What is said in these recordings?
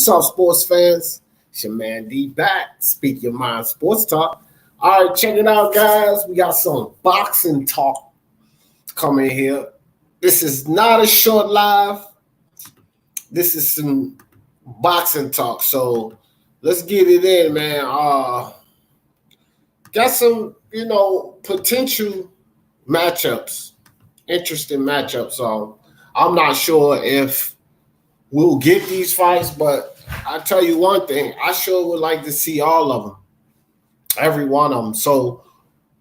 What's up, sports fans? It's your man D back. Speak Your Mind Sports Talk. All right, check it out, guys. We got some boxing talk coming here. This is not a short live. This is some boxing talk. So let's get it in, man. Got some, potential matchups, interesting matchups. So I'm not sure if we'll get these fights, but I tell you one thing, I sure would like to see all of them, every one of them. So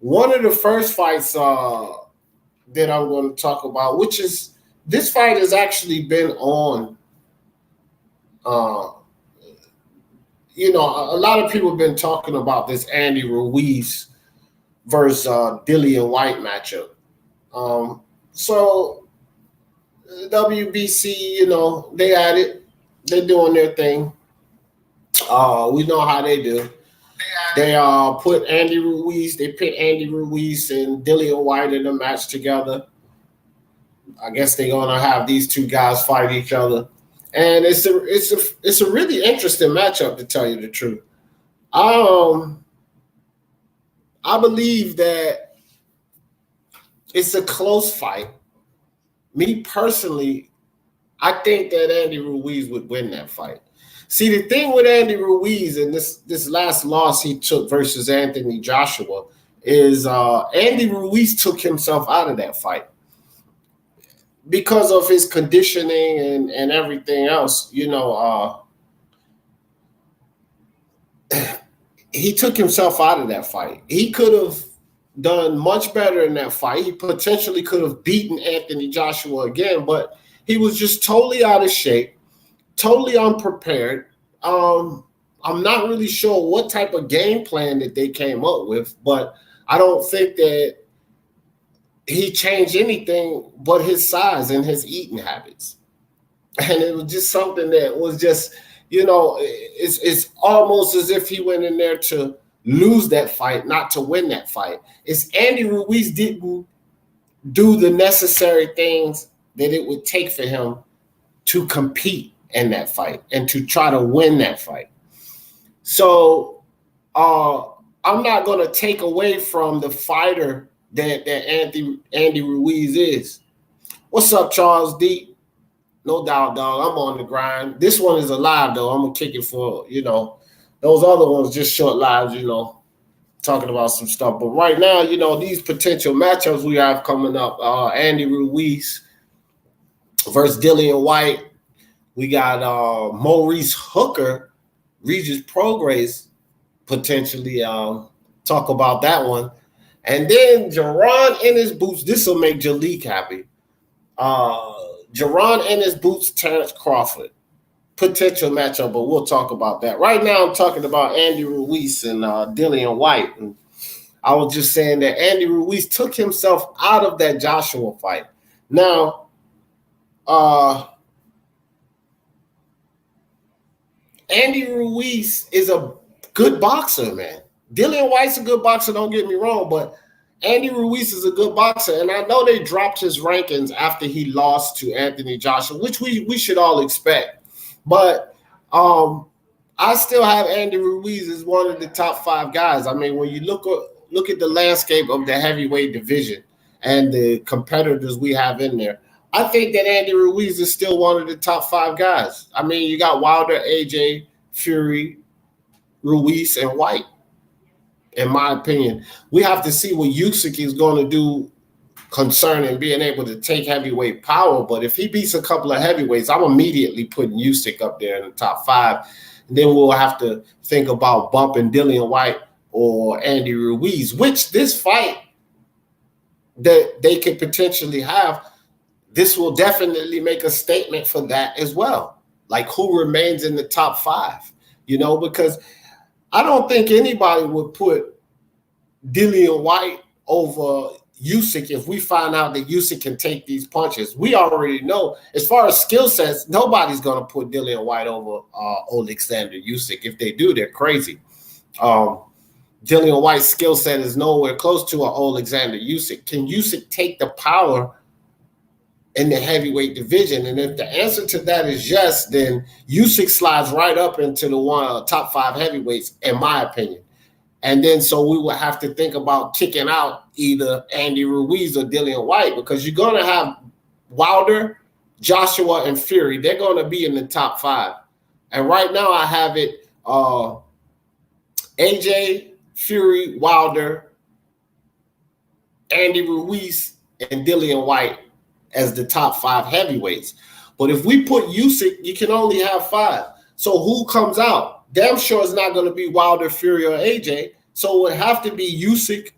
one of the first fights that I'm going to talk about, which is this fight has actually been on. A lot of people have been talking about this Andy Ruiz versus Dillian Whyte matchup. So WBC, they at it. They're doing their thing. We know how they do. They put Andy Ruiz. They pit Andy Ruiz and Dillian Whyte in a match together. I guess they're gonna have these two guys fight each other, and it's a really interesting matchup, to tell you the truth. I believe that it's a close fight. Me personally, I think that Andy Ruiz would win that fight. See, the thing with Andy Ruiz and this last loss he took versus Anthony Joshua is Andy Ruiz took himself out of that fight because of his conditioning and everything else. He took himself out of that fight. He could have done much better in that fight. He potentially could have beaten Anthony Joshua again, but he was just totally out of shape, totally unprepared. I'm not really sure what type of game plan that they came up with, but I don't think that he changed anything but his size and his eating habits. And it was just something that was just, it's almost as if he went in there to lose that fight, not to win that fight. It's Andy Ruiz didn't do the necessary things that it would take for him to compete in that fight and to try to win that fight. So I'm not going to take away from the fighter that Andy Ruiz is. What's up, Charles D? No doubt, dog. I'm on the grind. This one is a live, though. I'm going to kick it for, those other ones just short lives, talking about some stuff. But right now, these potential matchups we have coming up, Andy Ruiz versus Dillian Whyte. We got Maurice Hooker, Regis Prograis, potentially talk about that one. And then Jerron in his boots. This will make Jalik happy. Jerron in his boots, Terrence Crawford. Potential matchup, but we'll talk about that. Right now, I'm talking about Andy Ruiz and Dillian Whyte. And I was just saying that Andy Ruiz took himself out of that Joshua fight. Now, Andy Ruiz is a good boxer, man. Dillian Whyte's a good boxer, don't get me wrong, but Andy Ruiz is a good boxer, and I know they dropped his rankings after he lost to Anthony Joshua, which we should all expect. But I still have Andy Ruiz as one of the top 5 guys. I mean, when you look at the landscape of the heavyweight division and the competitors we have in there, I think that Andy Ruiz is still one of the top 5 guys. I mean, you got Wilder, AJ, Fury, Ruiz, and Whyte. In my opinion, we have to see what Usyk is going to do concerning being able to take heavyweight power. But if he beats a couple of heavyweights, I'm immediately putting Usyk up there in the top 5. And then we'll have to think about bumping Dillian Whyte or Andy Ruiz, which this fight that they could potentially have, this will definitely make a statement for that as well. Like who remains in the top 5, because I don't think anybody would put Dillian Whyte over Usyk if we find out that Usyk can take these punches. We already know, as far as skill sets, nobody's going to put Dillian Whyte over Alexander Usyk. If they do, they're crazy. Dillian Whyte's skill set is nowhere close to an Alexander Usyk. Can Usyk take the power in the heavyweight division? And if the answer to that is yes, then Usyk slides right up into the top 5 heavyweights, in my opinion. And then so we will have to think about kicking out either Andy Ruiz or Dillian Whyte, because you're going to have Wilder, Joshua, and Fury. They're going to be in the top 5. And right now I have it AJ, Fury, Wilder, Andy Ruiz, and Dillian Whyte as the top 5 heavyweights. But if we put Usyk, you can only have 5. So who comes out? Damn sure it's not going to be Wilder, Fury, or AJ. So it would have to be Usyk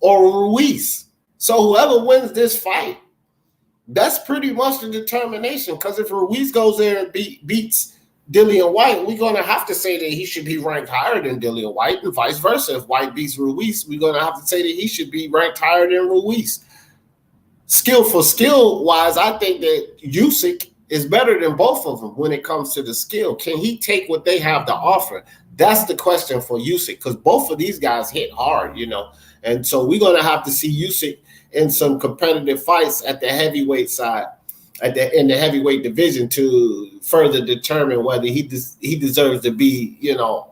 or Ruiz. So whoever wins this fight, that's pretty much the determination. Because if Ruiz goes there and beats Dillian Whyte, we're going to have to say that he should be ranked higher than Dillian Whyte, and vice versa. If Whyte beats Ruiz, we're going to have to say that he should be ranked higher than Ruiz. Skill-wise, I think that Usyk is better than both of them when it comes to the skill. Can he take what they have to offer? That's the question for Usyk, because both of these guys hit hard, And so we're going to have to see Usyk in some competitive fights at the heavyweight side, in the heavyweight division, to further determine whether he deserves to be,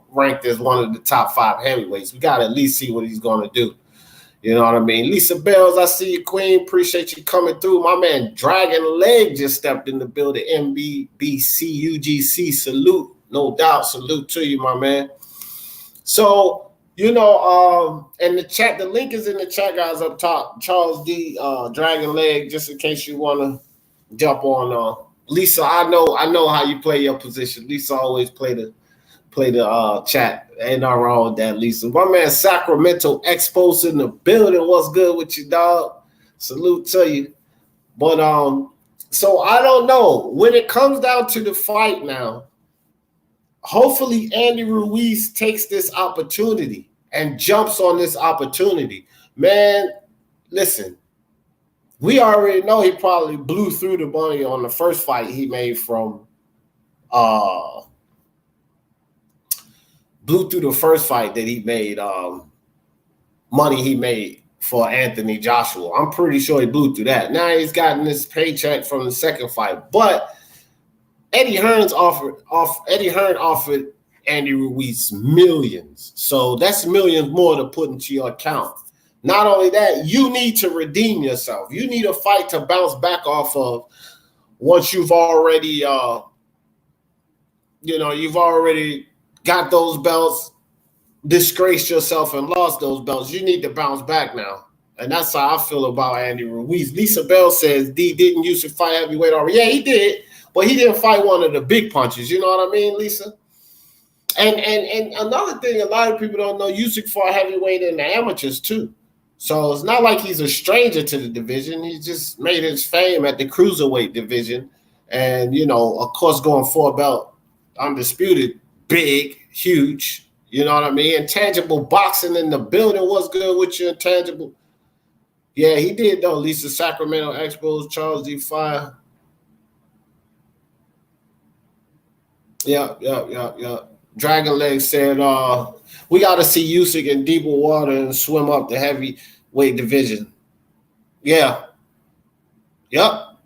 ranked as one of the top 5 heavyweights. We got to at least see what he's going to do. You know what I mean? Lisa Bells, I see you, Queen. Appreciate you coming through. My man Dragon Leg just stepped in the building. MBBC UGC, salute. No doubt, salute to you, my man. So, and the chat, the link is in the chat, guys, up top. Charles D, Dragon Leg, just in case you want to jump on. Lisa, I know how you play your position. Lisa always play the chat. Ain't nothing wrong with that, Lisa. My man Sacramento Expos in the building. What's good with you, dog? Salute to you. But so I don't know. When it comes down to the fight now, hopefully Andy Ruiz takes this opportunity and jumps on this opportunity. Man, listen, we already know he probably blew through the money on the first fight he made from blew through the first fight that he made, money he made for Anthony Joshua. I'm pretty sure he blew through that. Now he's gotten this paycheck from the second fight. But Eddie Hearn offered Andy Ruiz millions. So that's millions more to put into your account. Not only that, you need to redeem yourself. You need a fight to bounce back off of once you've already, you've already got those belts, disgraced yourself, and lost those belts. You need to bounce back now. And that's how I feel about Andy Ruiz. Lisa Bell says, D didn't use to fight heavyweight already. Yeah, he did, but he didn't fight one of the big punches. You know what I mean, Lisa? And another thing, a lot of people don't know, Usyk fought heavyweight in the amateurs too. So it's not like he's a stranger to the division. He just made his fame at the cruiserweight division. And, of course, going for a belt, undisputed, big, huge, you know what I mean? Intangible boxing in the building. What's good with you, Intangible? Yeah, he did, though. Lisa Sacramento Expos, Charles D. Fire. Yeah. Dragon Leg said, we got to see Usyk in deeper water and swim up the heavyweight division. Yeah. Yep.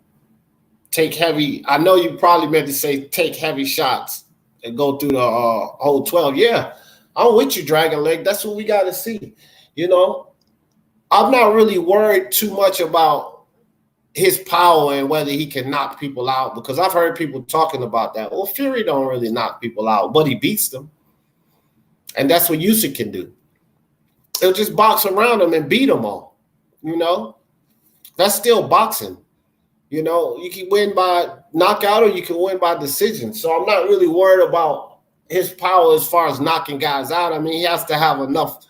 Take heavy. I know you probably meant to say take heavy shots and go through the whole 12. Yeah, I'm with you, Dragon Leg. That's what we got to see. I'm not really worried too much about his power and whether he can knock people out, because I've heard people talking about that. Well, Fury don't really knock people out, but he beats them. And that's what Usyk can do. He'll just box around them and beat them all. That's still boxing. You can win by knockout or you can win by decision. So I'm not really worried about his power as far as knocking guys out. I mean, he has to have enough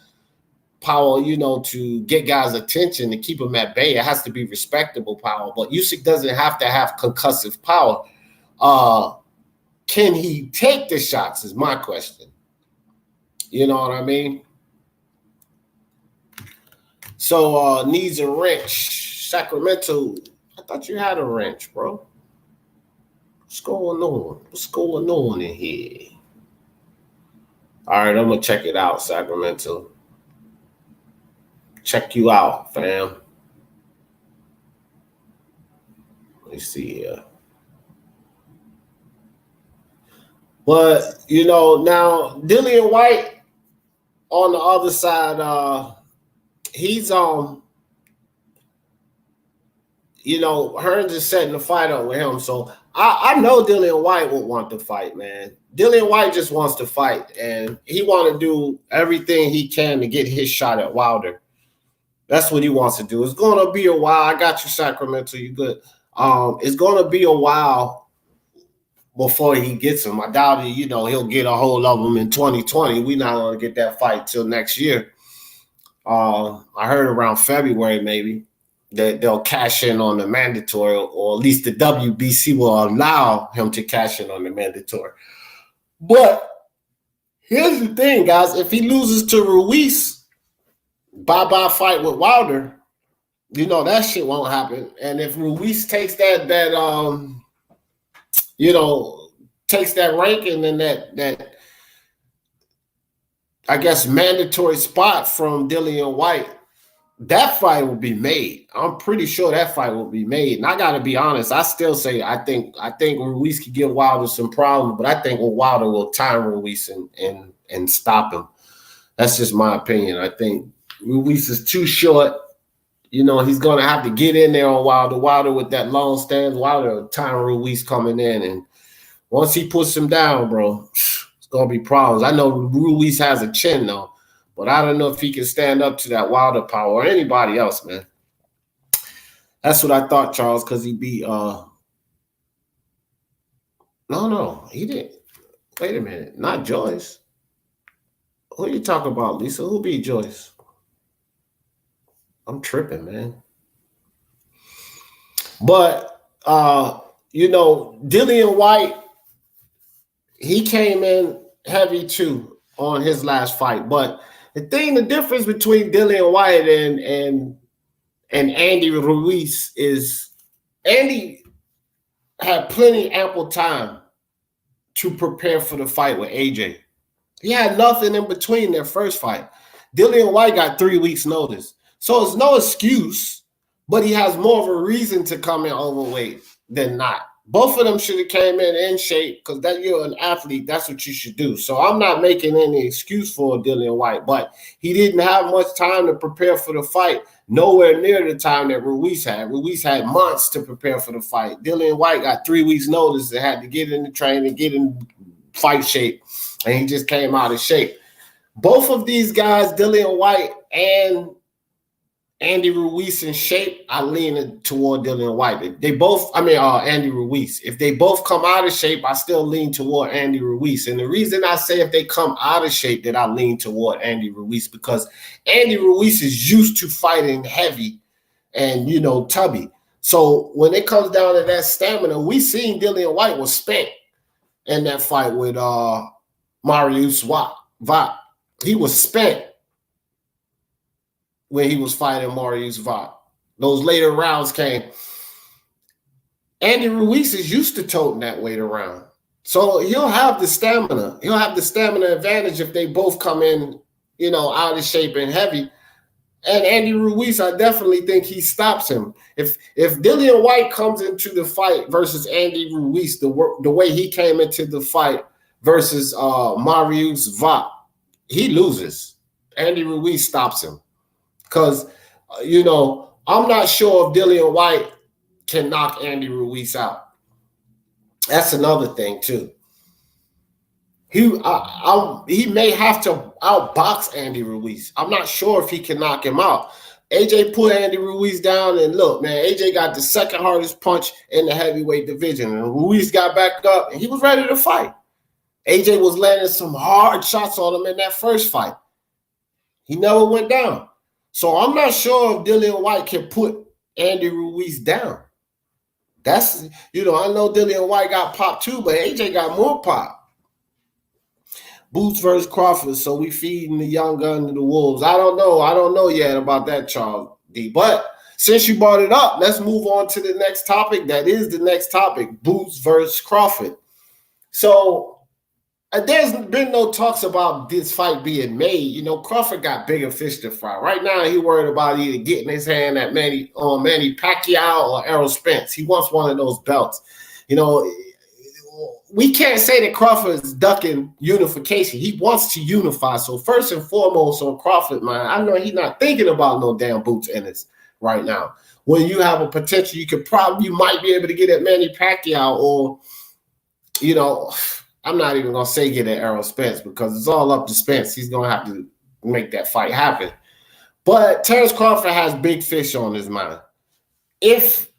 power, to get guys' attention and keep them at bay. It has to be respectable power. But Usyk doesn't have to have concussive power. Can he take the shots is my question. You know what I mean? So needs a wrench. Sacramento, I thought you had a wrench, bro. What's going on? What's going on in here? All right, I'm going to check it out, Sacramento. Check you out, fam. Let me see here. But, you know, now Dillian Whyte on the other side, he's you know, Hearns is setting the fight up with him. So I know Dillian Whyte would want to fight, man. Dillian Whyte just wants to fight, and he want to do everything he can to get his shot at Wilder. That's what he wants to do. It's going to be a while. I got you, Sacramento. You good? It's going to be a while before he gets him. I doubt it, you know, he'll get a hold of him in 2020. We're not going to get that fight till next year. I heard around February maybe that they'll cash in on the mandatory, or at least the WBC will allow him to cash in on the mandatory. But here's the thing, guys. If he loses to Ruiz, bye-bye fight with Wilder, you know, that shit won't happen. And if Ruiz takes that you know, takes that ranking and that I guess mandatory spot from Dillian Whyte, that fight will be made. I'm pretty sure that fight will be made. And I got to be honest, I still say I think Ruiz could give Wilder some problems, but I think Wilder will time Ruiz and stop him. That's just my opinion. I think Ruiz is too short. You know, he's going to have to get in there on Wilder. Wilder with that long stance, Wilder will time Ruiz coming in. And once he puts him down, bro, it's going to be problems. I know Ruiz has a chin, though. But I don't know if he can stand up to that Wilder power or anybody else, man. That's what I thought, Charles, because he beat No, he didn't. Wait a minute. Not Joyce. Who are you talking about, Lisa? Who beat Joyce? I'm tripping, man. But you know, Dillian Whyte, he came in heavy too on his last fight, but the difference between Dillian Whyte and Andy Ruiz is Andy had ample time to prepare for the fight with AJ. He had nothing in between their first fight. Dillian Whyte got 3 weeks notice. So it's no excuse, but he has more of a reason to come in overweight than not. Both of them should have came in shape, because that you're an athlete. That's what you should do. So I'm not making any excuse for Dillian Whyte, but he didn't have much time to prepare for the fight. Nowhere near the time that Ruiz had. Ruiz had months to prepare for the fight. Dillian Whyte got 3 weeks notice and had to get in the training, get in fight shape, and he just came out of shape. Both of these guys, Dillian Whyte and Andy Ruiz in shape, I lean toward Dillian Whyte. They both, Andy Ruiz. If they both come out of shape, I still lean toward Andy Ruiz. And the reason I say if they come out of shape that I lean toward Andy Ruiz, because Andy Ruiz is used to fighting heavy and, you know, tubby. So when it comes down to that stamina, we seen Dillian Whyte was spent in that fight with Marius Vaught. He was spent when he was fighting Marius Vaught. Those later rounds came. Andy Ruiz is used to toting that weight around. So he'll have the stamina. He'll have the stamina advantage if they both come in, you know, out of shape and heavy. And Andy Ruiz, I definitely think he stops him. If Dillian Whyte comes into the fight versus Andy Ruiz, the way he came into the fight versus Marius Vaught, he loses. Andy Ruiz stops him. Because, you know, I'm not sure if Dillian Whyte can knock Andy Ruiz out. That's another thing, too. He may have to outbox Andy Ruiz. I'm not sure if he can knock him out. AJ put Andy Ruiz down, and look, man, AJ got the second hardest punch in the heavyweight division. And Ruiz got back up, and he was ready to fight. AJ was landing some hard shots on him in that first fight. He never went down. So I'm not sure if Dillian Whyte can put Andy Ruiz down. That's, you know, I know Dillian Whyte got popped too, but AJ got more pop. Boots versus Crawford, so we feeding the young gun to the wolves. I don't know yet about that, Charles D. But since you brought it up, let's move on to the next topic. That is the next topic, Boots versus Crawford. So There's been no talks about this fight being made. You know, Crawford got bigger fish to fry. Right now, he worried about either getting his hand at Manny Pacquiao or Errol Spence. He wants one of those belts. You know, we can't say that Crawford is ducking unification. He wants to unify. So first and foremost on Crawford, man, I know he's not thinking about no damn boots in this right now. When you have a potential, you might be able to get at Manny Pacquiao, or, you know, I'm not even going to say get at Errol Spence because it's all up to Spence. He's going to have to make that fight happen. But Terence Crawford has big fish on his mind. If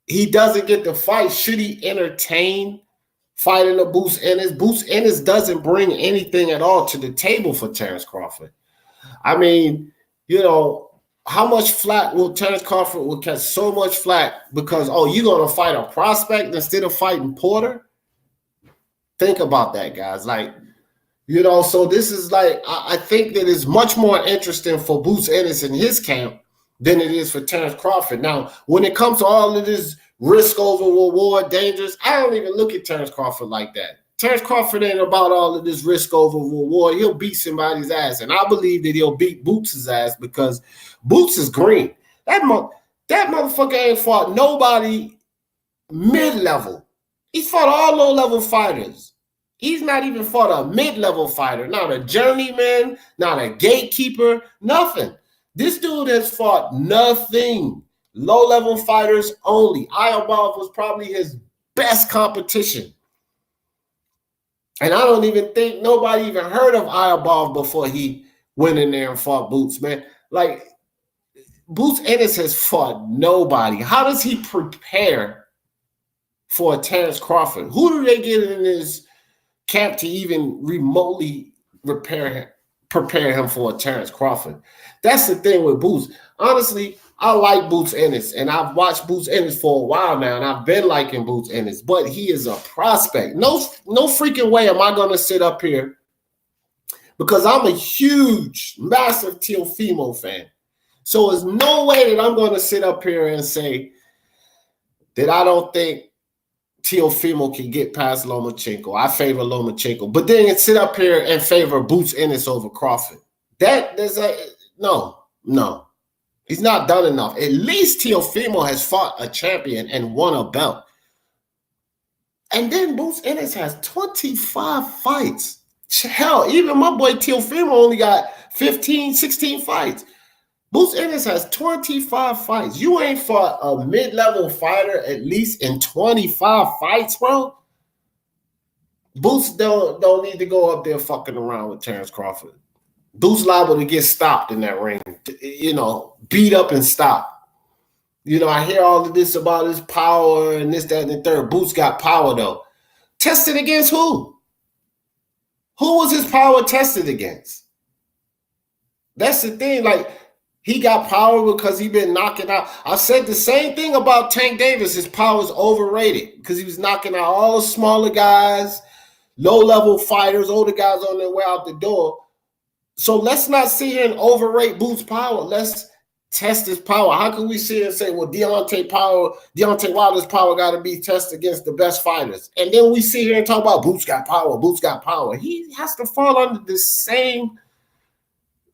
he doesn't get the fight, should he entertain fighting a Boots Ennis? Boots Ennis doesn't bring anything at all to the table for Terence Crawford. I mean, you know, how much flack will Terence Crawford will catch? So much flack because, oh, you're going to fight a prospect instead of fighting Porter? Think about that, guys. Like, you know, so this is like, I think that it's much more interesting for Boots Ennis in his camp than it is for Terence Crawford. Now, when it comes to all of this risk over reward, dangerous, I don't even look at Terence Crawford like that. Terence Crawford ain't about all of this risk over reward. He'll beat somebody's ass, and I believe that he'll beat Boots' ass because Boots is green. That motherfucker ain't fought nobody mid-level. He's fought all low-level fighters. He's not even fought a mid-level fighter, not a journeyman, not a gatekeeper, nothing. This dude has fought nothing. Low-level fighters only. Ayabov was probably his best competition. And I don't even think nobody even heard of Ayabov before he went in there and fought Boots, man. Like, Boots Ennis has fought nobody. How does he prepare for a Terence Crawford? Who do they get in his camp to even remotely prepare him for a Terence Crawford? That's the thing with Boots. Honestly, I like Boots Ennis, and I've watched Boots Ennis for a while now, and I've been liking Boots Ennis, but he is a prospect. No freaking way am I going to sit up here, because I'm a huge, massive Teofimo fan. So there's no way that I'm going to sit up here and say that I don't think Teofimo can get past Lomachenko. I favor Lomachenko, but then sit up here and favor Boots Ennis over Crawford. No. He's not done enough. At least Teofimo has fought a champion and won a belt. And then Boots Ennis has 25 fights. Hell, even my boy Teofimo only got 15, 16 fights. Boots Ennis has 25 fights. You ain't fought a mid-level fighter at least in 25 fights, bro. Boots don't need to go up there fucking around with Terence Crawford. Boots liable to get stopped in that ring, you know, beat up and stopped. You know, I hear all of this about his power and this, that, and the third. Boots got power, though. Tested against who? Who was his power tested against? That's the thing. Like, he got power because he been knocking out. I said the same thing about Tank Davis. His power is overrated because he was knocking out all the smaller guys, low-level fighters, older guys on their way out the door. So let's not sit here and overrate Boots' power. Let's test his power. How can we sit here and say, well, Deontay Wilder's power got to be tested against the best fighters? And then we sit here and talk about Boots got power. He has to fall under the same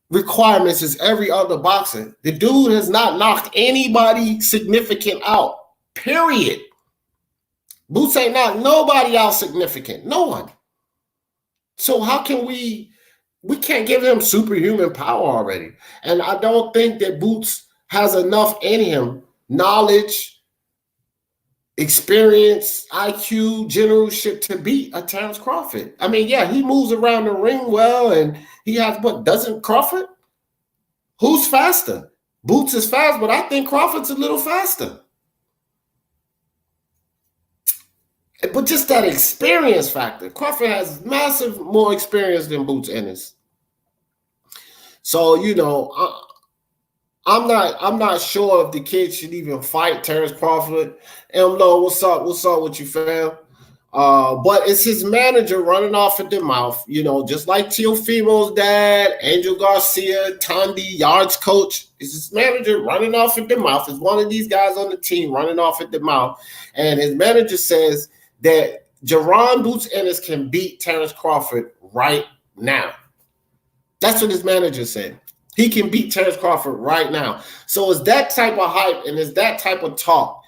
requirements as every other boxer. The dude has not knocked anybody significant out, period. Boots ain't knocked nobody out significant. No one. So how can we can't give him superhuman power already. And I don't think that Boots has enough in him, knowledge, experience, IQ, generalship to beat a Terence Crawford. I mean, yeah, he moves around the ring well, and he has, but doesn't Crawford? Who's faster? Boots is fast, but I think Crawford's a little faster. But just that experience factor. Crawford has massive more experience than Boots Ennis. So, you know, I'm not sure if the kid should even fight Terence Crawford. Lo, what's up? What's up with you, fam? But it's his manager running off at the mouth, you know, just like Teofimo's dad, Angel Garcia, Tandy, Yard's coach. It's his manager running off at the mouth. It's one of these guys on the team running off at the mouth. And his manager says that Jaron Boots Ennis can beat Terrence Crawford right now. That's what his manager said. He can beat Terrence Crawford right now. So it's that type of hype and it's that type of talk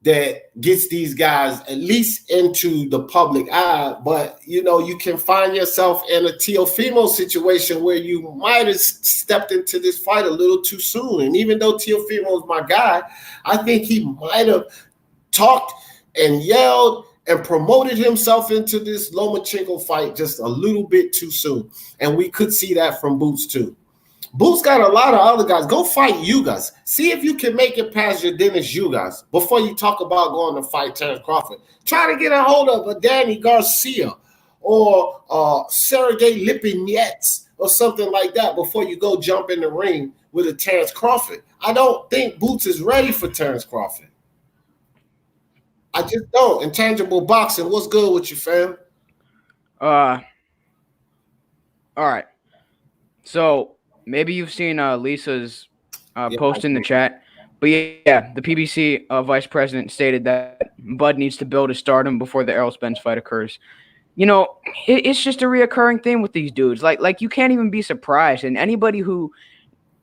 that gets these guys at least into the public eye. But, you can find yourself in a Teofimo situation where you might have stepped into this fight a little too soon. And even though Teofimo is my guy, I think he might have talked and yelled and promoted himself into this Lomachenko fight just a little bit too soon. And we could see that from Boots too. Boots got a lot of other guys. Go fight Ugas. See if you can make it past your Dennis Ugas before you talk about going to fight Terrence Crawford. Try to get a hold of a Danny Garcia or Sergey Lipinets or something like that before you go jump in the ring with a Terrence Crawford. I don't think Boots is ready for Terrence Crawford. I just don't. Intangible boxing. What's good with you, fam? All right. So maybe you've seen Lisa's post in the chat. But yeah, the PBC vice president stated that Bud needs to build his stardom before the Errol Spence fight occurs. It's just a reoccurring thing with these dudes. Like you can't even be surprised. And anybody who,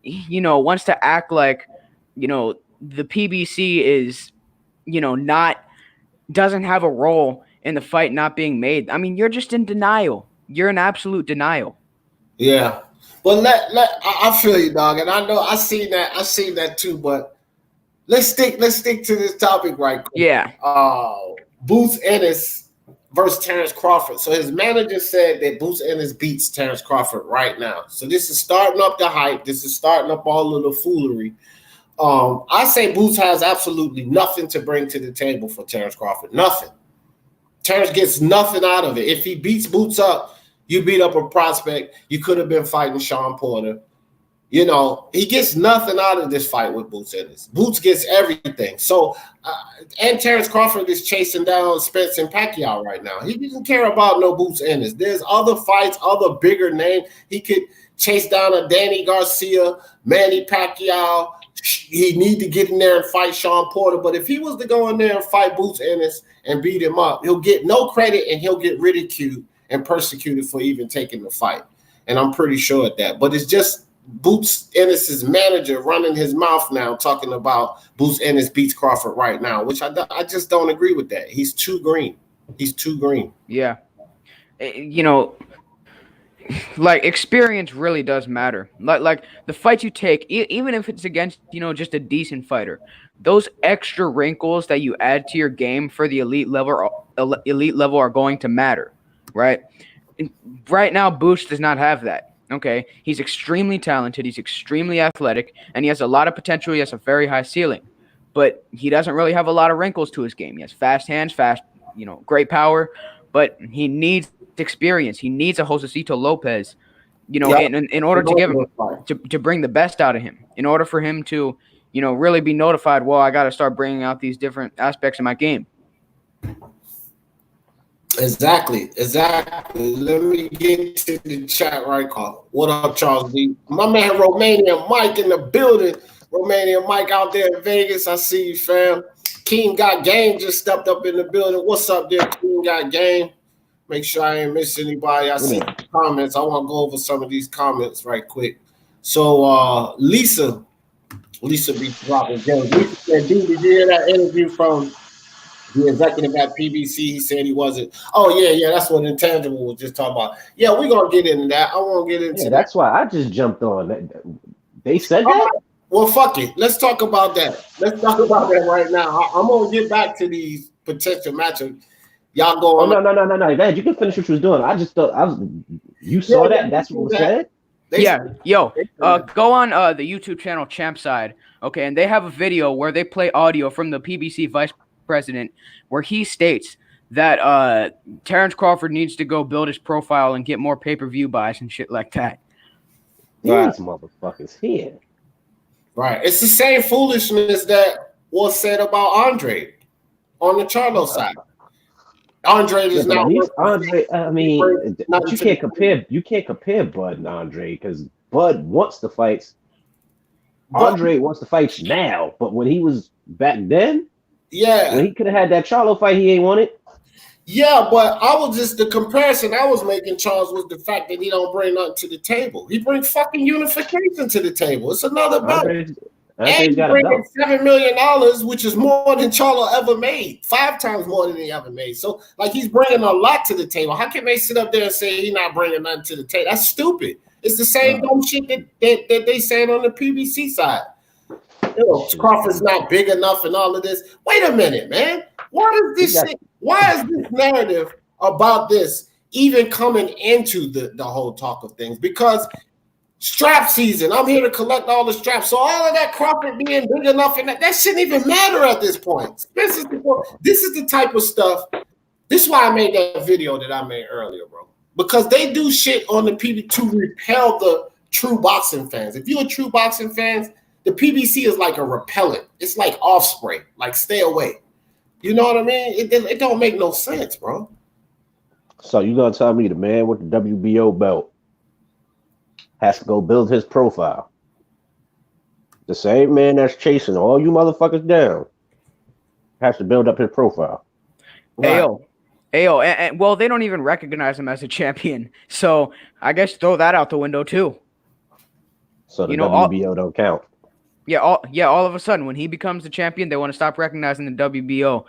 wants to act like, the PBC is, doesn't have a role in the fight not being made. I mean, you're just in denial. You're in absolute denial. Yeah. Well, I feel you, dog, and I know I seen that too. But let's stick to this topic right quick. Yeah. Boots Ennis versus Terrence Crawford. So his manager said that Boots Ennis beats Terrence Crawford right now. So this is starting up the hype. This is starting up all of the foolery. I say Boots has absolutely nothing to bring to the table for Terrence Crawford. Nothing. Terrence gets nothing out of it. If he beats Boots up, you beat up a prospect. You could have been fighting Sean Porter. He gets nothing out of this fight with Boots Ennis. Boots gets everything. So, and Terrence Crawford is chasing down Spence and Pacquiao right now. He doesn't care about no Boots Ennis. There's other fights, other bigger names. He could chase down a Danny Garcia, Manny Pacquiao. He need to get in there and fight Sean Porter. But if he was to go in there and fight Boots Ennis and beat him up, he'll get no credit and he'll get ridiculed and persecuted for even taking the fight. And I'm pretty sure of that. But it's just Boots Ennis' manager running his mouth now talking about Boots Ennis beats Crawford right now, which I just don't agree with that. He's too green. Yeah. Like experience really does matter. Like the fights you take, even if it's against, just a decent fighter, those extra wrinkles that you add to your game for the elite level are going to matter. Right? Right now, Boots does not have that. Okay? He's extremely talented. He's extremely athletic. And he has a lot of potential. He has a very high ceiling. But he doesn't really have a lot of wrinkles to his game. He has fast hands, great power. But he needs experience. He needs a Josecito Lopez, in order to give him, to bring the best out of him. In order for him to, really be notified, well, I got to start bringing out these different aspects of my game. Exactly. Let me get to the chat right now. What up, Charles D? My man Romanian Mike in the building. Romanian Mike out there in Vegas. I see you, fam. King Got Game just stepped up in the building. What's up there, King Got Game? Make sure I ain't miss anybody. I see comments. I want to go over some of these comments right quick. So Lisa be dropping gems. Lisa said, did you hear that interview from the executive at PBC? He said he wasn't. Oh, yeah, that's what Intangible was just talking about. Yeah, we're going to get into that. I won't get into that. That's why I just jumped on. They said that? Right. Well, fuck it. Let's talk about that. Let's talk about that right now. I'm going to get back to these potential matchups. Y'all go on. Oh, no. Dad, you can finish what you was doing. I just thought you saw that? That's what was said? Go on the YouTube channel Champ Side, okay, and they have a video where they play audio from the PBC vice president where he states that Terrence Crawford needs to go build his profile and get more pay-per-view buys and shit like that. These motherfuckers here. Right. It's the same foolishness that was said about Andre on the Charlo side. Andre is not Andre. I mean, you can't compare Bud and Andre because Bud wants the fights. Andre wants the fights now, but when he was back then, when he could have had that Charlo fight, he ain't want it. Yeah, but I was just the comparison I was making, Charles, was the fact that he don't bring nothing to the table. He brings fucking unification to the table. It's another belt. And he's bringing $7 million, which is more than Charlo ever made, 5 times more than he ever made. So, like, he's bringing a lot to the table. How can they sit up there and say he's not bringing nothing to the table? That's stupid. It's the same dumb shit that they saying on the PBC side. You know, Crawford's not big enough and all of this. Wait a minute, man. Why is this narrative about this even coming into the whole talk of things? Because strap season, I'm here to collect all the straps. So all of that Crawford being big enough and that shouldn't even matter at this point. This is the type of stuff. This is why I made that video that I made earlier, bro. Because they do shit on the PBC to repel the true boxing fans. If you're a true boxing fan, the PBC is like a repellent. It's like off spray. Like, stay away. You know what I mean? It don't make no sense, bro. So you gonna tell me the man with the WBO belt has to go build his profile? The same man that's chasing all you motherfuckers down has to build up his profile. Right. Ayo, and well, they don't even recognize him as a champion. So I guess throw that out the window too. So the WBO don't count. Yeah, all of a sudden, when he becomes the champion, they want to stop recognizing the WBO.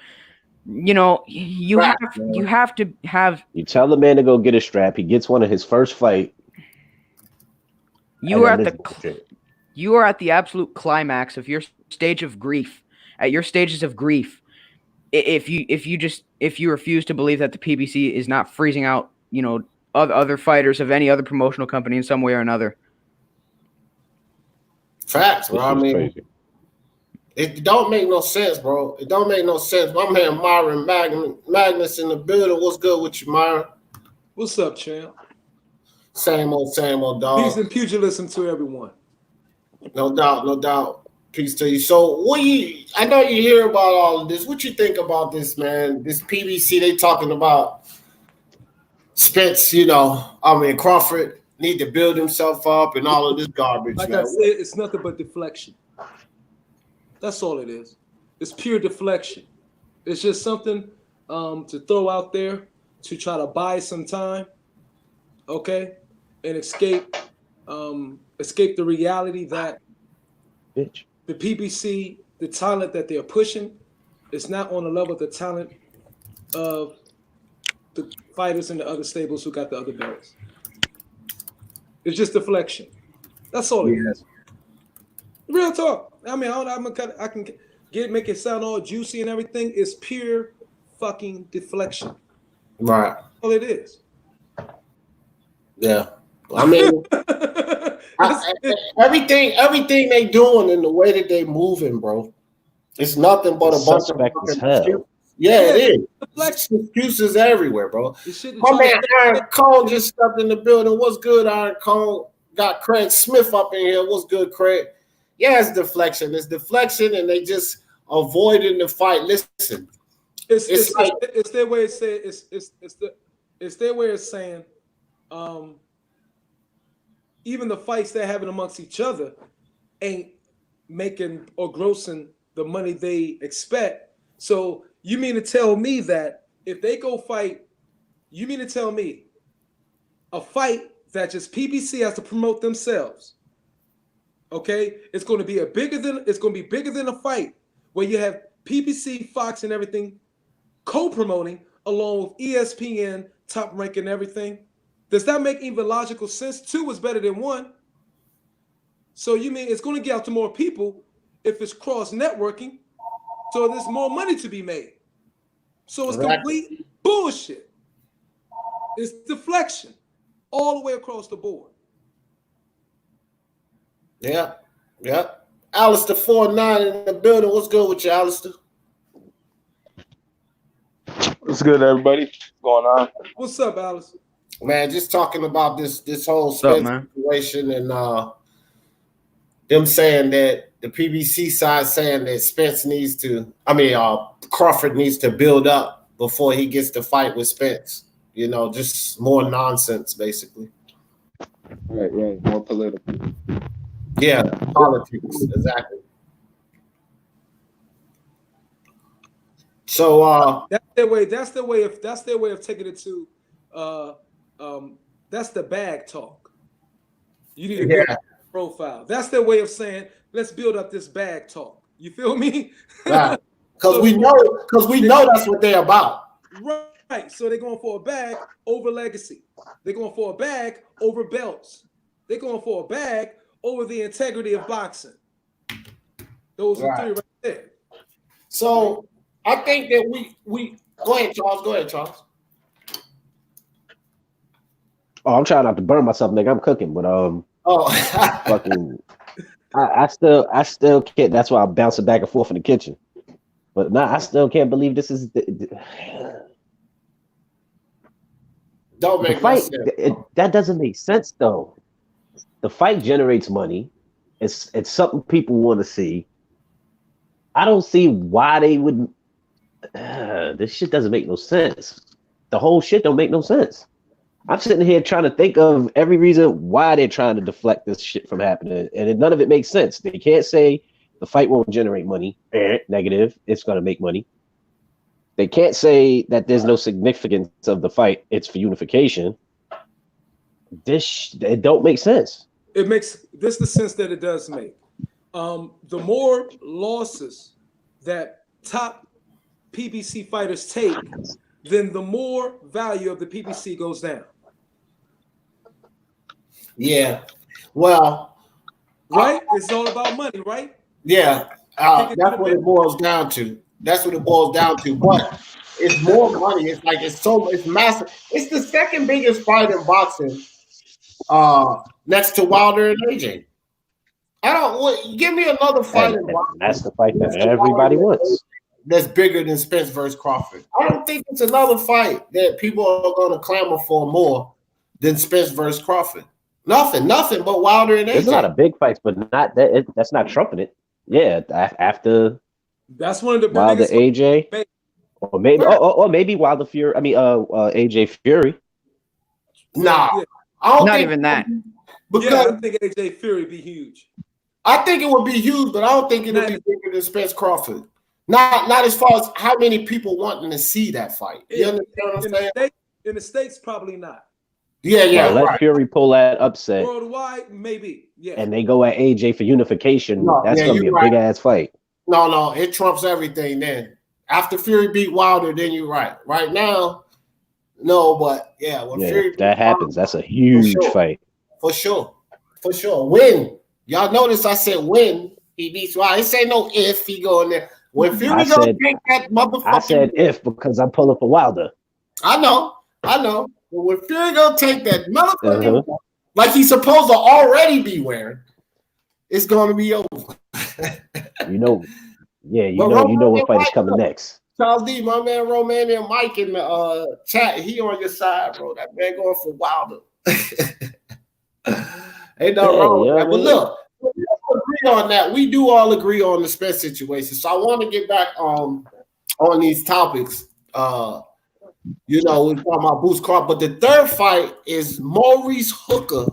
You know, you have to have. You tell the man to go get a strap. He gets one of his first fight. You are at the absolute climax of your stage of grief. At your stages of grief, if you refuse to believe that the PBC is not freezing out, you know, other fighters of any other promotional company in some way or another. Facts, bro. I mean, crazy. It don't make no sense, bro. It don't make no sense. My man Myron Magnus in the building. What's good with you, Myron? What's up, champ? Same old dog. Peace and pugilism to everyone. No doubt. Peace to you. So, I know you hear about all of this. What you think about this, man? This PBC, they talking about Spence, Crawford need to build himself up and all of this garbage. Like man. I said, it's nothing but deflection. That's all it is. It's pure deflection. It's just something to throw out there to try to buy some time, okay, and escape the reality that the PBC, the talent that they're pushing, is not on the level of the talent of the fighters in the other stables who got the other belts. It's just deflection. That's all it is. Real talk. I mean, I can make it sound all juicy and everything. It's pure fucking deflection. Right. All it is. Yeah. I mean, everything they doing and the way that they moving, bro, it's nothing but a bunch of excuses. Yeah, it is. Excuses everywhere, bro. My man Iron Cone just stepped in the building. What's good, Iron Cone? Got Craig Smith up in here. What's good, Craig? Yeah, it's deflection. It's deflection, and they just avoiding the fight. Listen, it's their way of saying it's their way of saying even the fights they're having amongst each other ain't making or grossing the money they expect. So you mean to tell me that if they go fight, you mean to tell me a fight that just PBC has to promote themselves? Okay, it's going to be bigger than a fight where you have PBC, Fox, and everything co-promoting along with ESPN, Top Rank, and everything. Does that make even logical sense? 2 is better than 1. So you mean it's going to get out to more people if it's cross-networking, so there's more money to be made. So it's complete bullshit. It's deflection all the way across the board. Yeah. Alistair 49 in the building. What's good with you, Alistair? What's good, everybody? What's going on? What's up, Alistair? Man, just talking about this whole Spence situation and them saying that the PBC side saying that Crawford needs to build up before he gets to fight with Spence. You know, just more nonsense, basically. Right, more political. Yeah, politics, exactly. So that's their way. That's their way of taking it to. That's the bag talk. You need to build a profile. That's their way of saying, let's build up this bag talk. You feel me? Right. Because we know that's what they're about. Right. So they're going for a bag over legacy. They're going for a bag over belts. They're going for a bag over the integrity of boxing. Those are three right there. So I think that we go ahead, Charles. Oh, I'm trying not to burn myself, nigga. I'm cooking, but fucking, I still can't. That's why I'm bouncing back and forth in the kitchen. But I still can't believe this is don't make the fight. sense. That doesn't make sense though. The fight generates money. It's something people want to see. I don't see why they wouldn't. This shit doesn't make no sense. The whole shit don't make no sense. I'm sitting here trying to think of every reason why they're trying to deflect this shit from happening, and none of it makes sense. They can't say the fight won't generate money. Negative. It's going to make money. They can't say that there's no significance of the fight. It's for unification. It don't make sense. It makes this the sense that it does make. The more losses that top PBC fighters take, then the more value of the PBC goes down. Yeah. Well, right? It's all about money, right? Yeah. That's what it boils down to. But it's more money. It's like it's massive. It's the second biggest fight in boxing, next to Wilder and AJ. Give me another fight in boxing. That's the fight that everybody wants. That's bigger than Spence versus Crawford. I don't think it's another fight that people are going to clamor for more than Spence versus Crawford. Nothing but Wilder and AJ. There's a lot of big fights, but not that. That's not trumping it. Yeah, after that's one of the Wilder AJ, or maybe Wilder Fury. I mean, AJ Fury. Nah, yeah. I don't not think, even that. Because I think AJ Fury be huge. I think it would be huge, but I don't think it would be bigger than Spence Crawford. Not as far as how many people wanting to see that fight. You understand what I'm saying? In the States, probably not. Yeah. Let Fury pull that upset. Worldwide, maybe. Yeah. And they go at AJ for unification. That's gonna be a big ass fight. No, it trumps everything. Then after Fury beat Wilder, then you're right. Right now, no, but Fury that happens. That's a huge fight. For sure. When y'all notice, I said when he beats Wilder. I say no if he go in there. When Fury gonna take that motherfucker. I said if because I'm pulling for Wilder. I know. But when Fury gonna take that motherfucker like he's supposed to already be wearing, it's gonna be over. you know what fight is coming next. Charles D, my man Romania and Mike in the chat, he on your side, bro. That man going for Wilder. Ain't nothing wrong with that. But look, we agree on that. We do all agree on the Spence situation. So I want to get back on these topics. We're talking about Boots Crawford, but the third fight is Maurice Hooker,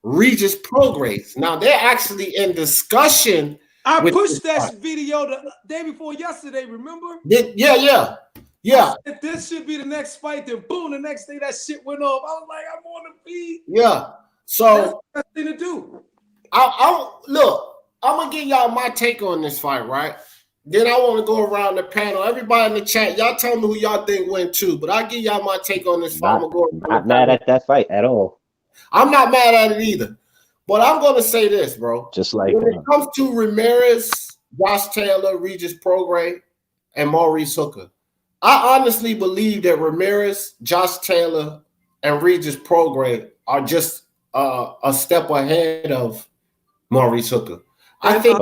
Regis Prograis. Now they're actually in discussion. I pushed that video the day before yesterday. Remember? Yeah. If this should be the next fight, then boom, the next day that shit went off. I was like, I want to be. Yeah. So that's the thing to do. I'm gonna give y'all my take on this fight, right? Then I want to go around the panel. Everybody in the chat, y'all tell me who y'all think win too. But I'll give y'all my take on this fight. Not mad at that fight at all. I'm not mad at it either. But I'm gonna say this, bro. Just like when it comes to Ramirez, Josh Taylor, Regis Prograis, and Maurice Hooker, I honestly believe that Ramirez, Josh Taylor, and Regis Prograis are just a step ahead of Maurice Hooker. I think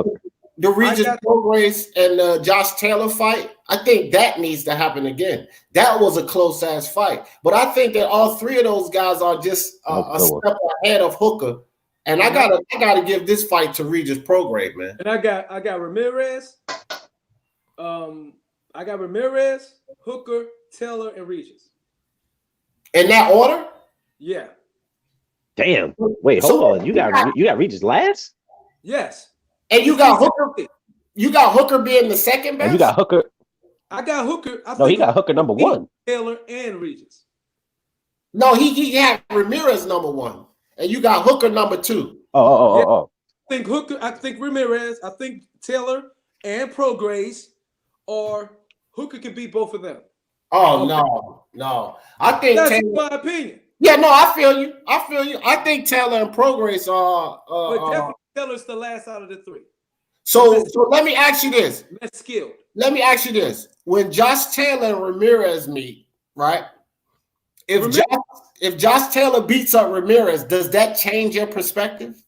the Regis Prograis and the Josh Taylor fight, I think that needs to happen again. That was a close ass fight, but I think that all three of those guys are just a step ahead of Hooker. And I gotta give this fight to Regis Prograis, man. And I got Ramirez. I got Ramirez, Hooker, Taylor, and Regis. In that order? Yeah. Damn. Wait, hold on. You got Regis last? Yes. And you got Hooker. You got Hooker being the second best. And you got Hooker. I got Hooker. He got Hooker number 1. Taylor and Regis. No, he had Ramirez number 1, and you got Hooker number 2. Oh. I think Ramirez. I think Taylor and Prograis, or Hooker can beat both of them. Oh no. I think that's Taylor, my opinion. Yeah, no, I feel you. I think Taylor and Prograis are. But definitely Taylor's the last out of the 3. So let me ask you this. That's skilled. Let me ask you this: when Josh Taylor and Ramirez meet, right? If Josh Taylor beats up Ramirez, does that change your perspective?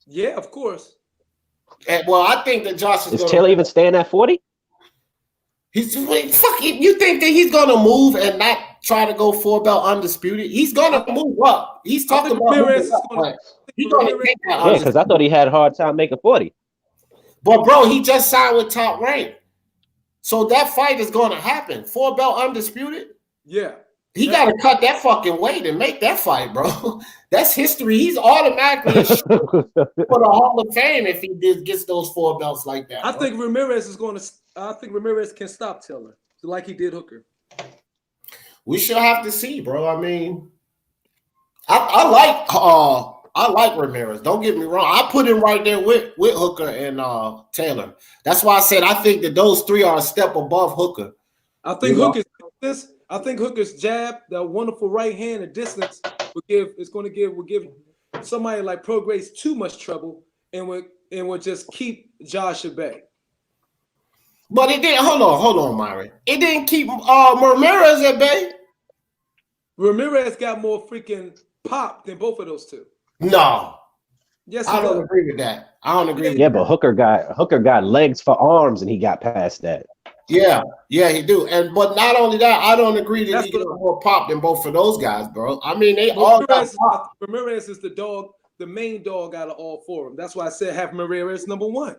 Yeah, of course. Well, I think that Josh is. Is Taylor even staying at 40? You think that he's gonna move and not try to go 4-belt undisputed? He's gonna move up. He's talking about Ramirez he's gonna take that. Yeah, because I thought he had a hard time making 40. But bro, he just signed with Top Rank, so that fight is gonna happen. 4-belt undisputed. Yeah. He got to cut that fucking weight and make that fight, bro. That's history. He's automatically a for the Hall of Fame if he gets those 4 belts like that. I think Ramirez can stop Taylor like he did Hooker. We should have to see, bro. I mean, I like Ramirez. Don't get me wrong. I put him right there with Hooker and Taylor. That's why I said I think that those 3 are a step above Hooker. I think I think Hooker's jab, that wonderful right hand and distance, will give somebody like Prograis too much trouble and would just keep Josh at bay. But it didn't. Hold on, Myron. It didn't keep Ramirez at bay. Ramirez got more freaking pop than both of those 2. No. Yes, I don't agree with that. But Hooker got legs for arms, and he got past that. Yeah, he do. But not only that, I don't agree that he got more pop than both of those guys, bro. I mean, they all got pop. Ramirez is the dog, the main dog out of all 4 of them. That's why I said have Ramirez number 1.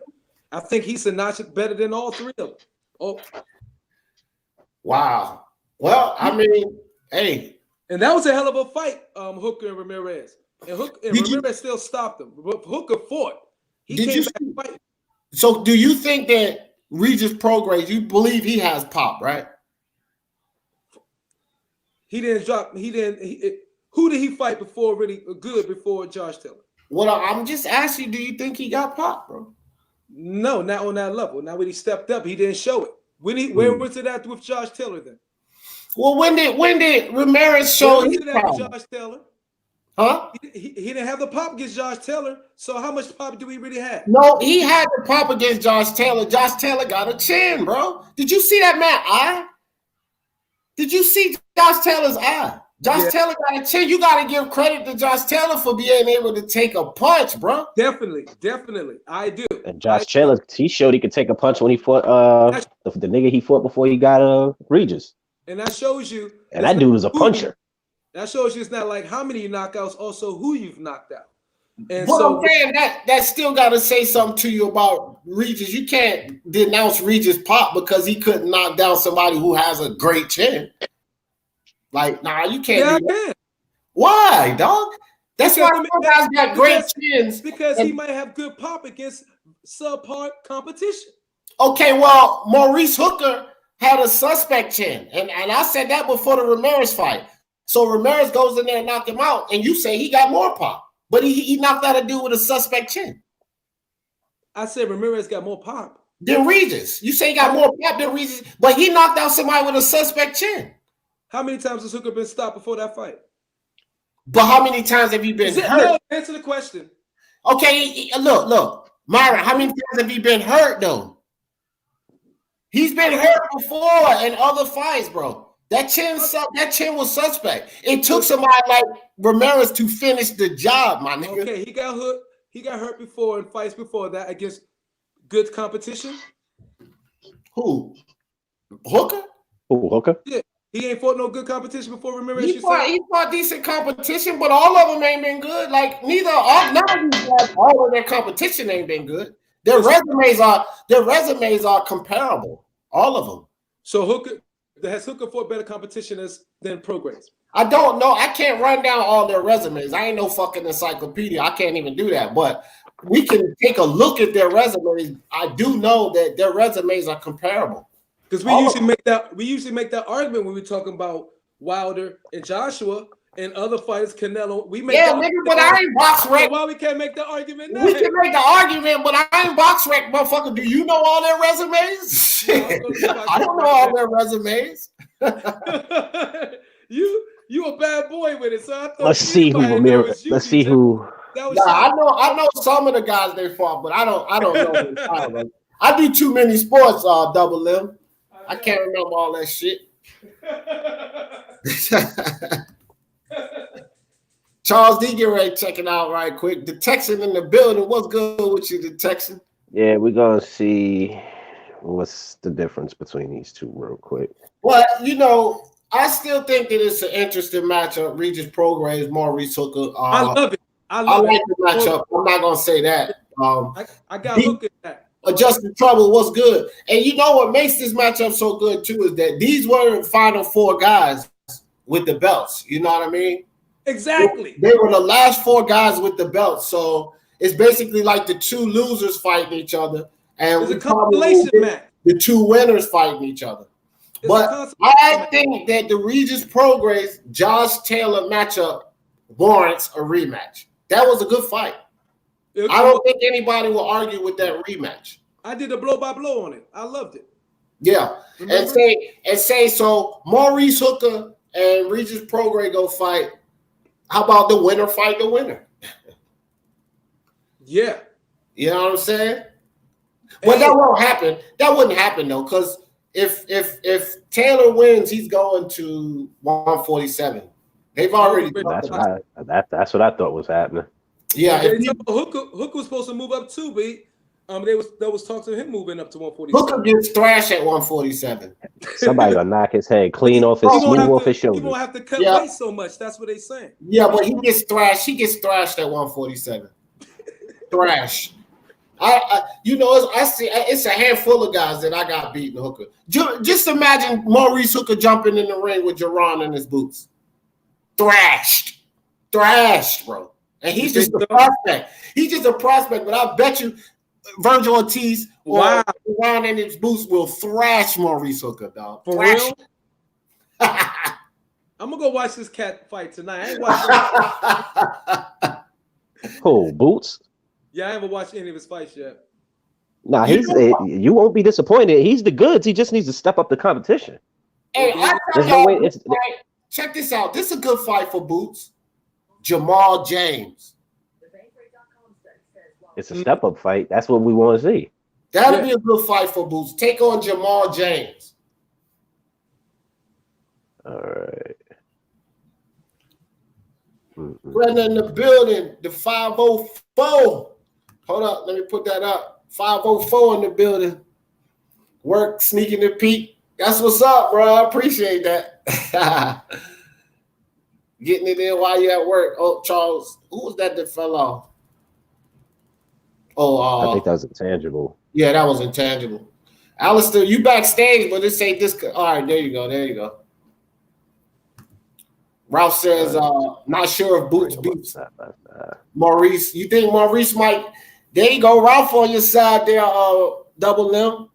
I think he's a notch better than all 3 of them. Oh, wow. Well, I mean, hey, and that was a hell of a fight, Hooker and Ramirez. And Ramirez still stopped him. Hooker fought. He came back fighting. So, do you think that Regis Prograis, you believe he has pop, right? He didn't drop. Who did he fight before? Really good before Josh Taylor. Well, I'm just asking. Do you think he got pop, bro? No, not on that level. Now when he stepped up, he didn't show it. Where was it at with Josh Taylor then? Well, when did Ramirez show his pop? Josh Taylor? Huh? He didn't have the pop against Josh Taylor. So how much pop do we really have? No, he had the pop against Josh Taylor. Josh Taylor got a chin, bro. Did you see that man's eye? Did you see Josh Taylor's eye? Josh Taylor got a chin. You got to give credit to Josh Taylor for being able to take a punch, bro. Definitely. I do. And Josh Taylor, he showed he could take a punch when he fought the nigga he fought before he got Regis. And that shows you. And that dude was a puncher. That shows you it's not like how many knockouts, also who you've knocked out. And but I'm saying that still got to say something to you about Regis. You can't denounce Regis pop because he couldn't knock down somebody who has a great chin. Like, nah, you can't do that. Why, dog? That's why some guys got great chins. Because he might have good pop against subpar competition. Okay, well, Maurice Hooker had a suspect chin. And I said that before the Ramirez fight. So Ramirez goes in there and knock him out, and you say he got more pop. But he knocked out a dude with a suspect chin. I said Ramirez got more pop than Regis. You say he got more pop than Regis, but he knocked out somebody with a suspect chin. How many times has Hooker been stopped before that fight? But how many times have you been hurt? No, answer the question. Okay, look. Myra, how many times have you been hurt, though? He's been hurt before in other fights, bro. That chin was suspect. It took somebody like Ramirez to finish the job, my nigga. Okay, he got hurt before in fights before that against good competition. Who? Hooker? Who, Hooker? Yeah. He ain't fought no good competition before Ramirez. He fought decent competition, but all of them ain't been good. Like none of these guys, all of their competition ain't been good. Their resumes are comparable. All of them. So has Hooker fought better competition than Prograis? I don't know. I can't run down all their resumes. I ain't no fucking encyclopedia. I can't even do that. But we can take a look at their resumes. I do know that their resumes are comparable. Because we usually make that argument when we're talking about Wilder and Joshua and other fighters, Canelo. We make nigga, but I ain't box rec. Why we can't make the argument now? We can make the argument, but I ain't box rec, motherfucker. Do you know all their resumes? I don't know all their resumes. You a bad boy with it, so I thought. Let's see who. I know some of the guys they fought, but I don't know. I do too many sports, Double M. I can't remember all that shit. Charles D, get ready to check it out right quick. The Texan in the building. What's good with you, the Texan? Yeah, we're gonna see what's the difference between these two real quick. Well, I still think that it's an interesting matchup. Regis Prograis, Maurice Hooker. I love it. I like the matchup. I'm not gonna say that. I got look at that. Justin Trouble was good. And you know what makes this matchup so good too is that these were final four guys with the belts. You know what I mean? Exactly. They were the last four guys with the belts. So it's basically like the two losers fighting each other. And it's a compilation match. The two winners fighting each other. But I think that the Regis Prograis Josh Taylor matchup warrants a rematch. That was a good fight. I don't think anybody will argue with that rematch. I did a blow by blow on it. I loved it. Yeah. Remember? And say so Maurice Hooker and Regis Prograis go fight. How about the winner fight the winner? Yeah. You know what I'm saying? Well, that won't happen. That wouldn't happen though, because if Taylor wins, he's going to 147. They've already. That's what I thought was happening. Yeah, Hooker was supposed to move up too, but there was talk to him moving up to 147. Hooker gets thrashed at 147. Somebody gonna knock his head clean off his shoulders. He won't have to cut weight so much. That's what they saying. Yeah, but he gets thrashed. He gets thrashed at 147. Thrash. I see. It's a handful of guys that I got beating Hooker. Just imagine Maurice Hooker jumping in the ring with Jaron in his boots. Thrashed, bro. And he's just a prospect. He's just a prospect, but I bet you Virgil Ortiz or Jaron in his boots will thrash Maurice Hooker, dog. For real? I'm gonna go watch this cat fight tonight. I ain't watching. Oh, Boots? Yeah, I haven't watched any of his fights yet. Nah, you won't be disappointed. He's the goods. He just needs to step up the competition. Hey, check this out. This is a good fight for Boots. Jamal James. It's a step up fight. That's what we want to see. That'll be a good fight for Boots. Take on Jamal James. All right. Brenda in the building. The 504. Hold up. Let me put that up. 504 in the building. Work sneaking the peek. That's what's up, bro. I appreciate that. Getting it in while you're at work. Oh, Charles, who was that fell off? I think that was intangible. Yeah, that was intangible. Alistair, you backstage, but this ain't this. All right, there you go. Ralph says, not sure if Boots beats Maurice. You think Maurice might? There you go, Ralph on your side there, Double M.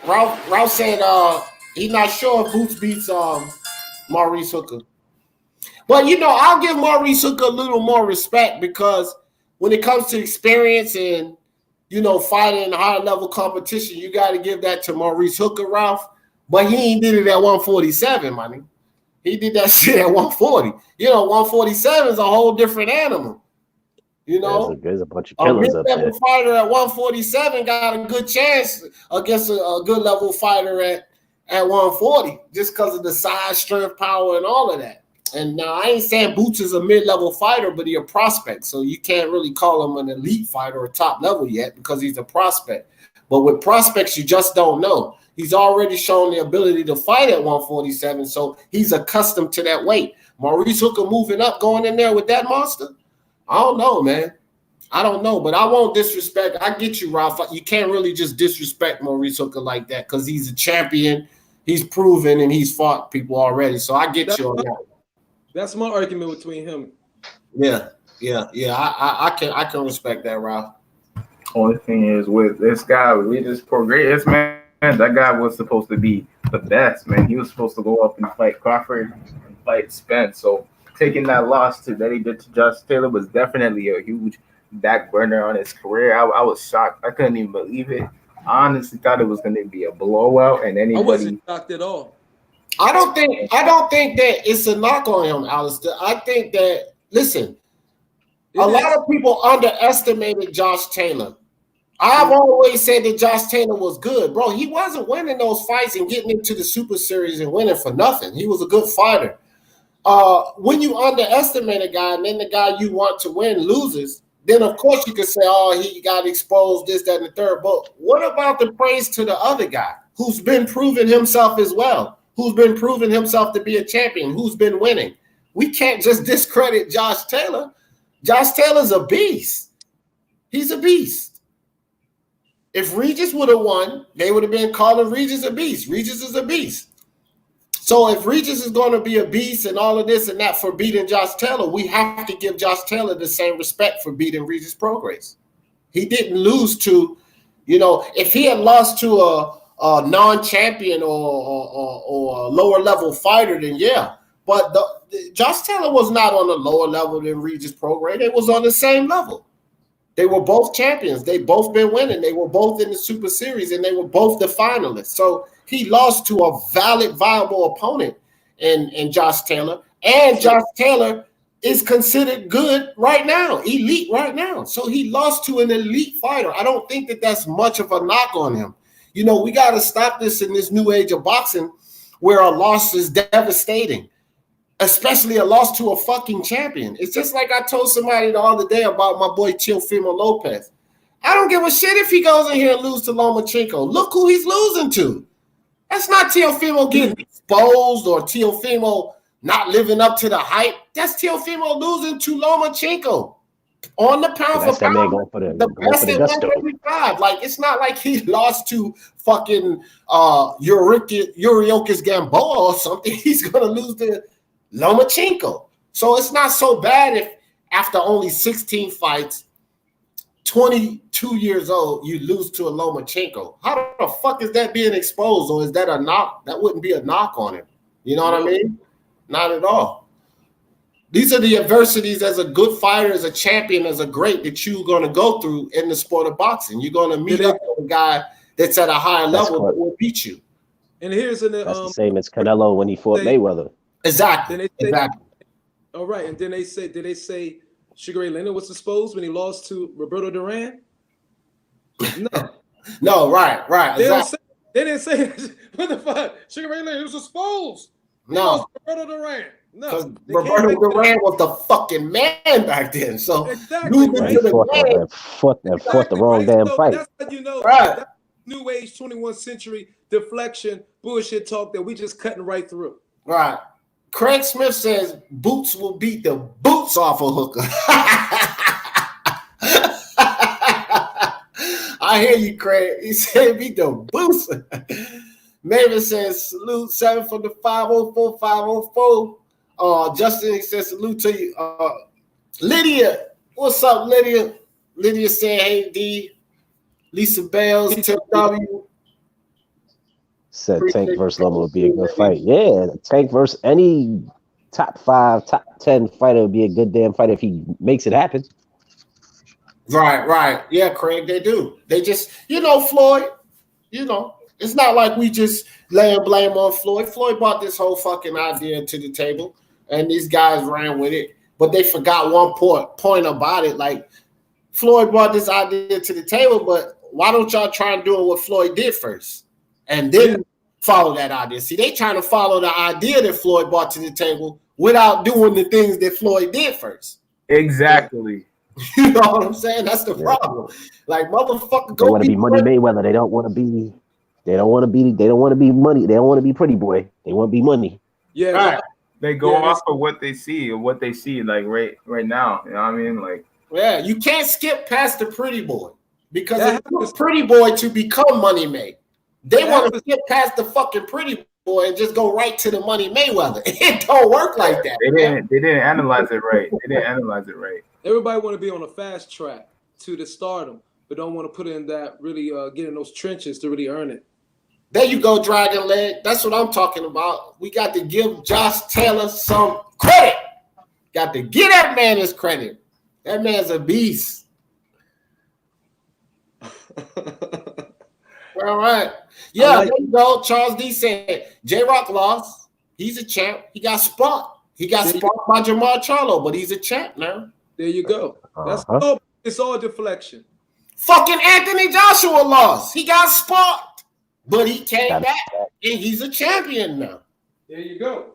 Ralph said he's not sure if Boots beats Maurice Hooker. But, I'll give Maurice Hooker a little more respect because when it comes to experience and, fighting in higher level competition, you got to give that to Maurice Hooker, Ralph. But he ain't did it at 147, money. He did that shit at 140. 147 is a whole different animal. There's a bunch of killers up there. A fighter at 147 got a good chance against a good level fighter at 140 just because of the size, strength, power, and all of that. And now I ain't saying Boots is a mid-level fighter, but he's a prospect. So you can't really call him an elite fighter or top level yet because he's a prospect. But with prospects, you just don't know. He's already shown the ability to fight at 147, so he's accustomed to that weight. Maurice Hooker moving up, going in there with that monster? I don't know, man. I don't know, but I won't disrespect. I get you, Ralph. You can't really just disrespect Maurice Hooker like that because he's a champion. He's proven, and he's fought people already. So I get you on that. That's my argument between him. Yeah. I can respect that, Ralph. Only thing is with this guy, Regis Prograis, man, that guy was supposed to be the best, man. He was supposed to go up and fight Crawford and fight Spence. So taking that loss that he did to Josh Taylor was definitely a huge back burner on his career. I was shocked. I couldn't even believe it. I honestly thought it was going to be a blowout, and I wasn't shocked at all. I don't think that it's a knock on him, Alistair. I think that a lot of people underestimated Josh Taylor. I've always said that Josh Taylor was good, bro. He wasn't winning those fights and getting into the Super Series and winning for nothing. He was a good fighter. When you underestimate a guy and then the guy you want to win loses, then of course you can say, oh, he got exposed, this, that, and the third. But what about the praise to the other guy who's been proving himself as well, who's been proving himself to be a champion, who's been winning? We can't just discredit Josh Taylor. Josh Taylor's a beast. He's a beast. If Regis would have won, they would have been calling Regis a beast. Regis is a beast. So if Regis is going to be a beast and all of this and that for beating Josh Taylor, we have to give Josh Taylor the same respect for beating Regis Prograis. He didn't lose to, if he had lost to a non-champion or a lower level fighter, then yeah. But Josh Taylor was not on a lower level than Regis Prograis. They was on the same level. They were both champions. They both been winning. They were both in the Super Series, and they were both the finalists. So he lost to a valid, viable opponent in Josh Taylor. And Josh Taylor is considered good right now, elite right now. So he lost to an elite fighter. I don't think that that's much of a knock on him. We got to stop this in this new age of boxing where a loss is devastating. Especially a loss to a fucking champion. It's just like I told somebody the other day about my boy Teofimo Lopez. I don't give a shit if he goes in here and loses to Lomachenko. Look who he's losing to. That's not Teofimo getting exposed or Teofimo not living up to the hype. That's Teofimo losing to Lomachenko on the pound for pound. The best at 135. Like, it's not like he lost to fucking Yuriokis Gamboa or something. He's going to lose to Lomachenko. So it's not so bad if after only 16 fights, 22 years old, you lose to a Lomachenko. How the fuck is that being exposed? Or is that a knock? That wouldn't be a knock on him. You know what I mean? Not at all. These are the adversities as a good fighter, as a champion, as a great that you're going to go through in the sport of boxing. You're going to meet up with a guy that's at a higher level that will beat you. And here's that's the same as Canelo when he fought Mayweather. Exactly. Exactly. All right. And then did they say Sugar Ray Leonard was exposed when he lost to Roberto Duran? No. No, right. They didn't say what the fuck. Sugar Ray Leonard was exposed. No. Roberto Duran. No. Because Roberto Duran was the fucking man back then. So exactly. Fought the wrong damn fight. That's how you know. Right. That's new age 21st century deflection bullshit talk that we just cutting right through. Right. Craig Smith says Boots will beat the boots off a hooker. I hear you, Craig. He said beat the boots. Mavis says salute 7 from the 504 504. Justin, he says salute to you. Lydia, what's up, Lydia? Lydia said, hey D. Lisa Bales, Tip W. Said Tank versus Loma would be a good fight. Yeah, Tank versus any top 5, top 10 fighter would be a good damn fight if he makes it happen. Right. Yeah, Craig, they do. They just, Floyd, it's not like we just laying blame on Floyd. Floyd brought this whole fucking idea to the table, and these guys ran with it, but they forgot one point about it. Like, Floyd brought this idea to the table, but why don't y'all try and do what Floyd did first? And then follow that idea. See, they trying to follow the idea that Floyd brought to the table without doing the things that Floyd did first. Exactly. You know what I'm saying? That's the problem. Like, motherfucker, they want to be Money Mayweather. They don't want to be. They don't want to be money. They don't want to be Pretty Boy. They want to be money. Yeah. Right. They go off of what they see like right now. You know what I mean? Like, yeah, you can't skip past the Pretty Boy because it took Pretty Boy to become Money May. They want to skip past the fucking Pretty Boy and just go right to the Money Mayweather. It don't work like that. They didn't analyze it right. Everybody want to be on a fast track to the stardom, but don't want to put in that really get in those trenches to really earn it. There you go, Dragon Leg. That's what I'm talking about. We got to give Josh Taylor some credit. Got to give that man his credit. That man's a beast. All right. Yeah, there you go. Charles D said J-Rock lost. He's a champ. He got spot. He got spot by Jamar Charlo, but he's a champ now. There you go. That's it's all deflection. Fucking Anthony Joshua lost. He got spot, but he came back and he's a champion now. There you go.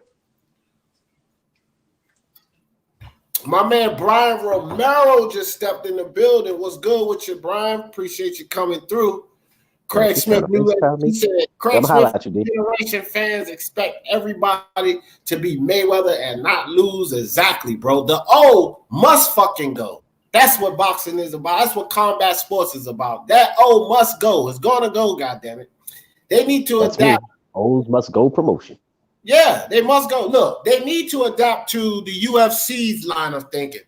My man Brian Romero just stepped in the building. What's good with you, Brian? Appreciate you coming through. Craig Smith, he said, Craig Smith, generation fans expect everybody to be Mayweather and not lose. Exactly, bro. The O must fucking go. That's what boxing is about. That's what combat sports is about. That O must go. It's going to go, goddammit. They need to adapt. O's must go promotion. Yeah, they must go. Look, they need to adapt to the UFC's line of thinking.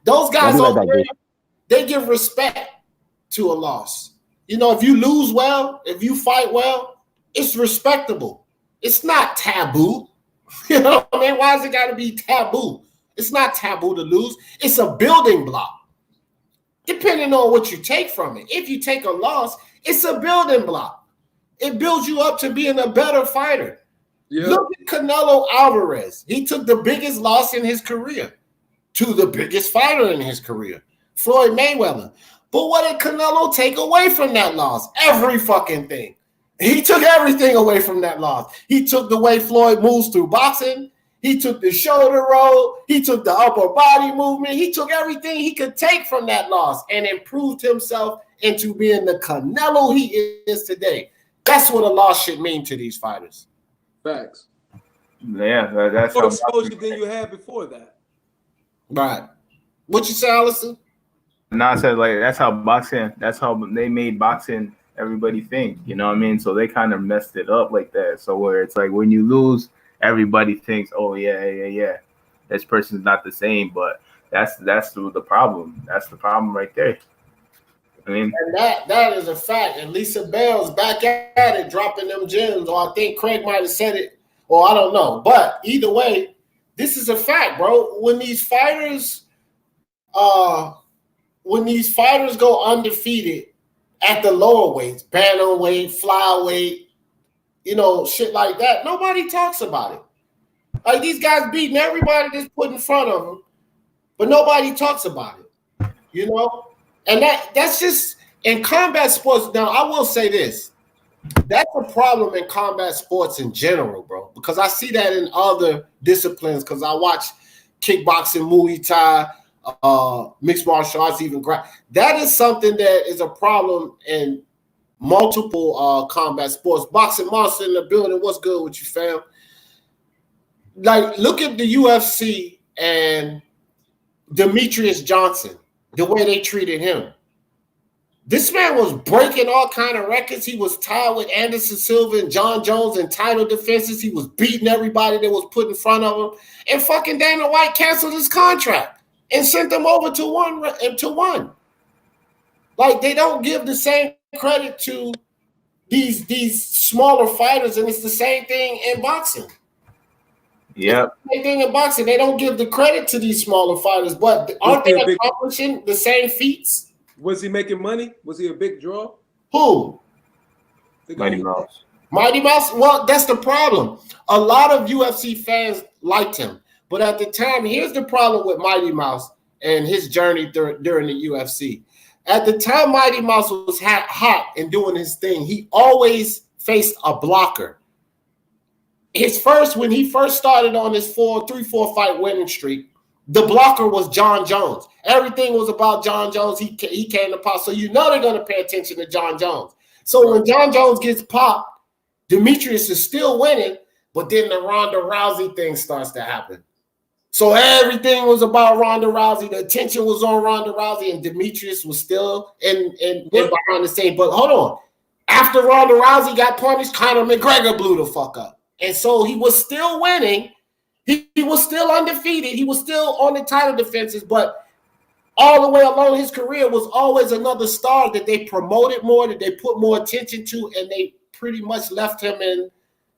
Those guys over there, they give respect to a loss. You know, if you lose well, if you fight well, it's respectable. It's not taboo. You know what I mean? Why has it got to be taboo? It's not taboo to lose. It's a building block. Depending on what you take from it. If you take a loss, it's a building block. It builds you up to being a better fighter. Yeah. Look at Canelo Alvarez. He took the biggest loss in his career to the biggest fighter in his career, Floyd Mayweather. But what did Canelo take away from that loss? Every fucking thing. He took everything away from that loss. He took the way Floyd moves through boxing. He took the shoulder roll. He took the upper body movement. He took everything he could take from that loss and improved himself into being the Canelo he is today. That's what a loss should mean to these fighters. Facts. Yeah, that's more exposure than you had before that. Right. What you say, Allison? No, I said like that's how they made boxing everybody think, you know what I mean? So they kind of messed it up like that. So where it's like when you lose, everybody thinks, oh yeah, this person's not the same, but that's the problem. That's the problem right there. I mean, and that is a fact. And Lisa Bell's back at it, dropping them gems, or I think Craig might have said it, or I don't know. But either way, this is a fact, bro. When these fighters go undefeated at the lower weights, bantamweight, flyweight, you know, shit like that, nobody talks about it. Like these guys beating everybody that's put in front of them, but nobody talks about it, you know? And that's just in combat sports. Now, I will say this. That's a problem in combat sports in general, bro, because I see that in other disciplines because I watch kickboxing, Muay Thai, mixed martial arts, even that is something that is a problem in multiple combat sports. Boxing Monster in the building. What's good with you, fam? Like, look at the UFC and Demetrius Johnson, the way they treated him. This man was breaking all kind of records. He was tied with Anderson Silva and John Jones in title defenses. He was beating everybody that was put in front of him. And fucking Dana White canceled his contract and sent them over to one. Like, they don't give the same credit to these smaller fighters, and it's the same thing in boxing. Yep. Same thing in boxing. They don't give the credit to these smaller fighters, but aren't they accomplishing the same feats? Was he making money? Was he a big draw? Who? Mighty Mouse. Mighty Mouse? Well, that's the problem. A lot of UFC fans liked him. But at the time, here's the problem with Mighty Mouse and his journey during the UFC. At the time Mighty Mouse was hot and doing his thing, he always faced a blocker. When he first started on his 3-4 fight winning streak, the blocker was John Jones. Everything was about John Jones. He came to pop. So you know they're going to pay attention to John Jones. So when John Jones gets popped, Demetrius is still winning, but then the Ronda Rousey thing starts to happen. So everything was about Ronda Rousey. The attention was on Ronda Rousey, and Demetrius was still in behind the scene. But hold on. After Ronda Rousey got punished, Conor McGregor blew the fuck up. And so he was still winning. He was still undefeated. He was still on the title defenses, but all the way along his career was always another star that they promoted more, that they put more attention to, and they pretty much left him in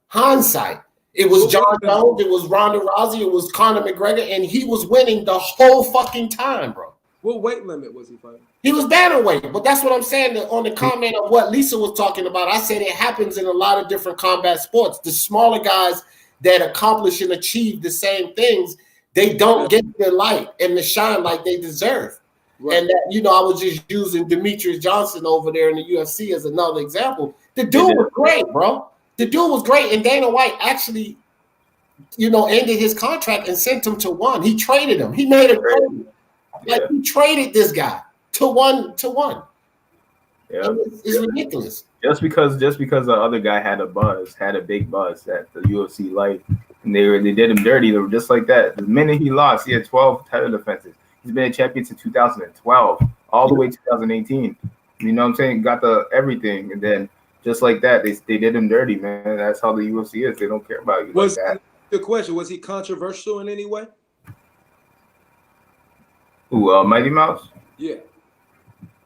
hindsight. It was John Jones, it was Ronda Rousey, it was Conor McGregor, and he was winning the whole fucking time, bro. What weight limit was he fighting? He was bantamweight, but that's what I'm saying on the comment of what Lisa was talking about. I said it happens in a lot of different combat sports. The smaller guys that accomplish and achieve the same things, they don't get the light and the shine like they deserve. Right. And that, I was just using Demetrius Johnson over there in the UFC as another example. The dude was great, bro. The dude was great, and Dana White actually, ended his contract and sent him to one. He traded him. He made a trade. Like he traded this guy to one. Yeah, it's ridiculous. Just because the other guy had a big buzz that the UFC liked, and they did him dirty. They were just like that. The minute he lost, he had 12 title defenses. He's been a champion since 2012, all the way to 2018. You know what I'm saying? Got the everything, and then just like that, they did him dirty, man. That's how the UFC is. They don't care about you like that. The question, was he controversial in any way? Who, Mighty Mouse? Yeah.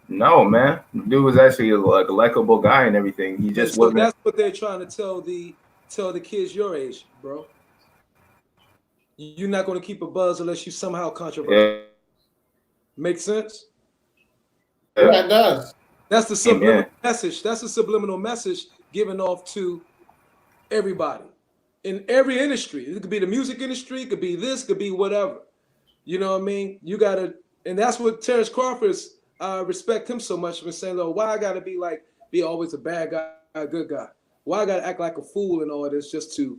No, man. The dude was actually a likable guy and everything. He just wasn't. That's what they're trying to tell the kids your age, bro. You're not going to keep a buzz unless you somehow controversial. Yeah. Make sense? Yeah, it does. That's the subliminal message. That's the subliminal message given off to everybody in every industry. It could be the music industry, it could be this, could be whatever. You know what I mean? You gotta, and that's what Terrence Crawford's. I respect him so much for saying, "Look, why I gotta be always a bad guy, a good guy? Why I gotta act like a fool and all this just to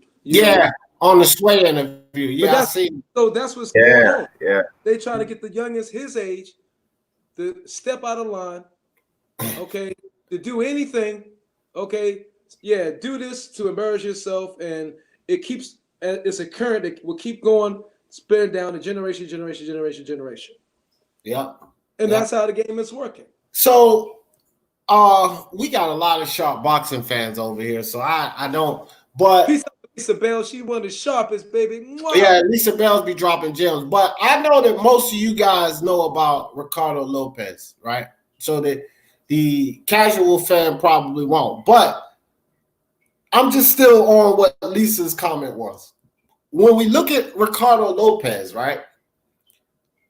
on the Sway interview? Yeah, I see. So that's what's going on. Yeah, they trying to get the youngest his age to step out of line, okay, to do anything, okay, do this to embarrass yourself, and it keeps. It's a current that will keep going, spread down to generation. Yeah. And that's how the game is working. So we got a lot of sharp boxing fans over here, so I don't, but Lisa Bell, she one of the sharpest, baby. Mwah. Yeah, Lisa Bell's be dropping gems. But I know that most of you guys know about Ricardo Lopez, right? So that the casual fan probably won't. But I'm just still on what Lisa's comment was. When we look at Ricardo Lopez, right?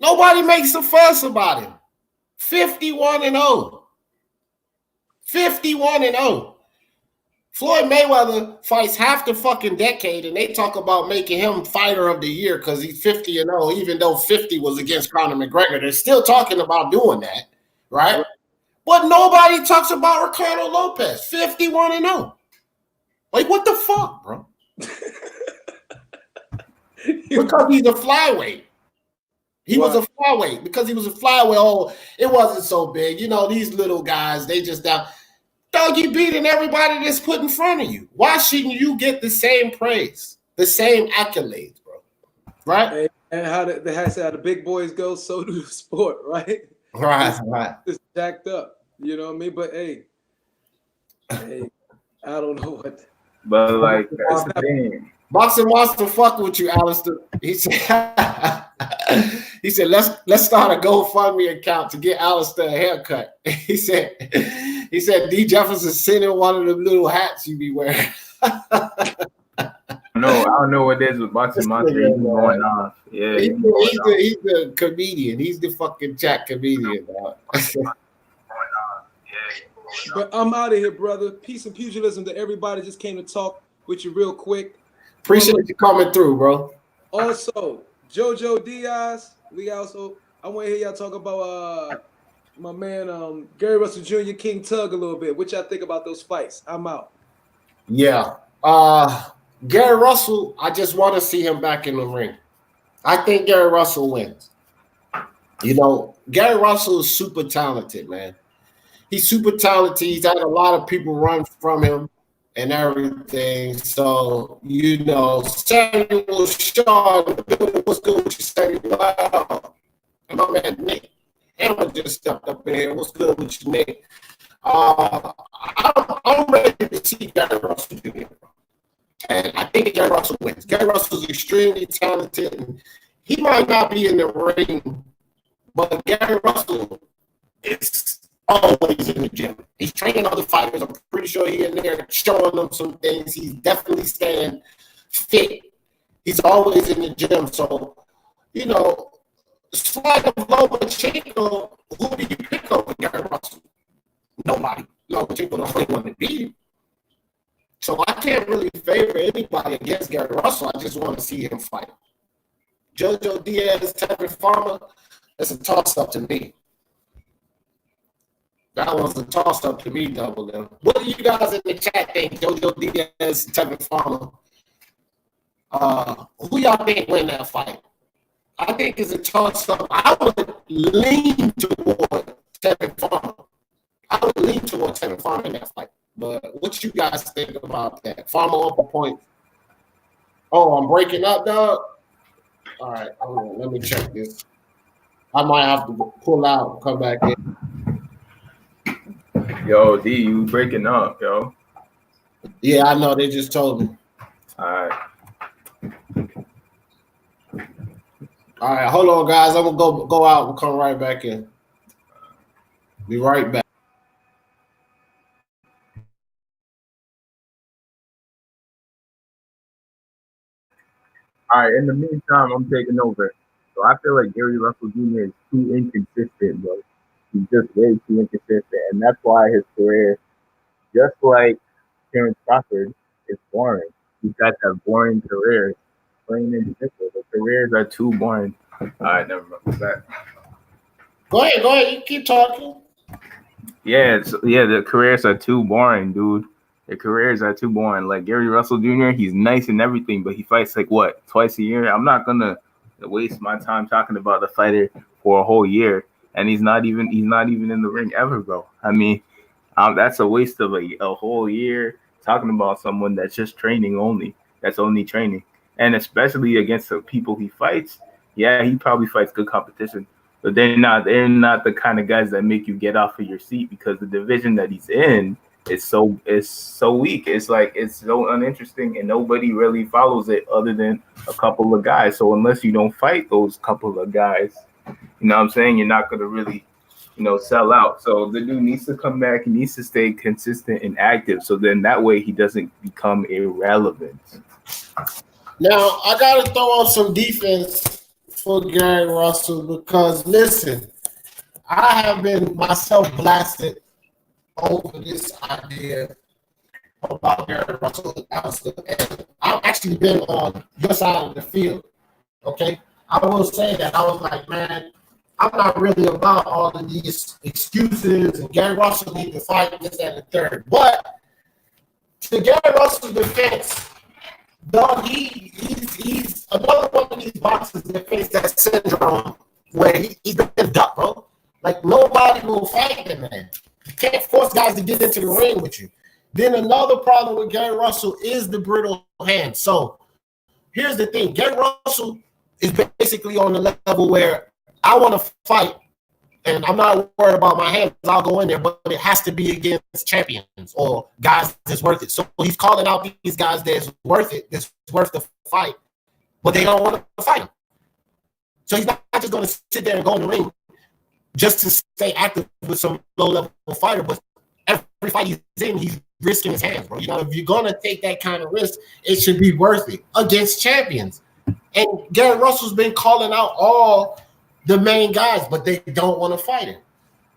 Nobody makes a fuss about him. 51-0. 51-0. Floyd Mayweather fights half the fucking decade, and they talk about making him fighter of the year because he's 50-0, even though 50 was against Conor McGregor. They're still talking about doing that, right? But nobody talks about Ricardo Lopez, 51-0. Like, what the fuck, bro? Because he's a flyweight. He was a flyweight. Because he was a flyweight, it wasn't so big. You know, these little guys, they just down. Dog, you beating everybody that's put in front of you. Why shouldn't you get the same praise, the same accolades, bro? Right? And how the big boys go, so do the sport, right? Right. It's jacked up. You know what I mean? But hey, I don't know what. But like, that's the thing. Boxing Monster fuck with you, Alistair. He said, let's start a GoFundMe account to get Alistair a haircut. He said D. Jefferson sent him one of them little hats you be wearing. No, I don't know what it is with Boxing Monster. He's going off. Yeah, he's the comedian. He's the fucking chat comedian. But I'm out of here, brother. Peace and pugilism to everybody. Just came to talk with you real quick. Appreciate you coming through, bro. Also, Jojo Diaz. I want to hear y'all talk about my man Gary Russell Jr., King Tug a little bit. What y'all think about those fights? I'm out. Yeah. Gary Russell, I just want to see him back in the ring. I think Gary Russell wins. You know, Gary Russell is super talented, man. He's super talented. He's had a lot of people run from him and everything. So, you know, Samuel Shaw, what's good with you, Samuel? Wow. And my man Nick Hammer just stepped up in here. What's good with you, Nick? I'm ready to see Gary Russell Jr. And I think Gary Russell wins. Gary Russell's extremely talented. And he might not be in the ring, but Gary Russell is always in the gym. He's training other fighters. I'm pretty sure he's in there showing them some things. He's definitely staying fit. He's always in the gym. So, you know, Slide of Lomachenko, who do you pick over Gary Russell? Nobody. Lomachenko don't really want to beat him. So I can't really favor anybody against Gary Russell. I just want to see him fight. Jojo Diaz, Tevin Farmer, that's a toss-up to me. That one's a toss-up to me, Double M. What do you guys in the chat think? Jojo Diaz, Tevin Farmer. Who y'all think win that fight? I think it's a toss-up. I would lean toward Tevin Farmer. I would lean toward Tevin Farmer in that fight. But what you guys think about that? Farmer up a point. Oh, I'm breaking up, dog. All right, let me check this. I might have to pull out and come back in. Yo, D, you breaking up, yo. Yeah, I know. They just told me. All right. All right, hold on, guys. I'm gonna go out and come right back in. Be right back. All right, in the meantime, I'm taking over. So I feel like Gary Russell Jr. is too inconsistent, bro. He's just way too inconsistent. And that's why his career, just like Terrence Crawford, is boring. These guys have boring careers. Plain and simple. The careers are too boring. All right, never mind that. Go ahead. You keep talking. Yeah, the careers are too boring, dude. The careers are too boring. Like Gary Russell Jr., he's nice and everything, but he fights like what, twice a year? I'm not gonna waste my time talking about the fighter for a whole year, and he's not even in the ring ever, bro. I mean, that's a waste of a whole year talking about someone that's just training only. That's only training, and especially against the people he fights. Yeah, he probably fights good competition, but they're not the kind of guys that make you get off of your seat because the division that he's in. It's so weak. It's like it's so uninteresting, and nobody really follows it other than a couple of guys. So unless you don't fight those couple of guys, you know what I'm saying, you're not gonna really, sell out. So the dude needs to come back. He needs to stay consistent and active. So then that way he doesn't become irrelevant. Now I gotta throw on some defense for Gary Russell because listen, I have been myself blasted over this idea about Gary Russell. And I've actually been on your side of the field. Okay, I will say that I was like, man, I'm not really about all of these excuses and Gary Russell need to fight this and the third. But to Gary Russell's defense, dog, he's another one of these boxers that face that syndrome where he's been ducked, bro. Like nobody will fight him, man. You can't force guys to get into the ring with you. Then another problem with Gary Russell is the brittle hand. So here's the thing. Gary Russell is basically on the level where I want to fight, and I'm not worried about my hands. I'll go in there, but it has to be against champions or guys that's worth it. So he's calling out these guys that's worth it, that's worth the fight, but they don't want to fight him. So he's not just going to sit there and go in the ring just to stay active with some low-level fighter, but every fight he's in, he's risking his hands, bro. If you're going to take that kind of risk, it should be worth it against champions. And Gary Russell's been calling out all the main guys, but they don't want to fight him.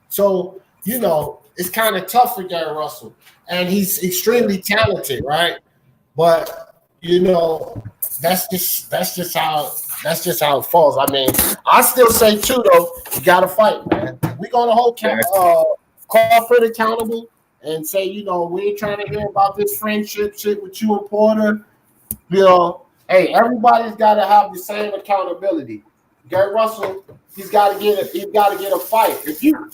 So, it's kind of tough for Gary Russell. And he's extremely talented, right? But, that's just how it falls. I mean, I still say too, though, you gotta fight, man. We're gonna hold Crawford accountable and say, we ain't trying to hear about this friendship shit with you and Porter. Hey, everybody's gotta have the same accountability. Gary Russell, he's gotta get a fight. If you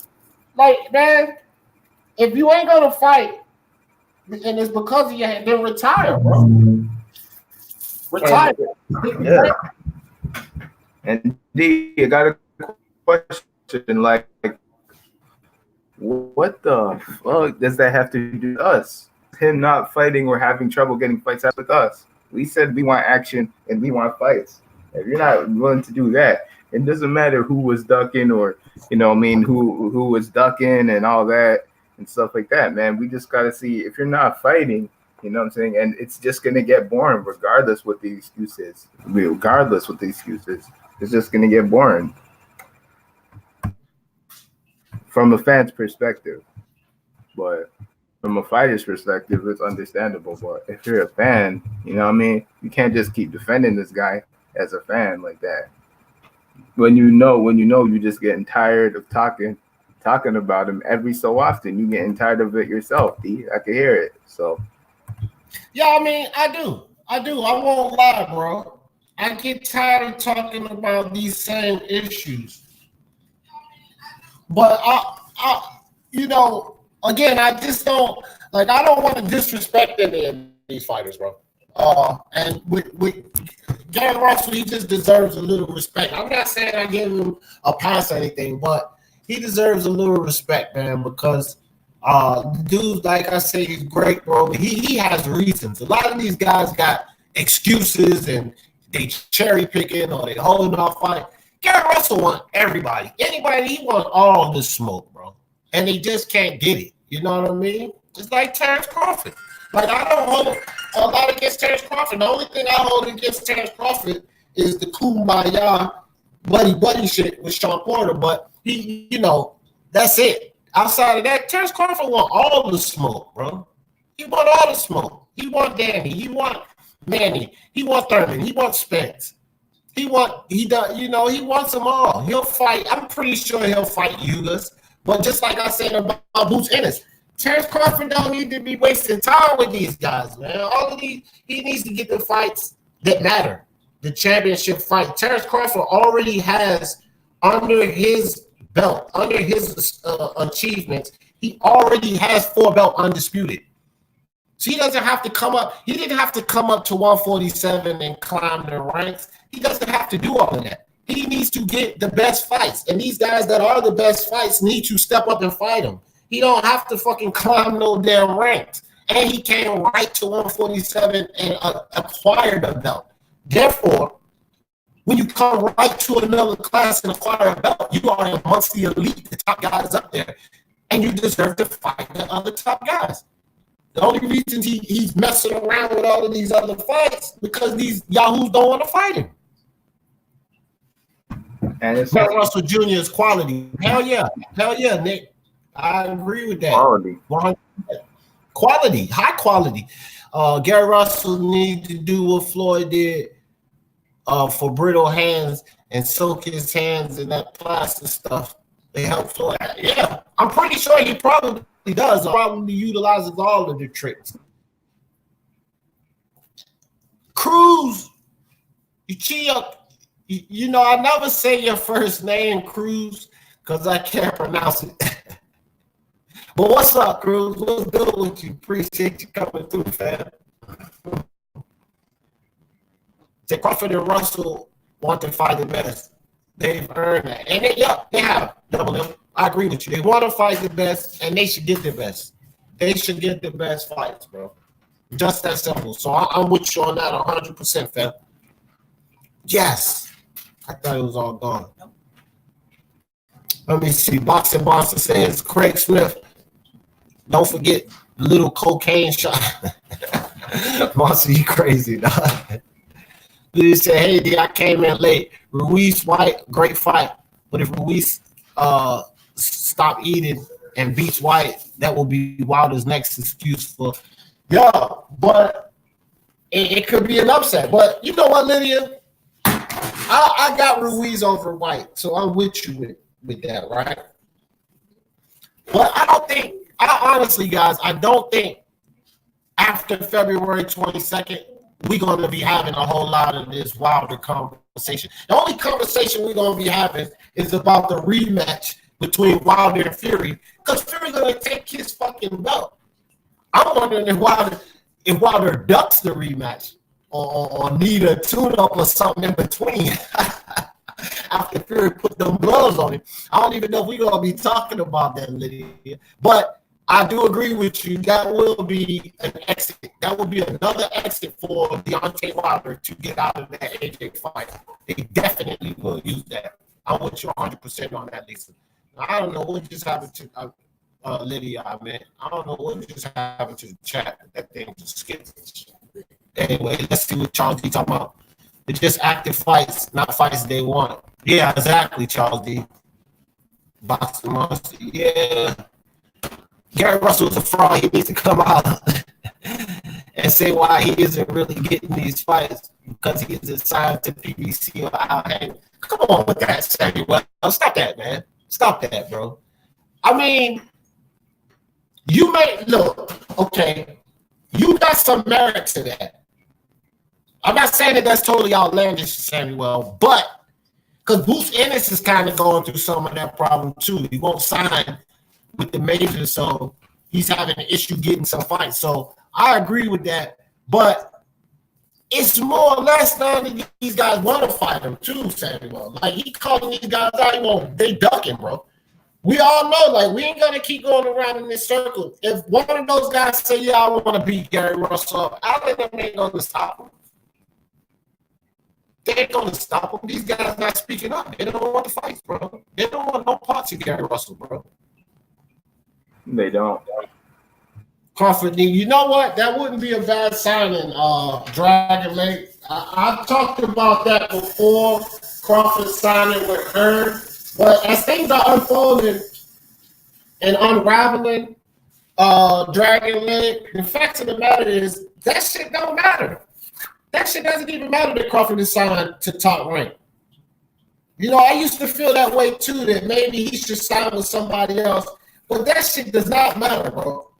if you ain't gonna fight, and it's because of your hand, then retire, bro. Retire. Yeah. And D, I got a question. Like, what the fuck does that have to do with us? Him not fighting or having trouble getting fights out with us. We said we want action and we want fights. If you're not willing to do that, It doesn't matter who was ducking or, who was ducking and all that and stuff like that, man. We just got to see if you're not fighting, you know what I'm saying? And it's just going to get boring regardless what the excuse is. Regardless what the excuse is. It's just going to get boring from a fan's perspective. But from a fighter's perspective, it's understandable. But if you're a fan, you know what I mean? You can't just keep defending this guy as a fan like that. When you know, you're just getting tired of talking about him every so often. You're getting tired of it yourself, D. I can hear it. So. Yeah, I mean, I do. I won't lie, bro. I get tired of talking about these same issues. But again, I just don't I don't want to disrespect any of these fighters, bro. And with Gary Russell, he just deserves a little respect. I'm not saying I give him a pass or anything, but he deserves a little respect, man, because dude, like I say, he's great, bro. But he has reasons. A lot of these guys got excuses and they cherry picking or they holding off fight. Gary Russell wants everybody. Anybody, he wants all the smoke, bro. And they just can't get it. You know what I mean? It's like Terrence Crawford. Like, I don't hold a lot against Terrence Crawford. The only thing I hold against Terrence Crawford is the kumbaya buddy shit with Sean Porter. But he, that's it. Outside of that, Terrence Crawford want all the smoke, bro. He want all the smoke. He want Danny. He want Manny. He want Thurman. He want Spence. He wants them all. He'll fight. I'm pretty sure he'll fight Ugas. But just like I said about Boots Ennis, Terrence Crawford don't need to be wasting time with these guys, man. All of these, he needs to get the fights that matter. The championship fight. Terrence Crawford already has under his belt, under his achievements, he already has 4-belt undisputed. So he doesn't have to come up. He didn't have to come up to 147 and climb the ranks. He doesn't have to do all of that. He needs to get the best fights. And these guys that are the best fights need to step up and fight him. He don't have to fucking climb no damn ranks. And he came right to 147 and acquired a belt. Therefore, when you come right to another class and acquire a belt, you are amongst the elite, the top guys up there. And you deserve to fight the other top guys. The only reason he's messing around with all of these other fights because these yahoos don't want to fight him. And it's Russell Jr. is quality. Hell yeah, Nick. I agree with that. Quality, high quality. Gary Russell needs to do what Floyd did for brittle hands and soak his hands in that plastic stuff. They help Floyd. Yeah, I'm pretty sure he probably does. Probably utilizes all of the tricks. Cruz, you cheat up. I never say your first name, Cruz, because I can't pronounce it. But what's up, Cruz? What's good with you? Appreciate you coming through, fam. Say Crawford and Russell want to fight the best. They've earned that. And they have. Double M. I agree with you. They want to fight the best, and they should get the best. They should get the best fights, bro. Just that simple. So I'm with you on that 100%, fam. Yes. I thought it was all gone. Let me see. Boxing Boston says Craig Smith. Don't forget little cocaine shot. Monster, you crazy, dog. He said, hey, D, I came in late. Ruiz Whyte, great fight. But if Ruiz stop eating and beats Whyte, that will be Wilder's next excuse for, but it could be an upset. But you know what, Lydia? I got Ruiz over Whyte, so I'm with you with that, right? But honestly, guys, I don't think after February 22nd, we're going to be having a whole lot of this Wilder conversation. The only conversation we're going to be having is about the rematch between Wilder and Fury, because Fury's going to take his fucking belt. I'm wondering if Wilder ducks the rematch or need a tune-up or something in between after Fury put them gloves on him. I don't even know if we're going to be talking about that, Lydia. But I do agree with you. That will be an exit. That will be another exit for Deontay Wilder to get out of that AJ fight. They definitely will use that. I'm with you 100% on that, Lisa. I don't know what just happened to Lydia, man. I don't know what just happened to the chat. That thing just skipped. Anyway, let's see what Charles D talking about. It's just active fights, not fights they want. Yeah, exactly, Charles D. Boxing monster. Yeah. Gary Russell's a fraud. He needs to come out and say why he isn't really getting these fights because he is assigned to PBC or out. Come on with that, Samuel. Stop that, man. Stop that, bro. I mean, you may look, okay, you got some merit to that. I'm not saying that that's totally outlandish, Samuel, but because Bruce Ennis is kind of going through some of that problem too. He won't sign with the majors, so he's having an issue getting some fights. So I agree with that, but it's more or less now that these guys want to fight him too, Samuel. Like he calling these guys out, they ducking, bro. We all know, like, we ain't gonna keep going around in this circle. If one of those guys say, "Yeah, I want to beat Gary Russell," I think them ain't gonna stop him. They ain't gonna stop him. These guys not speaking up. They don't want the fights, bro. They don't want no parts of Gary Russell, bro. They don't. Crawford, you know what? That wouldn't be a bad signing, Dragon Lake. I talked about that before. Crawford signing with her. But as things are unfolding and unraveling, Dragon Lake, the fact of the matter is that shit don't matter. That shit doesn't even matter that Crawford is signed to Top Rank. You know, I used to feel that way too, that maybe he should sign with somebody else. But that shit does not matter, bro.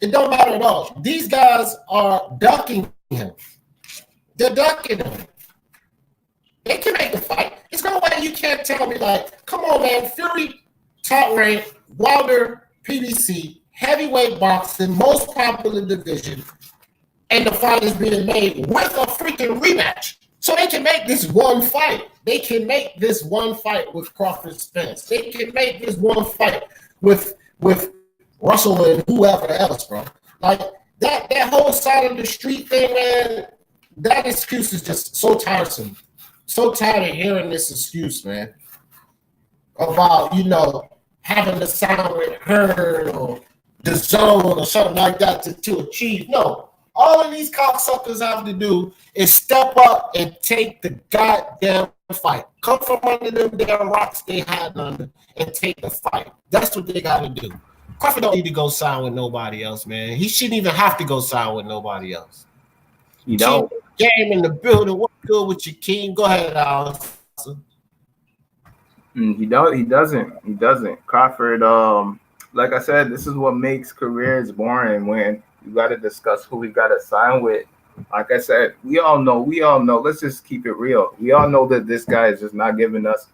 It don't matter at all. These guys are ducking him. They're ducking him. They can make the fight. There's no way you can't tell me, like, come on, man, Fury, Top Rank, Wilder, PBC, heavyweight boxing, most popular division, and the fight is being made with a freaking rematch. So they can make this one fight. They can make this one fight with Crawford Spence. They can make this one fight with Russell and whoever else, bro. Like, that whole side of the street thing, man, that excuse is just so tiresome. So tired of hearing this excuse, man, about, having to sign with her or the zone or something like that to achieve. No, all of these cocksuckers have to do is step up and take the goddamn fight. Come from under them damn rocks they hiding under and take the fight. That's what they got to do. Crawford don't need to go sign with nobody else, man. He shouldn't even have to go sign with nobody else. You know, Game in the building. What's good with your king? Go ahead, Alex. He doesn't. Crawford, like I said, this is what makes careers boring when you got to discuss who we got to sign with. Like I said, we all know. Let's just keep it real. We all know that this guy is just not giving us,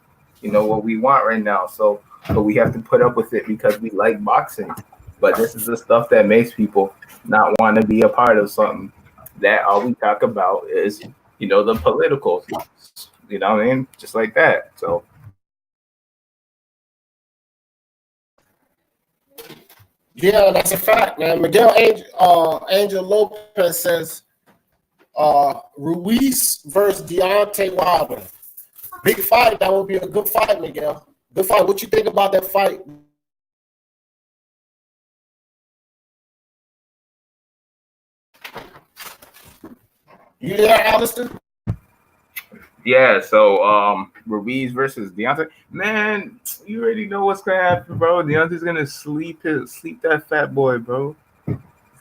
what we want right now. So we have to put up with it because we like boxing. But this is the stuff that makes people not want to be a part of something. That all we talk about is, the political, you know what I mean? Just like that. So. Yeah, that's a fact, man. Miguel Angel Lopez says Ruiz versus Deontay Wilder. Big fight. That would be a good fight, Miguel. Good fight. What you think about that fight? You there, Alistair? Yeah, so Ruiz versus Deontay. Man, you already know what's gonna happen, bro. Deontay's gonna sleep that fat boy, bro. He's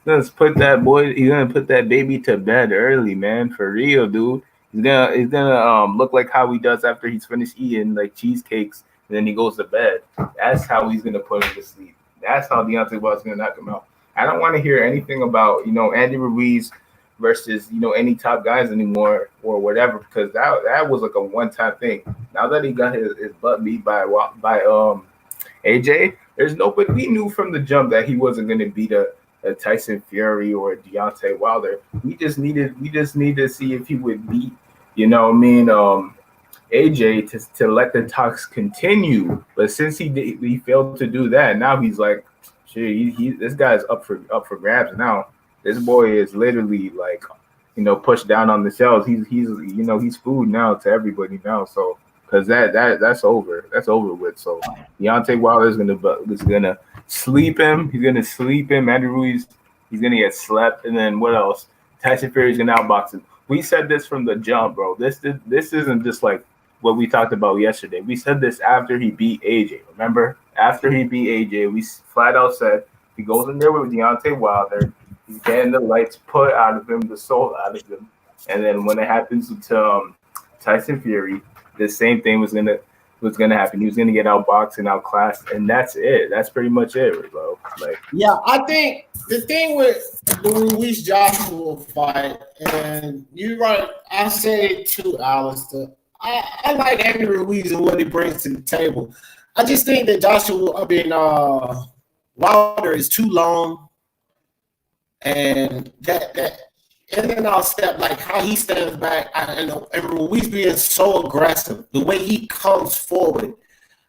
gonna put that baby to bed early, man. For real, dude. He's gonna look like how he does after he's finished eating like cheesecakes and then he goes to bed. That's how he's gonna put him to sleep. That's how Deontay was gonna knock him out. I don't want to hear anything about Andy Ruiz versus any top guys anymore or whatever, because that was like a one-time thing. Now that he got his butt beat by AJ, there's nobody. We knew from the jump that he wasn't going to beat a Tyson Fury or a Deontay Wilder. We just needed to see if he would beat AJ to let the talks continue. But since he failed to do that, now he's like, shit, this guy's up for grabs now. This boy is literally like, pushed down on the shelves. He's food now to everybody now. So because that's over. That's over with. So Deontay Wilder is gonna sleep him. He's gonna sleep him. Andy Ruiz, he's gonna get slept. And then what else? Tyson Fury's gonna outbox him. We said this from the jump, bro. This isn't just like what we talked about yesterday. We said this after he beat AJ. Remember? After he beat AJ, we flat out said he goes in there with Deontay Wilder. He's getting the lights put out of him, the soul out of him. And then when it happens to Tyson Fury, the same thing was gonna happen. He was gonna get outboxed and outclassed, and that's it. That's pretty much it, bro. Like, yeah, I think the thing with the Ruiz Joshua fight, and you're right, I say it too, Alistair. I like Andy Ruiz and what he brings to the table. I just think that Wilder is too long, and and then I'll step like how he stands back, and Ruiz being so aggressive, the way he comes forward.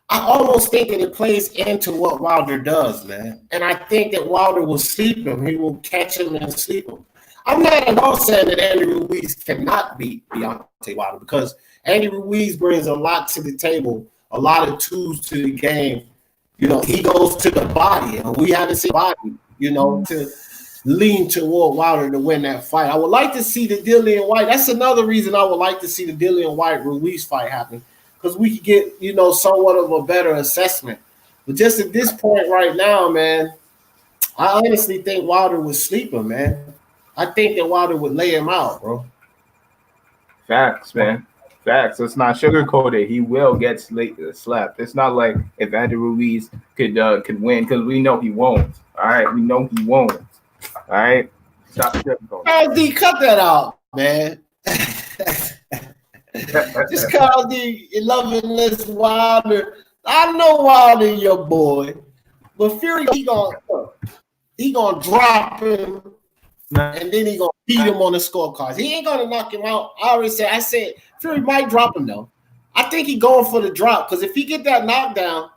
I almost think that it plays into what Wilder does, man. And I think that Wilder will sleep him. He will catch him and sleep him. I'm not at all saying that Andy Ruiz cannot beat Deontay Wilder, because Andy Ruiz brings a lot to the table, a lot of tools to the game. You know, he goes to the body, and we haven't seen body, to lean toward Wilder to win that fight. I would like to see the Dillian Whyte. That's another reason I would like to see the Dillian Whyte Ruiz fight happen, because we could get, somewhat of a better assessment. But just at this point right now, man, I honestly think Wilder would sleep him, man. I think that Wilder would lay him out, bro. Facts, man. Facts. Let's not sugarcoat it. He will get slapped. It's not like if Andy Ruiz could win, because we know he won't. All right, we know he won't. All right, stop sugarcoating. LD, cut that out, man. Just call the loving this Wilder. I know Wilder, your boy, but Fury he gonna drop him, and then he gonna beat him on the scorecards. He ain't gonna knock him out. I said Fury might drop him though. I think he going for the drop, because if he get that knockdown,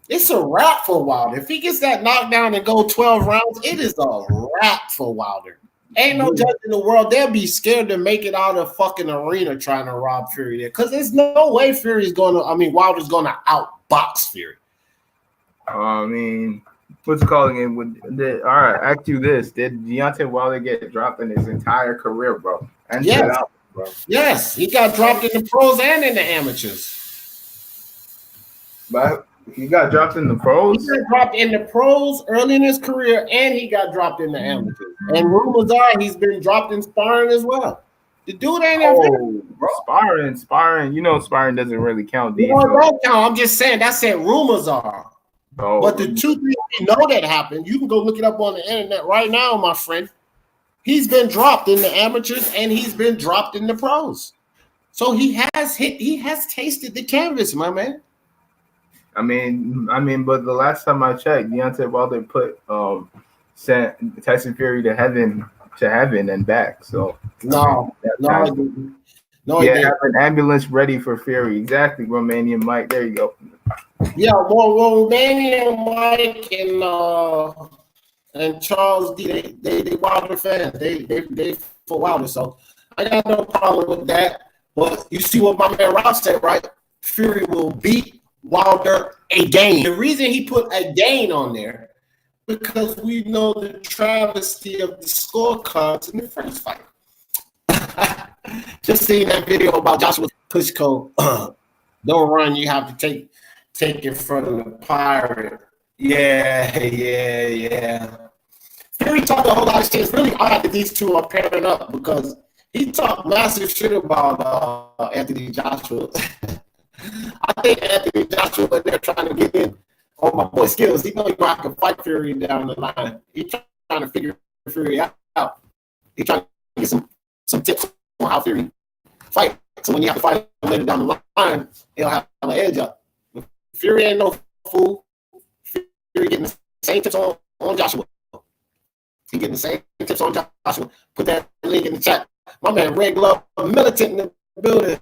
it's a wrap for Wilder. If he gets that knockdown and go 12 rounds, it is a wrap for Wilder. Ain't no judge in the world. They'll be scared to make it out of fucking arena trying to rob Fury there, because there's no way Wilder's gonna outbox Fury. I mean, what's calling it? All right, ask you this: did Deontay Wilder get dropped in his entire career, bro? And yes. Yes, he got dropped in the pros and in the amateurs. But he got dropped in the pros? He got dropped in the pros early in his career, and he got dropped in the amateurs. And rumors are he's been dropped in sparring as well. The dude ain't bro. Sparring. Sparring doesn't really count. It don't count. I'm just saying, that's what rumors are. Oh. But the two things we know that happened, you can go look it up on the internet right now, my friend. He's been dropped in the amateurs, and he's been dropped in the pros. So he has tasted the canvas, my man. I mean, but the last time I checked, Deontay Wilder sent Tyson Fury to heaven and back. So no, have an ambulance ready for Fury. Exactly, Romanian Mike. There you go. Yeah, well, Romanian Mike and Charles D, they Wilder fans. They for Wilder, so I got no problem with that. But you see what my man Rob said, right? Fury will beat Wilder again. The reason he put again on there, because we know the travesty of the scorecards in the first fight. Just seeing that video about Joshua's push code. Don't run, you have to take it from the pirate. Yeah. Fury talked a whole lot of shit. It's really odd that these two are pairing up, because he talked massive shit about Anthony Joshua. I think Anthony Joshua, they're trying to get in on my boy skills. He knows I can fight Fury down the line. He's trying to figure Fury out. He's trying to get some tips on how Fury fight. So when you have to fight him later down the line, he'll have an edge up. Fury ain't no fool. Fury getting the same tips on Joshua. He getting the same tips on Joshua. Put that link in the chat. My man, Red Glove, militant in the building.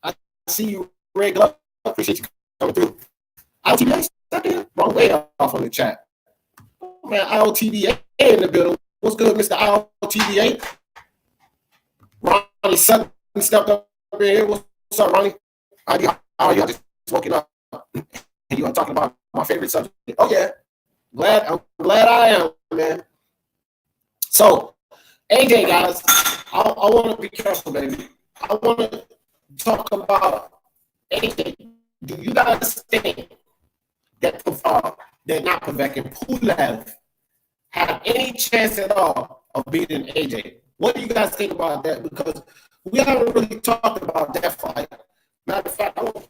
I see you, Red Glove. Appreciate you coming through. IOTBA, second, wrong way off on the chat. Man, IOTBA in the building. What's good, Mr. IOTBA? Ronnie Sutton stepped up in here. What's up, Ronnie? ID Oh, you're just smoking up. And you are talking about my favorite subject. Oh yeah, I'm glad I am, man. So, AJ guys, I want to be careful, baby. I want to talk about AJ. Do you guys think that not Pavek and Pulev have any chance at all of beating AJ? What do you guys think about that? Because we haven't really talked about that fight. Matter of fact, I will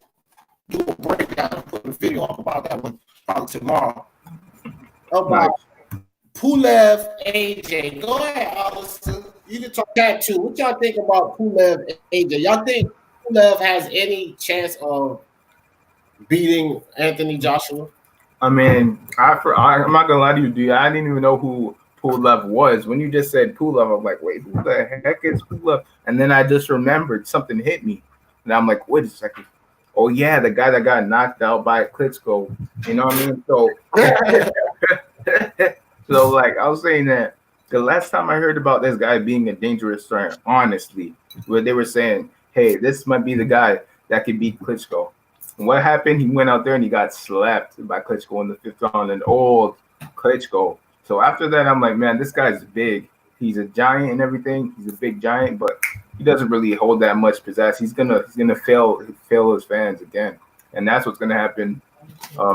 do a breakdown and put a video up about that one probably tomorrow. About Pulev, AJ. Go ahead, Alistair. You can talk that too. What y'all think about Pulev, AJ? Y'all think Pulev has any chance of beating Anthony Joshua? I mean, I'm not gonna lie to you, dude. I didn't even know who Pulev was. When you just said Pulev, I'm like, wait, who the heck is Pulev? And then I just remembered something hit me, and I'm like, wait a second. Oh yeah, the guy that got knocked out by Klitschko. You know what I mean? So, so like I was saying that the last time I heard about this guy being a dangerous threat, honestly, where they were saying, hey, this might be the guy that could beat Klitschko. And what happened? He went out there and he got slapped by Klitschko in the 5th round, an old Klitschko. So after that, I'm like, man, this guy's big. He's a giant and everything. He's a big giant, but he doesn't really hold that much pizzazz. He's gonna fail his fans again, and that's what's gonna happen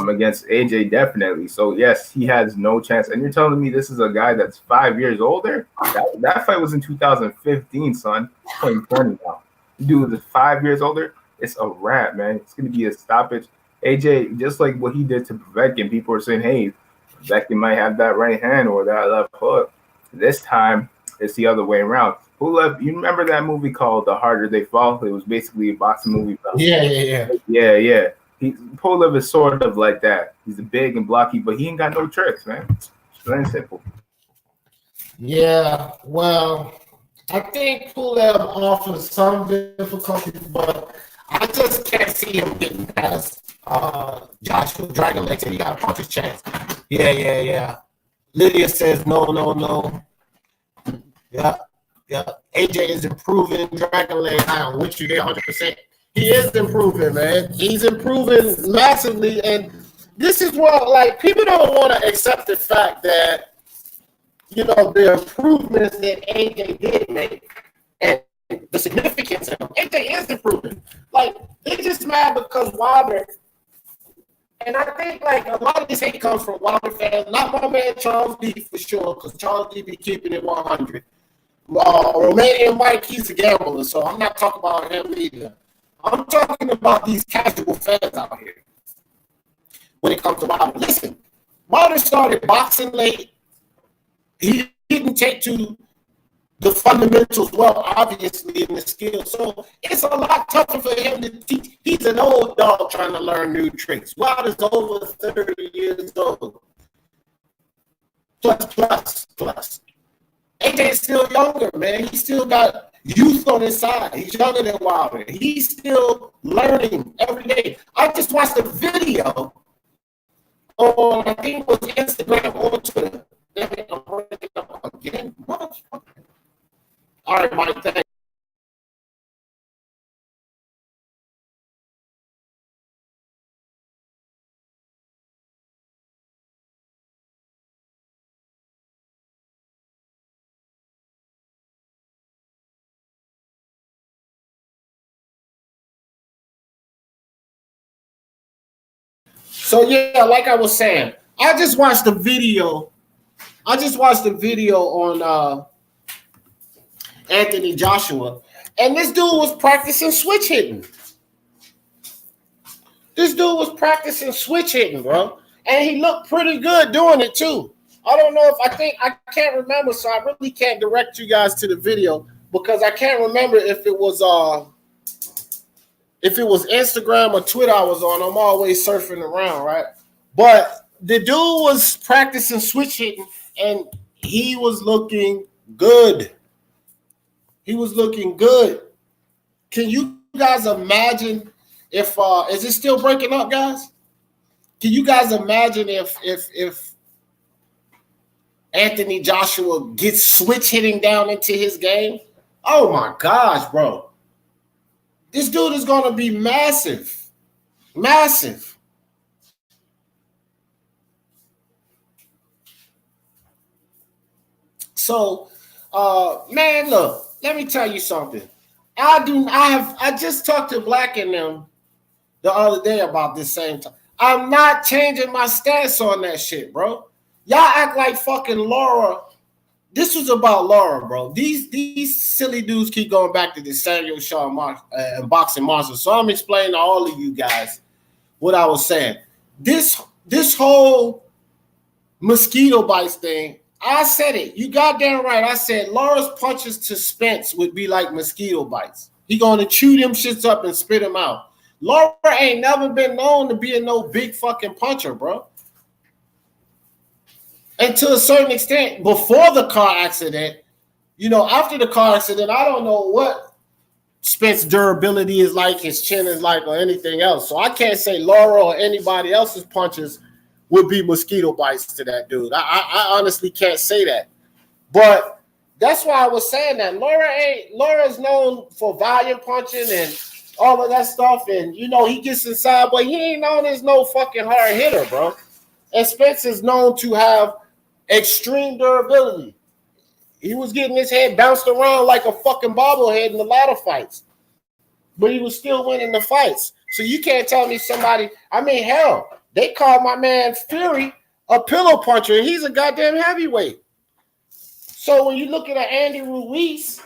against AJ definitely. So yes, he has no chance. And you're telling me this is a guy that's 5 years older? That fight was in 2015, son. 2020 now. Dude is 5 years older. It's a wrap, man. It's gonna be a stoppage. AJ, just like what he did to Povetkin, people are saying, hey, Povetkin might have that right hand or that left hook. This time, it's the other way around. Pulev, you remember that movie called The Harder They Fall? It was basically a boxing movie. Yeah. Pulev is sort of like that. He's big and blocky, but he ain't got no tricks, man. It's plain simple. Yeah, well, I think Pulev offers some difficulty, but I just can't see him getting past Joshua Dragon Legs, and he got a puncher's chance. Yeah. Lydia says no. Yeah. AJ is improving. Dragon Leg, I'm with you there 100%. He is improving, man. He's improving massively, and this is what, like, people don't want to accept the fact that, you know, the improvements that AJ did make and the significance of them. AJ is improving. Like, they just mad because Wilder. And I think, like, a lot of this hate comes from Wilder fans. Not my man Charles D for sure, because Charles D be keeping it 100. Romanian Mike, he's a gambler, so I'm not talking about him either. I'm talking about these casual fans out here when it comes to Wilder. Listen, Wilder started boxing late. He didn't take to the fundamentals well, obviously, in the skill. So it's a lot tougher for him to teach. He's an old dog trying to learn new tricks. Wilder's over 30 years old. Plus. AJ is still younger, man. He still got youth on his side. He's younger than Wilder. He's still learning every day. I just watched a video on, I think it was Instagram or Twitter. I'm breaking up again. Motherfucker. All right, Mike, thanks. So yeah, like I was saying, I just watched the video on Anthony Joshua, and this dude was practicing switch hitting. Bro. And he looked pretty good doing it too. I don't know I can't remember, so I really can't direct you guys to the video because I can't remember if it was Instagram or Twitter I was on. I'm always surfing around, right? But the dude was practicing switch hitting, and he was looking good. Can you guys imagine if is it still breaking up, guys? Can you guys imagine if Anthony Joshua gets switch hitting down into his game? Oh my gosh, bro. This dude is going to be massive. Massive. So, man, look, let me tell you something. I just talked to Black and them the other day about this same time. I'm not changing my stance on that shit, bro. Y'all act like fucking Laura. This was about Laura, bro. These silly dudes keep going back to this Samuel Shaw and Boxing Monster. So I'm explaining to all of you guys what I was saying. This whole mosquito bites thing, I said it. You goddamn right. I said Laura's punches to Spence would be like mosquito bites. He gonna chew them shits up and spit them out. Laura ain't never been known to be a no big fucking puncher, bro. And to a certain extent, before the car accident, after the car accident, I don't know what Spence's durability is like, his chin is like, or anything else. So I can't say Laura or anybody else's punches would be mosquito bites to that dude. I honestly can't say that. But that's why I was saying that. Laura's known for volume punching and all of that stuff. And, he gets inside, but he ain't known as no fucking hard hitter, bro. And Spence is known to have extreme durability. He was getting his head bounced around like a fucking bobblehead in a lot of fights. But he was still winning the fights. So you can't tell me hell, they called my man Fury a pillow puncher, and he's a goddamn heavyweight. So when you look at Andy Ruiz,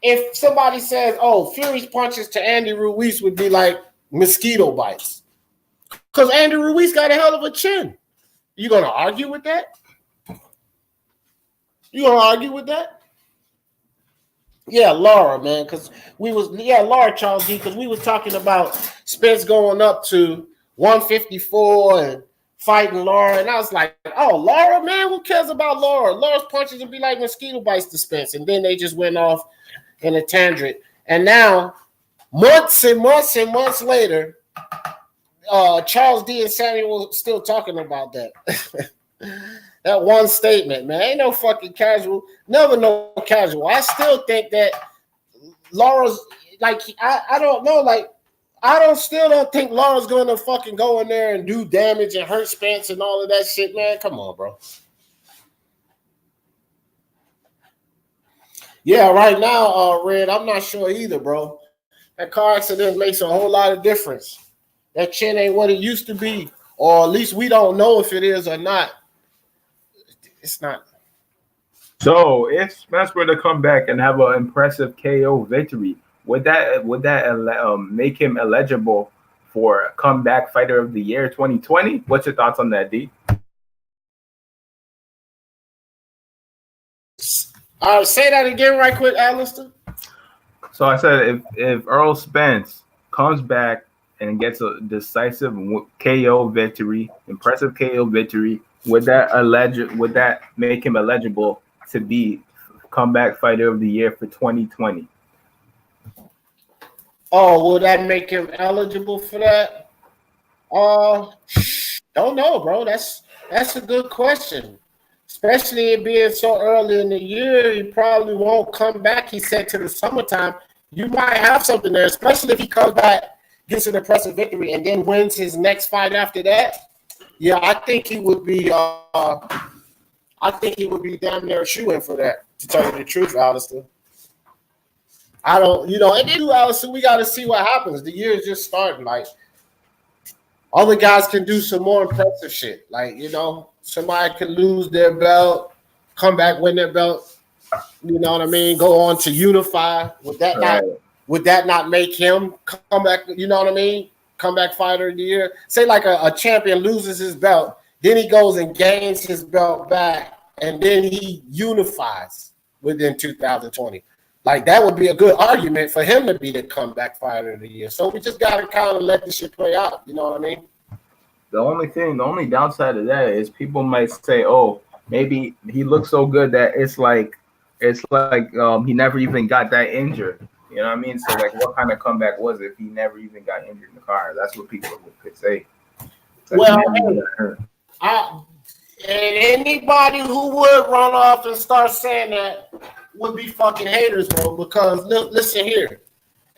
if somebody says, oh, Fury's punches to Andy Ruiz would be like mosquito bites. Because Andy Ruiz got a hell of a chin. You going to argue with that? Yeah, Laura, man, because Laura Charles D, because we was talking about Spence going up to 154 and fighting Laura, and I was like, oh, Laura, man, who cares about Laura? Laura's punches would be like mosquito bites to Spence, and then they just went off in a tangent. And now, months and months and months later, Charles D and Samuel still talking about that. That one statement, man. Ain't no fucking casual. Never no casual. I still think that Laura's like, I don't know, like, still don't think Laura's gonna fucking go in there and do damage and hurt Spence and all of that shit, man. Come on, bro. Yeah, right now, Red, I'm not sure either, bro. That car accident makes a whole lot of difference. That chin ain't what it used to be, or at least we don't know if it is or not. It's not. So if Spence were to come back and have an impressive KO victory, would that make him eligible for Comeback Fighter of the Year 2020? What's your thoughts on that, D? All right, say that again right quick, Alistair. So I said if Errol Spence comes back and gets a decisive KO victory, impressive KO victory, would that make him eligible to be Comeback Fighter of the Year for 2020? Oh, will that make him eligible for that? Don't know, bro. That's a good question. Especially it being so early in the year, he probably won't come back. He said to the summertime, you might have something there, especially if he comes back, gets an impressive victory, and then wins his next fight after that. Yeah, I think he would be. Damn near shooing for that. To tell you the truth, Alistair. I don't, and then Alistair, we got to see what happens. The year is just starting. Like, other guys can do some more impressive shit. Like, somebody could lose their belt, come back, win their belt. You know what I mean? Go on to unify. Would that not make him come back? You know what I mean? Comeback Fighter of the Year. Say like a champion loses his belt, then he goes and gains his belt back, and then he unifies within 2020. Like, that would be a good argument for him to be the Comeback Fighter of the Year. So we just got to kind of let this shit play out. You know what I mean? The only downside of that is people might say, oh, maybe he looks so good that it's like he never even got that injured. You know what I mean? So, like, what kind of comeback was it if he never even got injured in the car? That's what people could say. Well, and anybody who would run off and start saying that would be fucking haters, bro. Because listen here,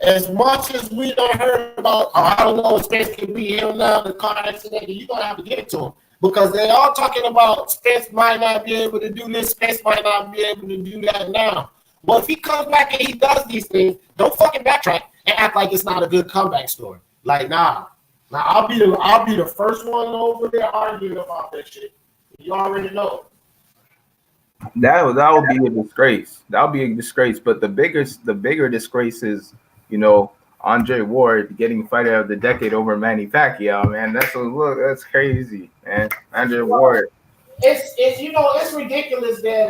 as much as we done heard about, I don't know if Spence can beat him now, the car accident, you're going to have to get it to him. Because they are talking about Spence might not be able to do this, Spence might not be able to do that now. Well, if he comes back and he does these things, don't fucking backtrack and act like it's not a good comeback story. Like, nah. Now I'll be the first one over there arguing about that shit. You already know. That would be a disgrace. That would be a disgrace. But the bigger disgrace is, Andre Ward getting fighter of the decade over Manny Pacquiao. Man, that's crazy, man. Andre Ward. It's ridiculous that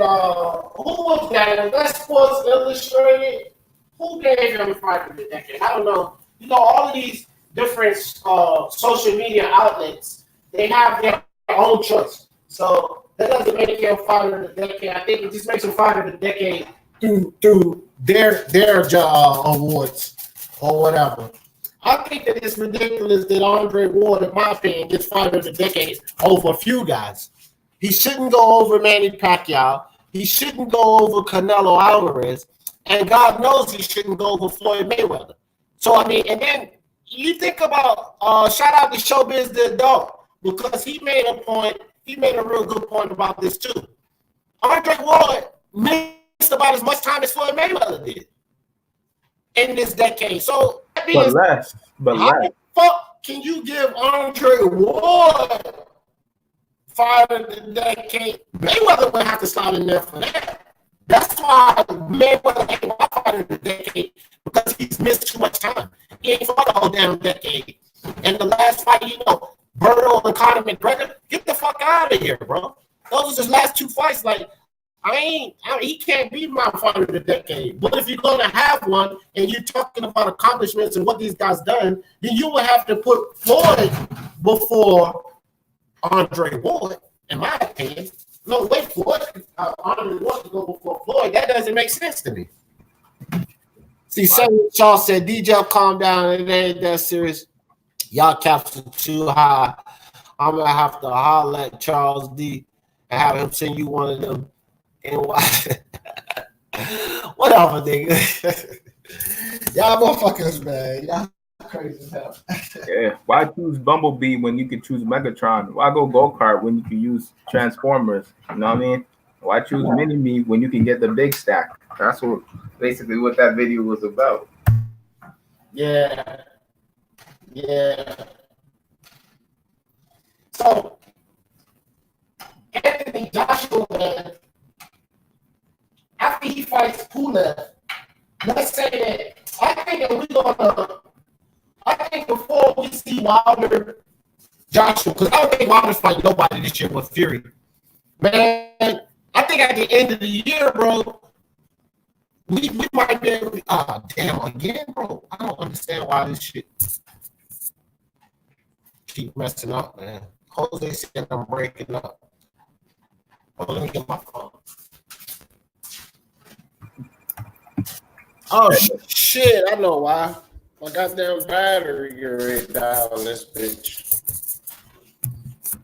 who was that? That Sports Illustrated. Who gave him fighter of the decade? I don't know. All of these different social media outlets, they have their own choice. So that doesn't make him fighter of the decade. I think it just makes him fighter of the decade through their awards or whatever. I think that it's ridiculous that Andre Ward, in my opinion, gets fighter of the decade over a few guys. He shouldn't go over Manny Pacquiao. He shouldn't go over Canelo Alvarez. And God knows he shouldn't go over Floyd Mayweather. So, I mean, and then you think about, shout out to Showbiz the Adult, because he made a real good point about this too. Andre Ward missed about as much time as Floyd Mayweather did in this decade. So, that means, how the fuck can you give Andre Ward fighter of the decade? Mayweather would have to slide in there for that. That's why Mayweather ain't my fighter of the decade, because he's missed too much time. He ain't fought the whole damn decade. And the last fight, Berto and Conor McGregor, get the fuck out of here, bro. Those are his last two fights. Like, he can't be my fighter of the decade. But if you're going to have one and you're talking about accomplishments and what these guys done, then you will have to put Floyd before Andre Ward, in my opinion. No, wait, Floyd. Andre Ward to go before Floyd. That doesn't make sense to me. See, Samuel Shaw said, DJ, calm down. It ain't that serious. Y'all caps are too high. I'm going to have to holler at Charles D and have him send you one of them. Whatever, nigga. Y'all motherfuckers, man. Y'all crazy as hell. Yeah. Why choose Bumblebee when you can choose Megatron? Why go go-kart when you can use Transformers? You know what I mean? Why choose Mini-Me when you can get the big stack? That's basically what that video was about. Yeah. So, Anthony Joshua, man, after he fights Pulev, let's say that I think before we see Wilder Joshua, because I don't think Wilder's fighting nobody this year but Fury. Man, I think at the end of the year, bro, we might be able to, damn, again, bro. I don't understand why this shit keep messing up, man. Jose said I'm breaking up. Oh, let me get my phone. Oh, shit, I know why. My goddamn battery already died on this bitch.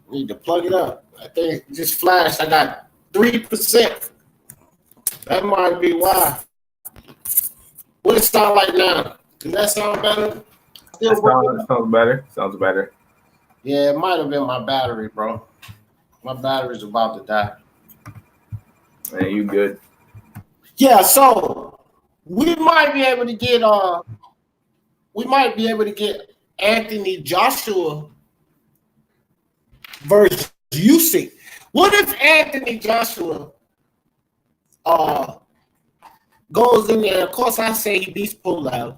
Need to plug it up. I think it just flashed. I got 3%. That might be why. What it sound like now? Does that sound better? Sounds better. Yeah, it might have been my battery, bro. My battery's about to die. Man, you good. Yeah, so we might be able to get Anthony Joshua versus Usyk. What if Anthony Joshua goes in there? Of course, I say he beats Pulev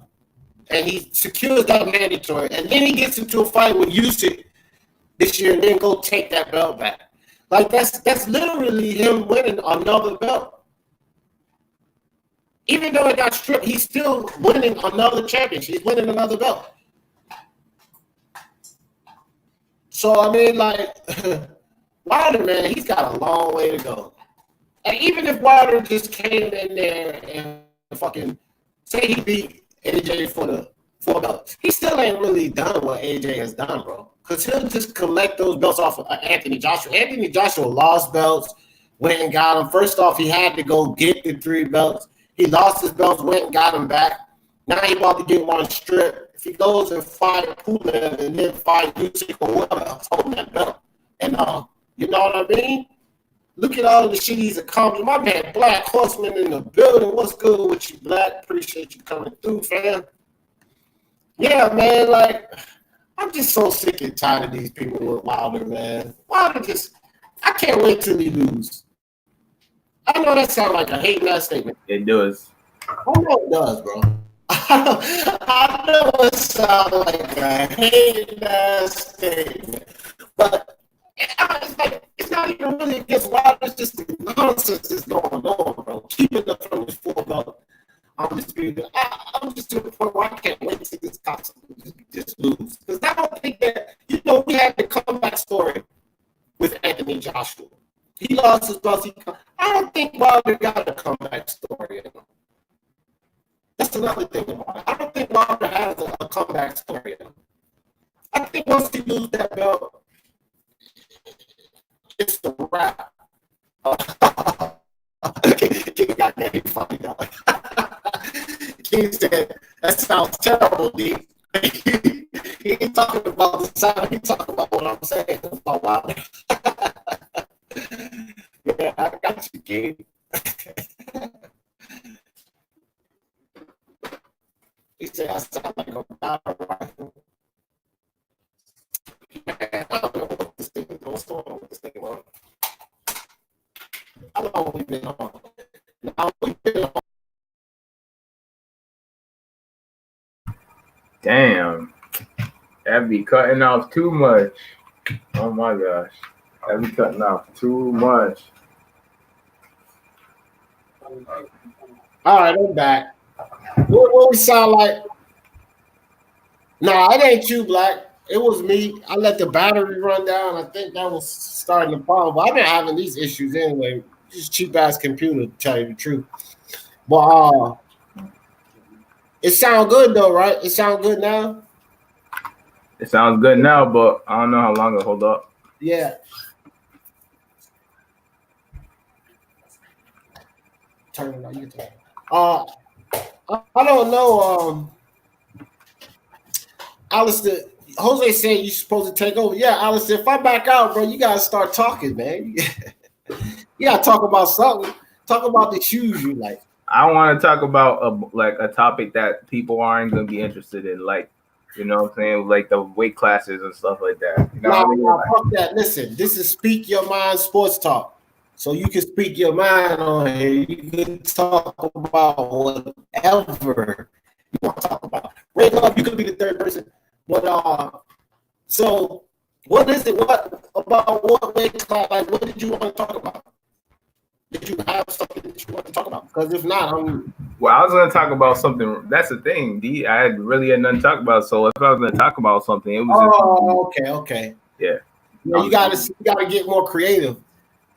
and he secures that mandatory, and then he gets into a fight with Usyk this year and then go take that belt back. Like, that's literally him winning another belt. Even though it got stripped, he's still winning another championship. He's winning another belt. So, I mean, like, Wilder, man, he's got a long way to go. And even if Wilder just came in there and fucking say he beat AJ for the 4 belts, he still ain't really done what AJ has done, bro. Because he'll just collect those belts off of Anthony Joshua. Anthony Joshua lost belts, went and got them. First off, he had to go get the 3 belts. He lost his belts, went and got them back. Now he about to get one strip. If he goes and fight Pulev and then fight Usyk or whoever else holding that belt, and you know what I mean? Look at all the shit he's accomplished. My man, Black Horseman in the building. What's good with you, Black? Appreciate you coming through, fam. Yeah, man. Like, I'm just so sick and tired of these people with Wilder, man. Wilder I can't wait till he lose. I know that sounds like a hate-ass statement. It does. I know it does, bro. I know it sounds like a hate-ass statement. But it's not even really against Wilder. It's just the nonsense that's going on, bro. Keeping up from his 4 belt. I'm just to the point where I can't wait to see this constantly just lose. Because I don't think that, we had the comeback story with Anthony Joshua. He lost his belt. I don't think Wilder got a comeback story in him. That's another thing about it. I don't think Wilder has a comeback story in him. I think once he loses that belt, it's the wrap. King got that funny though. King said, that sounds terrible, D. He ain't talking about the sound, he's talking about what I'm saying about Wilder. Yeah, I got you, King. He said, I sound like a battle rifle. Man, I don't know what this thing is. What's going on with this thing, man? How long we been on? Damn. That be cutting off too much. Oh my gosh. That be cutting off too much. All right, I'm back. What we sound like? Nah, it ain't you, Black. It was me. I let the battery run down. I think that was starting the problem. But I've been having these issues anyway. Just cheap ass computer, to tell you the truth. But it sound good though, right? It sound good now. It sounds good now, but I don't know how long it'll hold up. Yeah. Turn it on. You can turn it. I don't know. Alistair, Jose said you're supposed to take over. Yeah, Alistair, if I back out, bro, you gotta start talking, man. You gotta talk about something. Talk about the shoes you like. I want to talk about a topic that people aren't gonna be interested in, like, you know what I'm saying, like the weight classes and stuff like that. You know what I mean? Fuck that. Listen, this is Speak Your Mind Sports Talk. So you can speak your mind on here. You can talk about whatever you want to talk about. Wait up, you could be the third person. But so what is it? What weight class? Like, what did you want to talk about? Did you have something that you want to talk about? Because if not, well, I was going to talk about something. That's the thing, D. I had nothing to talk about. So if I was going to talk about something, it was. Okay. Yeah. You gotta get more creative.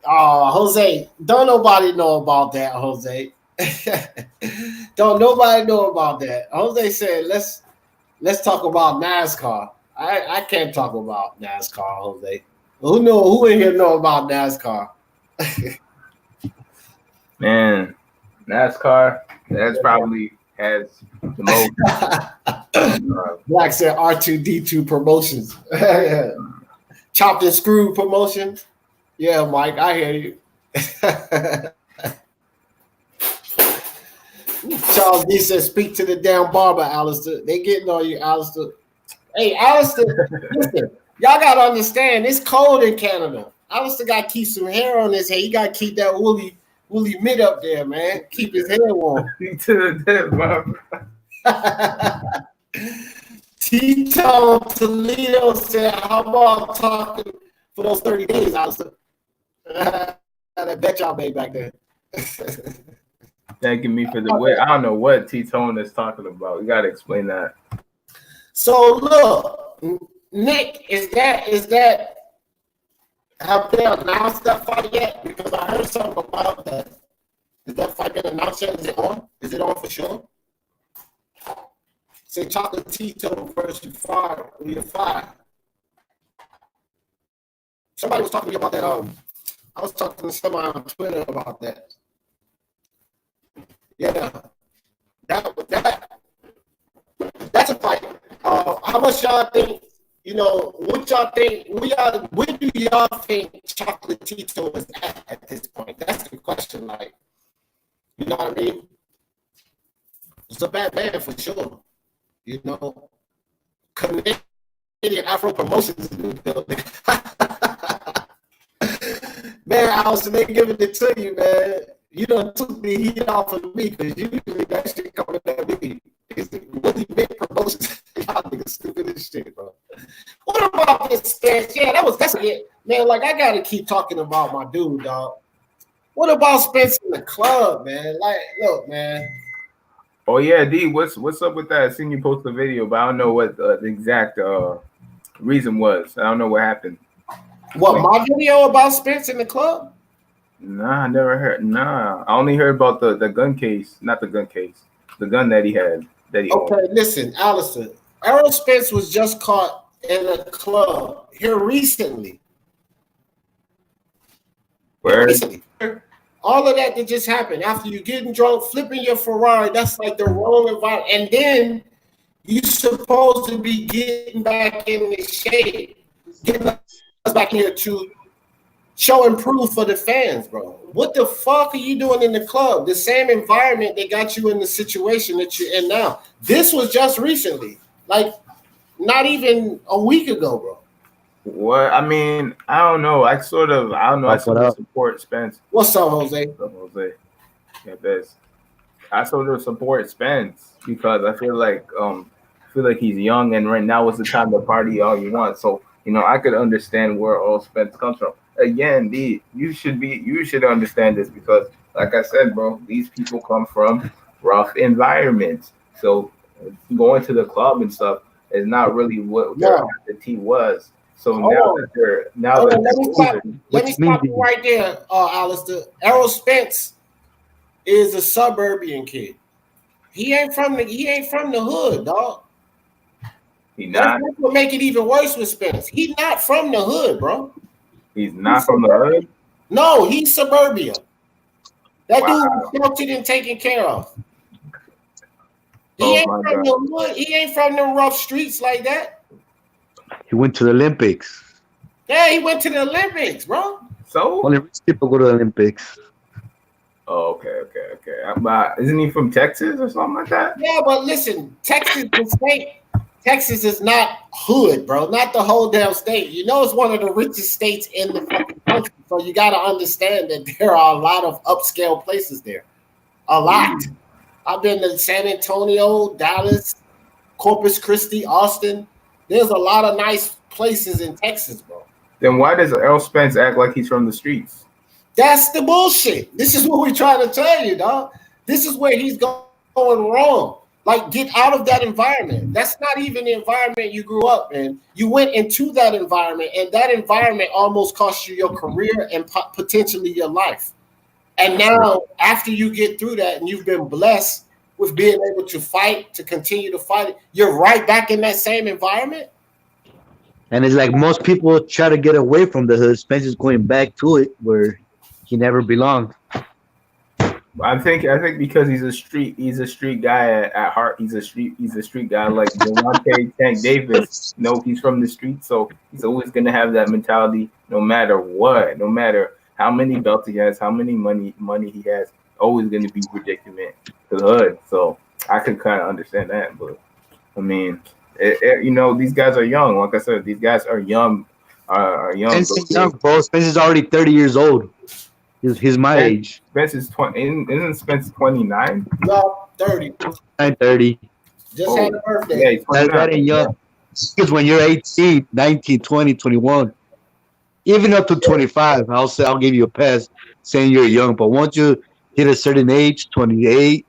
Jose, don't nobody know about that, Jose. Don't nobody know about that. Jose said, let's talk about NASCAR. I can't talk about NASCAR, Jose. Who in here know about NASCAR? Man, NASCAR, that's probably has the most. Black said R2D2 promotions. Chopped and screwed promotions. Yeah, Mike, I hear you. Charles D says, speak to the damn barber, Alistair. They getting on you, Alistair. Hey, Alistair, listen, y'all got to understand, it's cold in Canada. Alistair got to keep some hair on his head. He got to keep that woolly mitt up there, man. Keep his hair warm. Speak to the damn barber. Tito Toledo said, how about talking for those 30 days, Alistair? I bet y'all made back then. Thanking me for the way. I don't know what T-Tone is talking about. You got to explain that. So look, Nick, is that have they announced that fight yet? Because I heard something about that. Is that fight been announced yet? Is it on? Is it on for sure? Say Chocolate Tito versus Fire. You're fire. Somebody was talking to me about that. I was talking to somebody on Twitter about that. Yeah, that That's a fight. How much y'all think? You know, what y'all think? Where do y'all think Chocolatito is at this point? That's the question. Like, you know what I mean? It's a bad man for sure. You know, Canadian Afro Promotions in the building. Man, Allison, they giving it to you, man. You done took the heat off of me because usually that shit coming at me. It's really big promotions. Y'all niggas stupid as shit, bro. What about this Spence? Yeah, that's it. Man, like, I gotta keep talking about my dude, dog. What about Spence in the club, man? Like, look, man. Oh yeah, D, what's up with that? I seen you post a video, but I don't know what the exact reason was. I don't know what happened. What, my video about Spence in the club? Nah, I never heard. Nah, I only heard about the gun case, not the gun case, the gun that he had. That he okay, owned. Listen, Allison. Errol Spence was just caught in a club here recently. Where? Recently. All of that just happened after you getting drunk, flipping your Ferrari. That's like the wrong environment. And then you supposed to be getting back in the shade, getting us back here to showing proof for the fans, bro. What the fuck are you doing in the club? The same environment that got you in the situation that you're in now. This was just recently, like not even a week ago, bro. What? I mean, I don't know. I sort of support Spence. What's up, Jose? What's up, Jose? Yeah, this. I sort of support Spence because I feel like he's young and right now is the time to party all you want. So, you know, I could understand where all Spence comes from. Again, D, you should understand this because, like I said, bro, these people come from rough environments. So going to the club and stuff is not really what their identity was. So let me stop you right there, Alistair. Errol Spence is a suburban kid. He ain't from the hood, dog. He not. That's what make it even worse with Spence. He's not from the hood, bro. He's from the hood? No, he's suburbia. That dude was sheltered and taken care of. He ain't from the hood. He ain't from the rough streets like that. He went to the Olympics. Yeah, he went to the Olympics, bro. So only rich people go to the Olympics. Oh, okay. Isn't he from Texas or something like that? Yeah, but listen, Texas is not hood, bro. Not the whole damn state. You know, it's one of the richest states in the fucking country. So you got to understand that there are a lot of upscale places there. A lot. I've been to San Antonio, Dallas, Corpus Christi, Austin. There's a lot of nice places in Texas, bro. Then why does Errol Spence act like he's from the streets? That's the bullshit. This is what we're trying to tell you, dog. This is where he's going wrong. Like, get out of that environment. That's not even the environment you grew up in. You went into that environment, and that environment almost cost you your career and potentially your life. And now, after you get through that and you've been blessed with being able to fight, to continue to fight, you're right back in that same environment. And it's like most people try to get away from the hood. Spencer's going back to it where he never belonged. I think because he's a street guy at heart. He's a street guy like Devontae Tank Davis. You know, he's from the street, so he's always gonna have that mentality no matter what, no matter how many belts he has, how many money he has, always gonna be predicament to the hood. So I could kind of understand that, but I mean, you know, these guys are young. Like I said, these guys are young. Are young. Spencer's young, bro. Spencer's already 30 years old. He's my age. Spence is 20. Isn't Spence 29? No, 30. I'm 30. Just had a birthday. Yeah, that ain't young. Because when you're 18, 19, 20, 21, even up to 25, I'll give you a pass saying you're young. But once you hit a certain age, 28,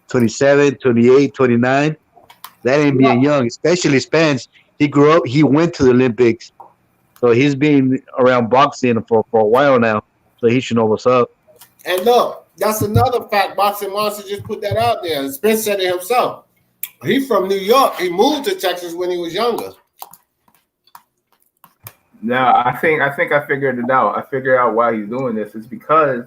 27, 28, 29, that ain't being young. Especially Spence. He grew up. He went to the Olympics. So he's been around boxing for a while now. So he should know what's up. And look, that's another fact. Boxing Monster just put that out there. Spence said it himself. He's from New York. He moved to Texas when he was younger. No, I think I figured it out. I figured out why he's doing this. It's because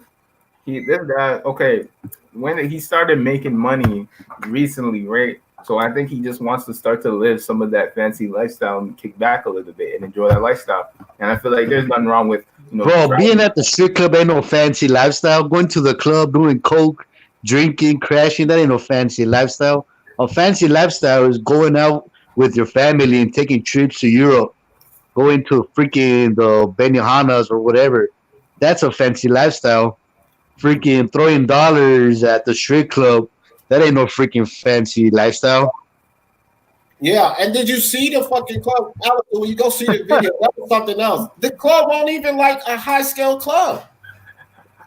this guy, okay, when he started making money recently, right? So I think he just wants to start to live some of that fancy lifestyle and kick back a little bit and enjoy that lifestyle. And I feel like there's nothing wrong with, Bro, being at the strip club ain't no fancy lifestyle. Going to the club, doing coke, drinking, crashing, that ain't no fancy lifestyle. A fancy lifestyle is going out with your family and taking trips to Europe, going to freaking the Benihana's or whatever. That's a fancy lifestyle. Freaking throwing dollars at the strip club, that ain't no freaking fancy lifestyle. Yeah, and did you see the fucking club? Alex, when you go see the video, that was something else. The club won't even like a high scale club.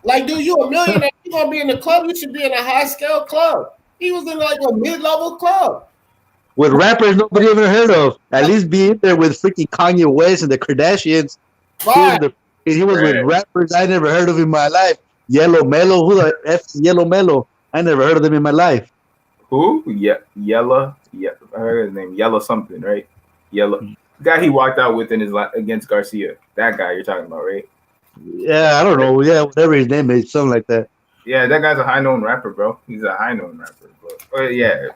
Like, dude, you a millionaire? You gonna be in the club? You should be in a high scale club. He was in like a mid level club With rappers nobody ever heard of. At least be in there with freaking Kanye West and the Kardashians. Right. He was with rappers I never heard of in my life. Yellow Mellow, who the F is Yellow Mellow? I never heard of them in my life. Who? Yeah, Yella. Yeah, I heard his name. Yellow something, right? Yellow. The guy he walked out with in his against Garcia. That guy you're talking about, right? Yeah, I don't know. Yeah, whatever his name is, something like that. Yeah, that guy's a high known rapper, bro. He's a high known rapper.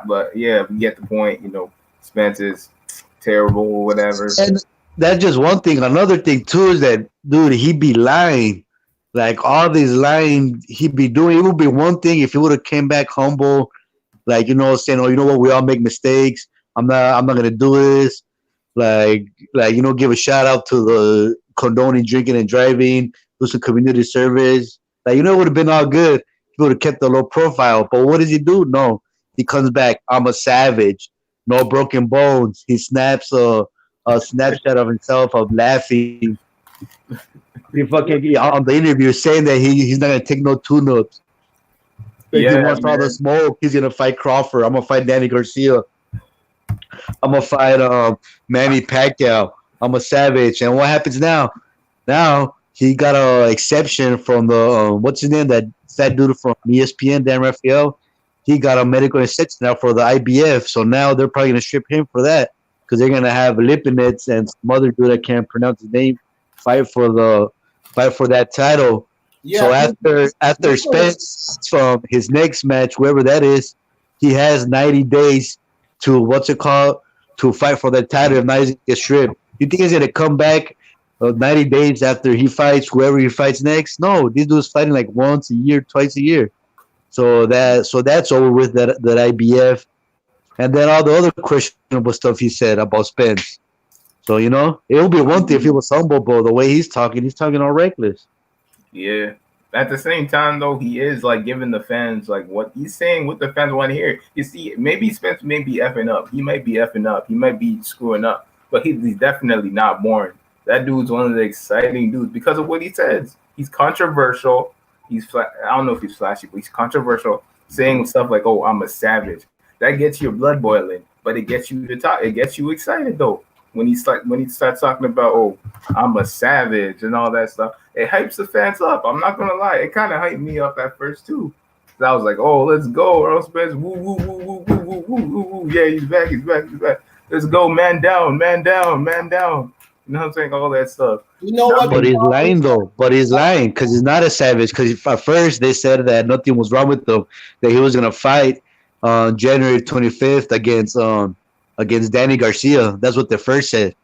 But we get the point. Spence is terrible or whatever. And that's just one thing. Another thing too is that, dude, he be lying. Like all these lying he be doing. It would be one thing if he would have came back humble, like saying, "Oh, you know what? We all make mistakes. I'm not gonna do this." Like give a shout out to the condoning drinking and driving, do some community service. Like it would have been all good. He would have kept a low profile. But what does he do? No, he comes back. I'm a savage. No broken bones. He snaps a snapshot of himself of laughing. He fucking on the interview saying that he's not gonna take no tune-ups. He wants all the smoke. He's gonna fight Crawford. I'm gonna fight Danny Garcia. I'm gonna fight Manny Pacquiao. I'm a savage. And what happens now? Now he got an exception from the what's his name? That fat dude from ESPN, Dan Rafael. He got a medical exception now for the IBF. So now they're probably gonna strip him for that because they're gonna have Lipinets and some other dude I can't pronounce his name fight for that title. Yeah, so after Spence from his next match, whoever that is, he has 90 days to to fight for that title. If not, he's gonna get stripped. You think he's gonna come back 90 days after he fights whoever he fights next? No, these dudes fighting like once a year, twice a year. So that's over with that IBF, and then all the other questionable stuff he said about Spence. So it would be one thing if he was humble, but the way he's talking all reckless. Yeah. At the same time, though, he is like giving the fans like what he's saying, what the fans want to hear. You see, maybe Spence may be effing up. He might be effing up. He might be screwing up, but he's definitely not boring. That dude's one of the exciting dudes because of what he says. He's controversial. I don't know if he's flashy, but he's controversial, saying stuff like, "Oh, I'm a savage." That gets your blood boiling, but it gets you to talk. It gets you excited though. When he starts talking about, "Oh, I'm a savage" and all that stuff, it hypes the fans up. I'm not gonna lie, it kind of hyped me up at first too. I was like, "Oh, let's go, Errol Spence! Woo, woo, woo, woo, woo, woo, woo, woo, woo! Yeah, he's back! Let's go, man down, man down, man down." You know what I'm saying? All that stuff. You know what? But he's lying though. But he's lying because he's not a savage. Because at first they said that nothing was wrong with him, that he was gonna fight on January 25th against Danny Garcia. That's what they first said.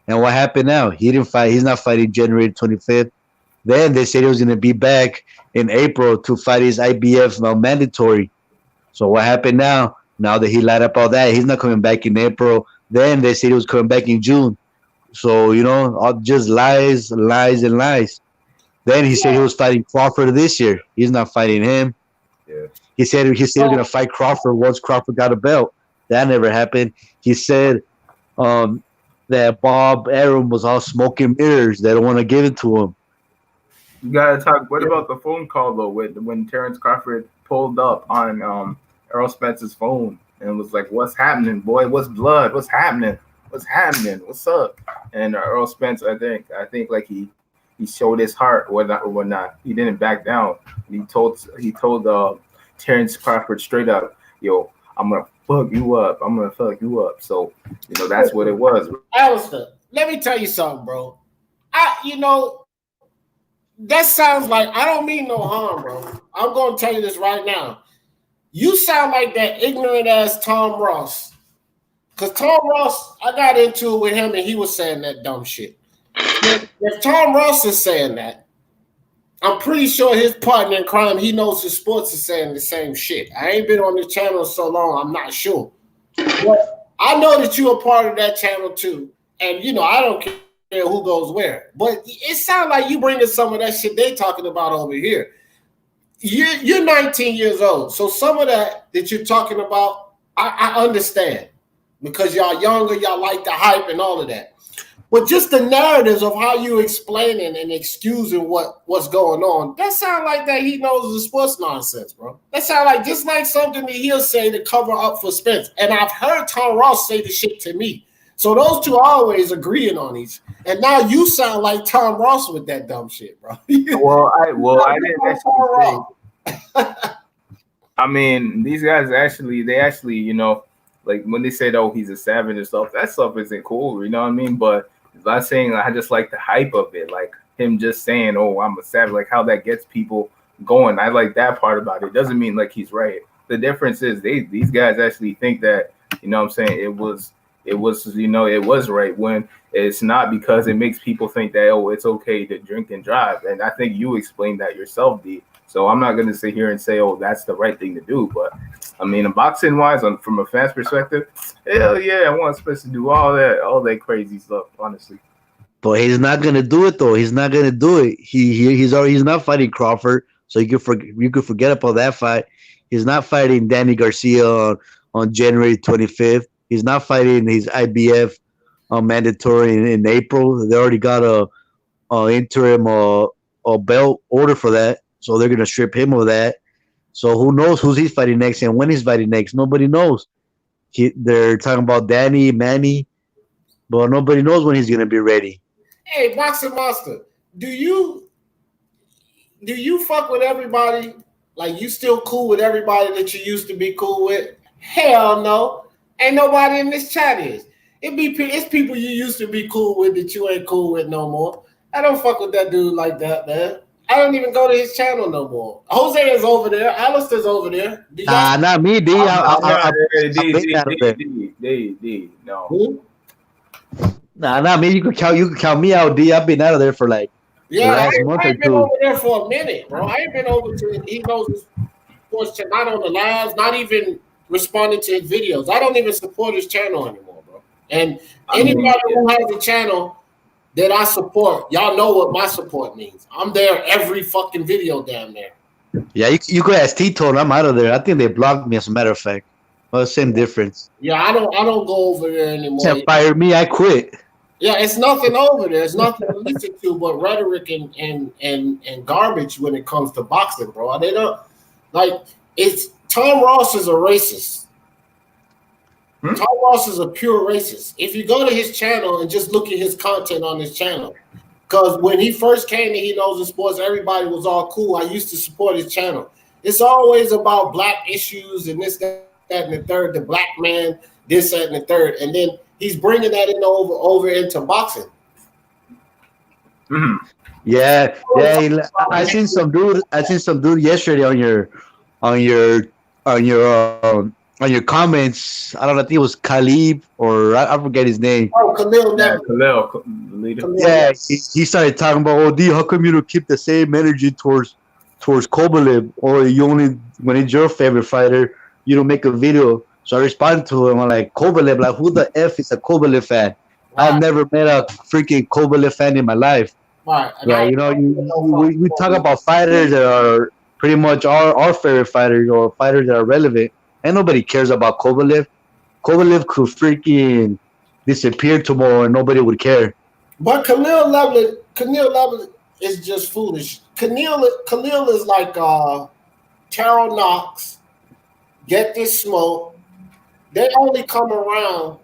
And what happened now? He didn't fight. He's not fighting January 25th. Then they said he was going to be back in April to fight his IBF mandatory. So what happened now? Now that he lied up all that, he's not coming back in April. Then they said he was coming back in June. So, all just lies, lies, and lies. Then he said he was fighting Crawford this year. He's not fighting him. Yeah. He said he was going to fight Crawford once Crawford got a belt. That never happened. He said that Bob Arum was all smoke and mirrors. They don't want to give it to him. You gotta talk. What about the phone call though? When Terrence Crawford pulled up on Errol Spence's phone and was like, "What's happening, boy? What's blood? What's happening? What's happening? What's up?" And Errol Spence, I think like he showed his heart or not. He didn't back down. He told Terrence Crawford straight up, "Yo, I'm gonna fuck you up. I'm gonna fuck you up." So that's what it was. Alistair, let me tell you something, bro. That sounds like, I don't mean no harm, bro. I'm gonna tell you this right now. You sound like that ignorant ass Tom Ross because Tom Ross, I got into it with him and he was saying that dumb shit. If Tom Ross is saying that, I'm pretty sure his partner in crime, he knows his sports, is saying the same shit. I ain't been on the channel so long, I'm not sure. But I know that you're a part of that channel too. And, you know, I don't care who goes where. But it sounds like you bringing some of that shit they talking about over here. You're 19 years old. So some of that you're talking about, I understand. Because y'all younger, y'all like the hype and all of that. But just the narratives of how you explaining and excusing what's going on, that sound like that he knows the sports nonsense, bro. That sound like just like something that he'll say to cover up for Spence. And I've heard Tom Ross say the shit to me. So those two are always agreeing on each. And now you sound like Tom Ross with that dumb shit, bro. I didn't actually say. I mean, these guys they actually, you know, like when they said, "Oh, he's a savage" and stuff, that stuff isn't cool, you know what I mean? But I'm not saying I just like the hype of it, like him just saying, "Oh, I'm a savage," like how that gets people going. I like that part about it. Doesn't mean like he's right. The difference is these guys actually think that, you know what I'm saying, it was, you know, it was right when it's not, because it makes people think that, oh, it's okay to drink and drive. And I think you explained that yourself, D. So I'm not going to sit here and say, oh, that's the right thing to do. But I mean, boxing wise, from a fan's perspective, hell yeah, I want Spence to do all that crazy stuff, honestly. But he's not gonna do it though. He's not gonna do it. He's not fighting Crawford, so you could forget about that fight. He's not fighting Danny Garcia on January 25th. He's not fighting his IBF mandatory in April. They already got a interim a belt order for that, so they're gonna strip him of that. So who knows who's he's fighting next and when he's fighting next? Nobody knows. They're talking about Manny, but nobody knows when he's gonna be ready. Hey, Boxing Monster, do you fuck with everybody? Like, you still cool with everybody that you used to be cool with? Hell no. Ain't nobody in this chat is. It's people you used to be cool with that you ain't cool with no more. I don't fuck with that dude like that, man. I don't even go to his channel no more. Jose is over there. Alistair's over there. Nah, not me, D. No. Who? Nah, not me. You could count me out, D. I've been out of there for like the last month I or ain't been two. over there for a minute, bro. I ain't been over to. He knows his sports channel, not on the lives, not even responding to his videos. I don't even support his channel anymore, bro. And anybody who has a channel that I support, y'all know what my support means. I'm there every fucking video down there. Yeah, you could ask Tito, and I'm out of there. I think they blocked me, as a matter of fact. Well, same difference. Yeah, I don't go over there anymore. Can't fire me, I quit. Yeah, it's nothing over there. It's nothing to listen to but rhetoric and garbage when it comes to boxing, bro. They don't like it's Tom Ross is a racist. Tom Ross is a pure racist. If you go to his channel and just look at his content on his channel, because when he first came to He Knows the Sports, everybody was all cool. I used to support his channel. It's always about black issues and this, that, and the third, the black man, this, that, and the third. And then he's bringing that in over into boxing. Mm-hmm. Yeah. I seen some dude yesterday on your comments. I don't know, I think it was Khalib or I forget his name. Oh, Khalil. Yeah, Khalil. Yeah, he started talking about, oh, D, how come you don't keep the same energy towards Kovalev, or you only, when it's your favorite fighter, you don't make a video? So I responded to him, I'm like, Kovalev, like, who the F is a Kovalev fan? I've never met a freaking Kovalev fan in my life. Right. Yeah, you know, we talk about fighters that are pretty much our favorite fighters or fighters that are relevant, and nobody cares about Kovalev. Kovalev could freaking disappear tomorrow and nobody would care. But Khalil Levitt is just foolish. Khalil is like Terrell Knox. Get This Smoke. They only come around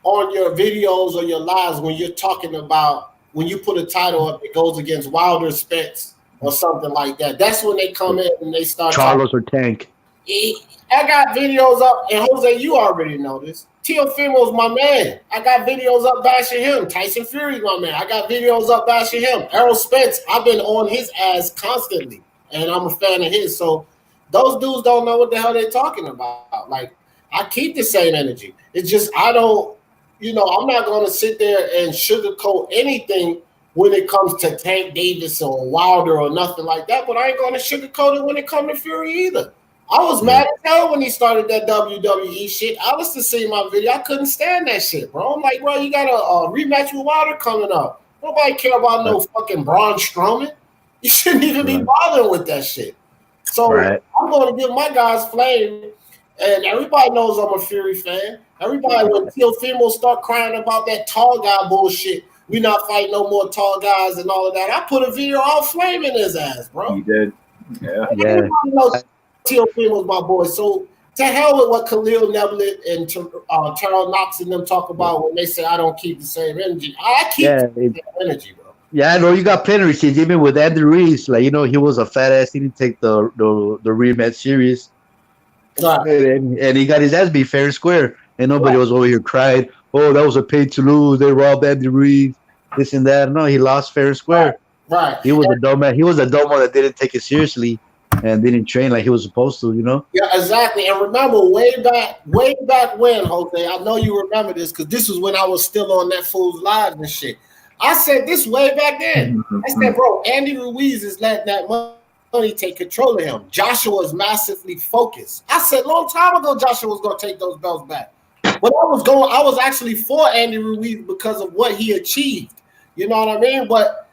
on your videos or your lives when you're talking about, when you put a title up that goes against Wilder, Spence, or something like that. That's when they come in and they start Charlos or Tank. I got videos up, and Jose, you already know this. Teofimo's my man. I got videos up bashing him. Tyson Fury's my man. I got videos up bashing him. Errol Spence, I've been on his ass constantly, and I'm a fan of his. So those dudes don't know what the hell they're talking about. Like, I keep the same energy. It's just I don't, I'm not going to sit there and sugarcoat anything when it comes to Tank Davis or Wilder or nothing like that. But I ain't going to sugarcoat it when it comes to Fury either. I was mad as hell when he started that WWE shit. I was to see my video. I couldn't stand that shit, bro. I'm like, bro, you got a rematch with Wilder coming up. Nobody care about no fucking Braun Strowman. You shouldn't even be bothering with that shit. So I'm going to give my guys flame. And everybody knows I'm a Fury fan. Everybody, when Teofimo start crying about that tall guy bullshit, we not fighting no more tall guys and all of that. I put a video all flame in his ass, bro. You did. Yeah. Everybody knows Teofimo's my boy. So to hell with what Khalil Neblet and Charles Knox and them talk about when they say I don't keep the same energy. I keep the same energy, bro. Yeah, I know you got plenty of receipts. Even with Andy Ruiz, like, he was a fat ass. He didn't take the rematch serious. Right. And he got his ass beat fair and square. And nobody was over here crying, oh, that was a pay to lose. They robbed Andy Ruiz, this and that. No, he lost fair and square. Right. He was a dumb man. He was a dumb one that didn't take it seriously and didn't train like he was supposed to, Yeah, exactly. And remember, way back when, Jose, I know you remember this because this was when I was still on that fool's live and shit. I said this way back then. I said, bro, Andy Ruiz is letting that money take control of him. Joshua is massively focused. I said long time ago Joshua was going to take those belts back. But I was actually for Andy Ruiz because of what he achieved. You know what I mean? But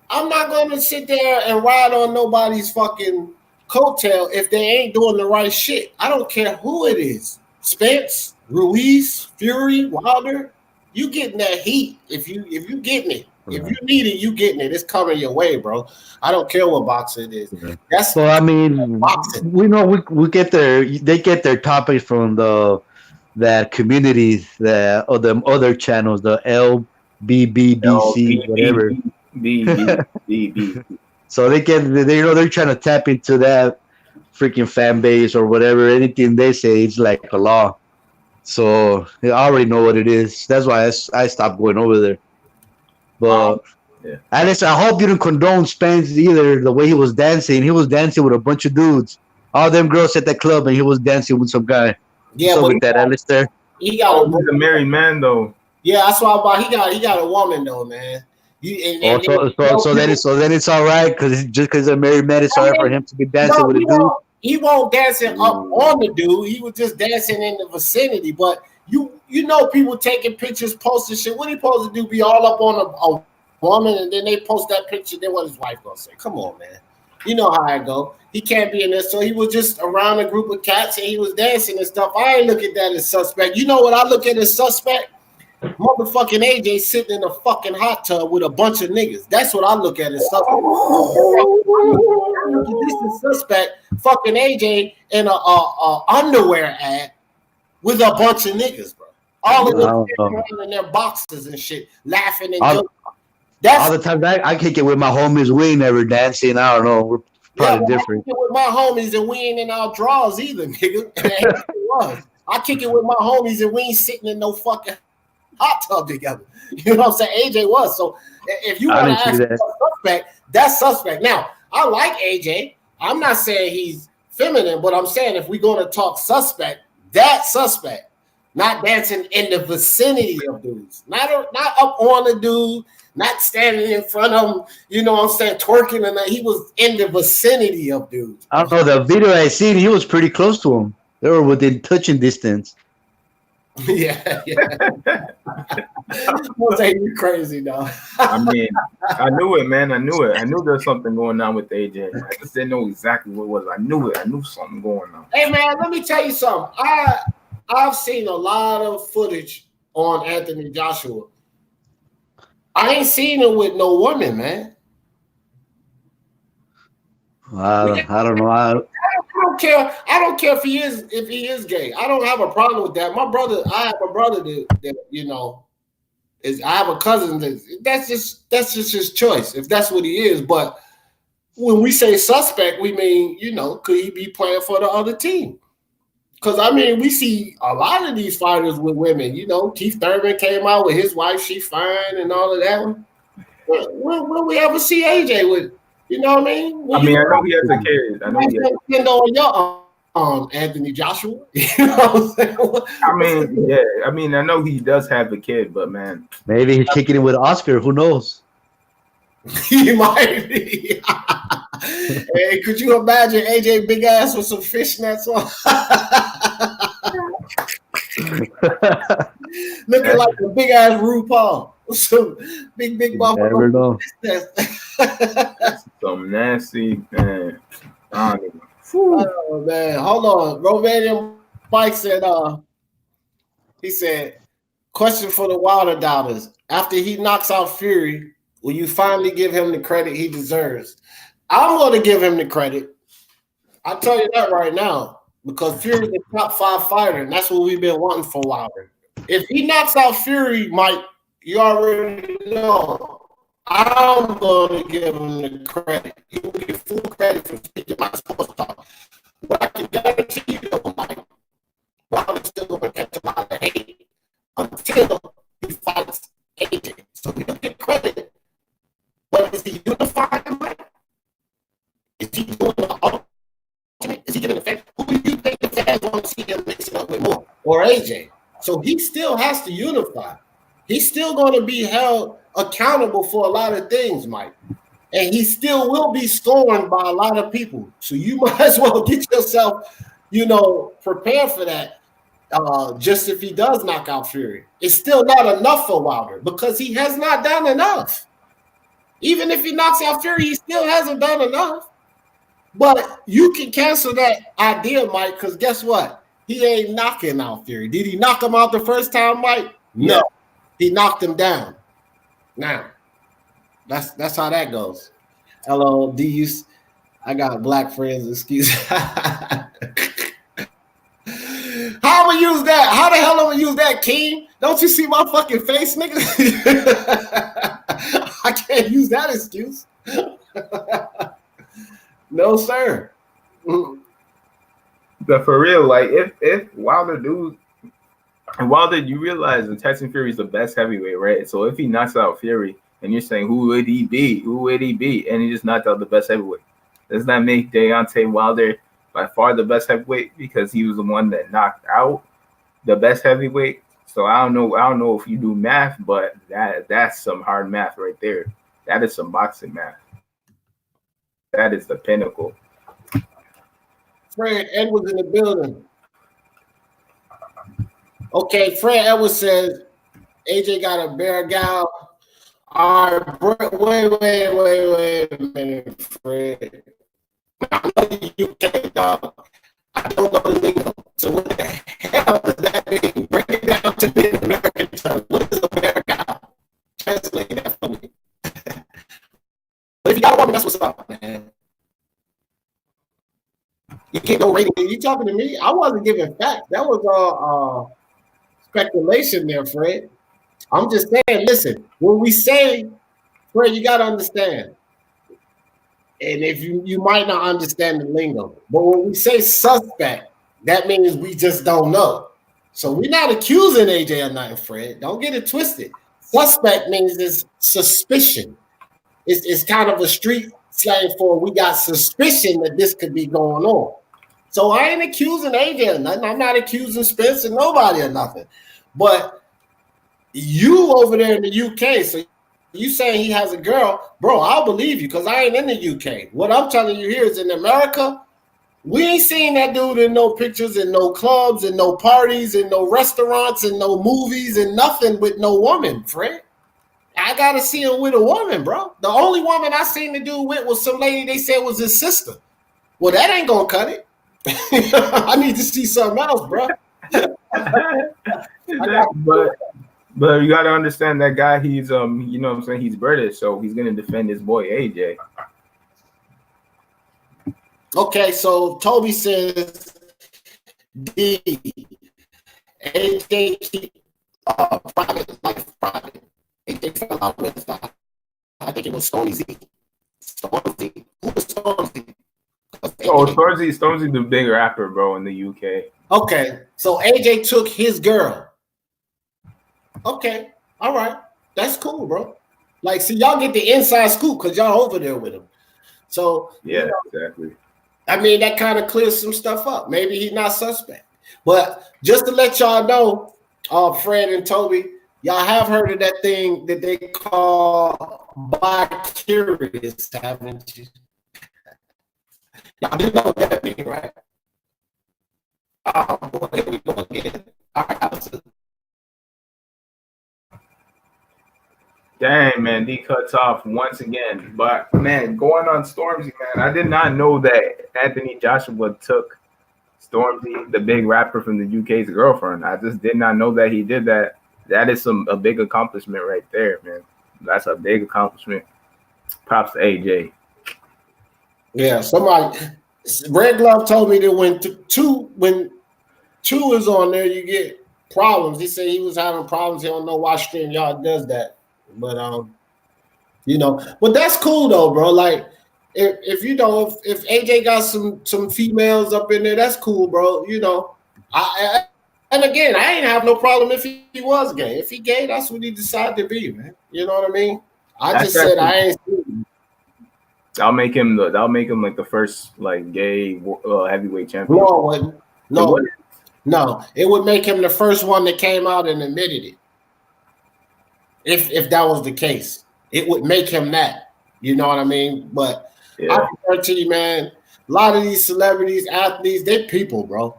I'm not going to sit there and ride on nobody's fucking coattail if they ain't doing the right shit. I don't care who it is. Spence, Ruiz, Fury, Wilder. You getting that heat if you getting it. If you need it, you getting it. It's coming your way, bro. I don't care what boxer it is. That's boxing. We know we get they get their topics from that community, or the other channels, the LBBBC, whatever. B. So they're trying to tap into that freaking fan base or whatever. Anything they say is like a law. So I already know what it is. That's why I stopped going over there. But at least I hope you didn't condone Spence either. The way he was dancing with a bunch of dudes. All them girls at that club, and he was dancing with some guy. Yeah, but with that, Alistair. He's a married man, though. Yeah, that's why he got a woman though, man. So then it's all right because because a married man, it's all right for him to be dancing with a dude. He won't dancing up on the dude. He was just dancing in the vicinity. But you know, people taking pictures, posting shit. What he supposed to do? Be all up on a woman, and then they post that picture. Then what his wife gonna say? Come on, man. You know how I go. He can't be in there. So he was just around a group of cats and he was dancing and stuff. I ain't look at that as suspect. You know what I look at as suspect? Motherfucking AJ sitting in a fucking hot tub with a bunch of niggas. That's what I look at as suspect. This is suspect. Fucking AJ in a underwear ad with a bunch of niggas, bro. All of them around in their boxes and shit, laughing and joking. All the time I kick it with my homies. We ain't never dancing. I don't know. We're probably different. I kick it with my homies and we ain't in our drawers either, nigga. I kick it with my homies and we ain't sitting in no fucking hot tub together. You know what I'm saying? AJ was. So if you want to ask suspect, that's suspect. Now, I like AJ. I'm not saying he's feminine, but I'm saying if we're going to talk suspect, that's suspect. Not dancing in the vicinity of dudes. Not up on the dude. Not standing in front of him, you know what I'm saying, twerking, and he was in the vicinity of dudes. I don't know, the video I seen, he was pretty close to him. They were within touching distance. Yeah. Don't say you crazy, dog. I mean, I knew it, man. I knew it. I knew there was something going on with AJ. I just didn't know exactly what it was. I knew it. I knew something going on. Hey, man, let me tell you something. I've seen a lot of footage on Anthony Joshua. I ain't seen him with no woman, man. I don't know. I don't care. I don't care if he is gay. I don't have a problem with that. I have a brother that you know I have a cousin that's just his choice if that's what he is. But when we say suspect, we mean, you know, could he be playing for the other team? Because, I mean, we see a lot of these fighters with women. You know, Keith Thurman came out with his wife, she fine, and all of that. Will we ever see AJ with, you know what I mean? I know he has a kid. I know he has on your Anthony Joshua. You know what I'm saying? I mean, yeah. I mean, I know he does have a kid, but man, Maybe he's kicking it with Oscar. Who knows? He might be. Hey, could you imagine AJ big ass with some fishnets on? Looking like a big ass RuPaul. Some big Never know. some nasty man. Oh man, hold on. Romanian Mike said, he said, question for the Wilder doubters. After he knocks out Fury, will you finally give him the credit he deserves? I'm going to give him the credit. I'll tell you that right now, because Fury's a top 5 fighter, and that's what we've been wanting for Wilder. If he knocks out Fury, Mike, you already know. I'm going to give him the credit. He will get full credit for speaking my sports talk. But I can guarantee you, though, Mike, Wilder's still going to catch a lot of hate until he fights AJ. So he'll get credit. But is he unifying, Mike? Is he doing the ultimate? Is he giving the fans? Who do you think the fans want to see him mixing up with more? Or AJ? So he still has to unify. He's still going to be held accountable for a lot of things, Mike. And he still will be scorned by a lot of people. So you might as well get yourself, prepared for that. Just if he does knock out Fury. It's still not enough for Wilder because he has not done enough. Even if he knocks out Fury, he still hasn't done enough. But you can cancel that idea, Mike, because guess what? He ain't knocking out Fury. Did he knock him out the first time, Mike? No. He knocked him down. Now, that's how that goes. Hello, D. I got black friends, excuse me. How am I use that? How the hell am I use that, King? Don't you see my fucking face, nigga? I can't use that excuse. No, sir. But for real, like if Wilder you realize that Tyson Fury is the best heavyweight, right? So if he knocks out Fury, and you're saying who would he be? Who would he be? And he just knocked out the best heavyweight. Does that make Deontay Wilder by far the best heavyweight because he was the one that knocked out the best heavyweight? So I don't know if you do math, but that's some hard math right there. That is some boxing math. That is the pinnacle. Fred Edwards in the building. Okay, Fred Edwards says AJ got a bear gal. All right, wait a minute, Fred. I know the UK, dog. I don't know the lingo. So what the hell does that mean? Break it down to the American term. What is a bear gal? Translate that for me. But if you got a woman, that's what's up, man. You can't go rating. You talking to me? I wasn't giving facts. That was all speculation there, Fred. I'm just saying, listen, when we say, Fred, you got to understand. And if you might not understand the lingo, but when we say suspect, that means we just don't know. So we're not accusing AJ of nothing, Fred. Don't get it twisted. Suspect means it's suspicion. It's kind of a street slang for we got suspicion that this could be going on. So I ain't accusing AJ of nothing. I'm not accusing Spence and nobody of nothing. But you over there in the UK, so you saying he has a girl, bro, I'll believe you because I ain't in the UK. What I'm telling you here is in America, we ain't seen that dude in no pictures, in no clubs, in no parties, in no restaurants, in no movies, and nothing with no woman, Fred. I got to see him with a woman, bro. The only woman I seen the dude with was some lady they said was his sister. Well, that ain't going to cut it. I need to see something else, bro. But you got to understand that guy, he's you know what I'm saying, he's British, so he's going to defend his boy AJ. Okay, so Toby says D AJ keep private life private. AJ fell out with I think it was Stormzy. Stormzy. Who was Stormzy? Oh, Stormzy the big rapper, bro, in the UK. Okay, so AJ took his girl. Okay, all right. That's cool, bro. Like, see, y'all get the inside scoop because y'all over there with him. So yeah, exactly. I mean, that kind of clears some stuff up. Maybe he's not suspect. But just to let y'all know, Fred and Toby, y'all have heard of that thing that they call bi-curious, haven't you? Y'all do know what that means, right? Oh, boy, here we go again. All right, Dang, man, D cuts off once again. But, man, going on Stormzy, man, I did not know that Anthony Joshua took Stormzy, the big rapper from the UK's girlfriend. I just did not know that he did that. That is a big accomplishment right there, man. That's a big accomplishment. Props to AJ. Yeah, somebody, Red Glove told me that when two is on there, you get problems. He said he was having problems. He don't know why StreamYard does that. But but that's cool though, bro. Like if you know if AJ got some females up in there, that's cool, bro. And again, I ain't have no problem if he was gay. If he gay, that's what he decided to be, man. You know what I mean? I just said I ain't seen. I'll make him like the first like gay heavyweight champion. No, it would make him the first one that came out and admitted it. If that was the case, it would make him that. You know what I mean? But yeah. I guarantee you, man, a lot of these celebrities, athletes, they people, bro.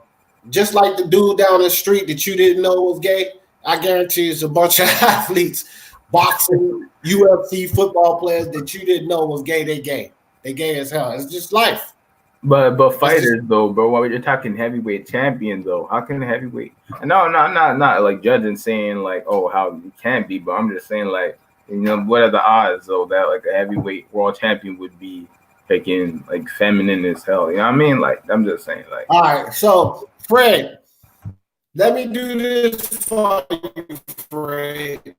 Just like the dude down the street that you didn't know was gay, I guarantee it's a bunch of athletes, boxing, UFC, football players that you didn't know was gay. They gay. They gay as hell. It's just life. But fighters though, bro. While you're talking heavyweight champion though, how can the heavyweight? No, I'm not like judging saying like, oh, how you can be, but I'm just saying like, what are the odds though that like a heavyweight world champion would be picking like feminine as hell? You know what I mean? Like, I'm just saying like. All right, so Fred, let me do this for you, Fred.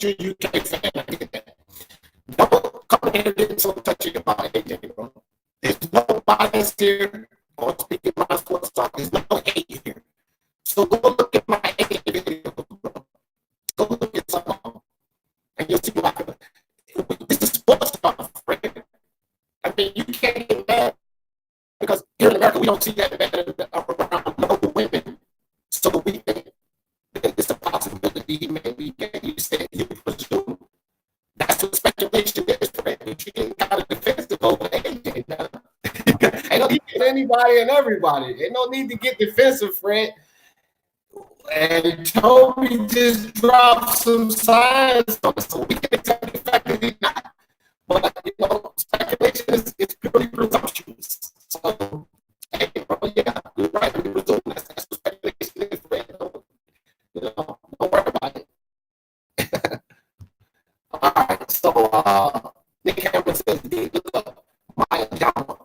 You can't fan. I get that. Don't come here and get so touchy about AJ, bro. There's no bias here or speaking my sports talk. There's no hate here. So go look at my AJ video, bro. Go look at some of them. And you'll see like this is sports talk, friend. I mean, you can't get mad because here in America we don't see that around local women. So we think it's a possibility he may be gay. You said you presume. That's what speculation is, friend. You ain't got a defense to go with AJ now. Ain't no need to get anybody and everybody. Ain't no need to get defensive, Fred. And Toby just dropped some signs on us, so we can't tell the fact that he's not. But speculation is purely presumptuous. So, hey, bro, yeah, you're right. We presume that's what speculation is, Fred. Don't worry about it. All right, so Nick Cameron says, look up Maya Jama.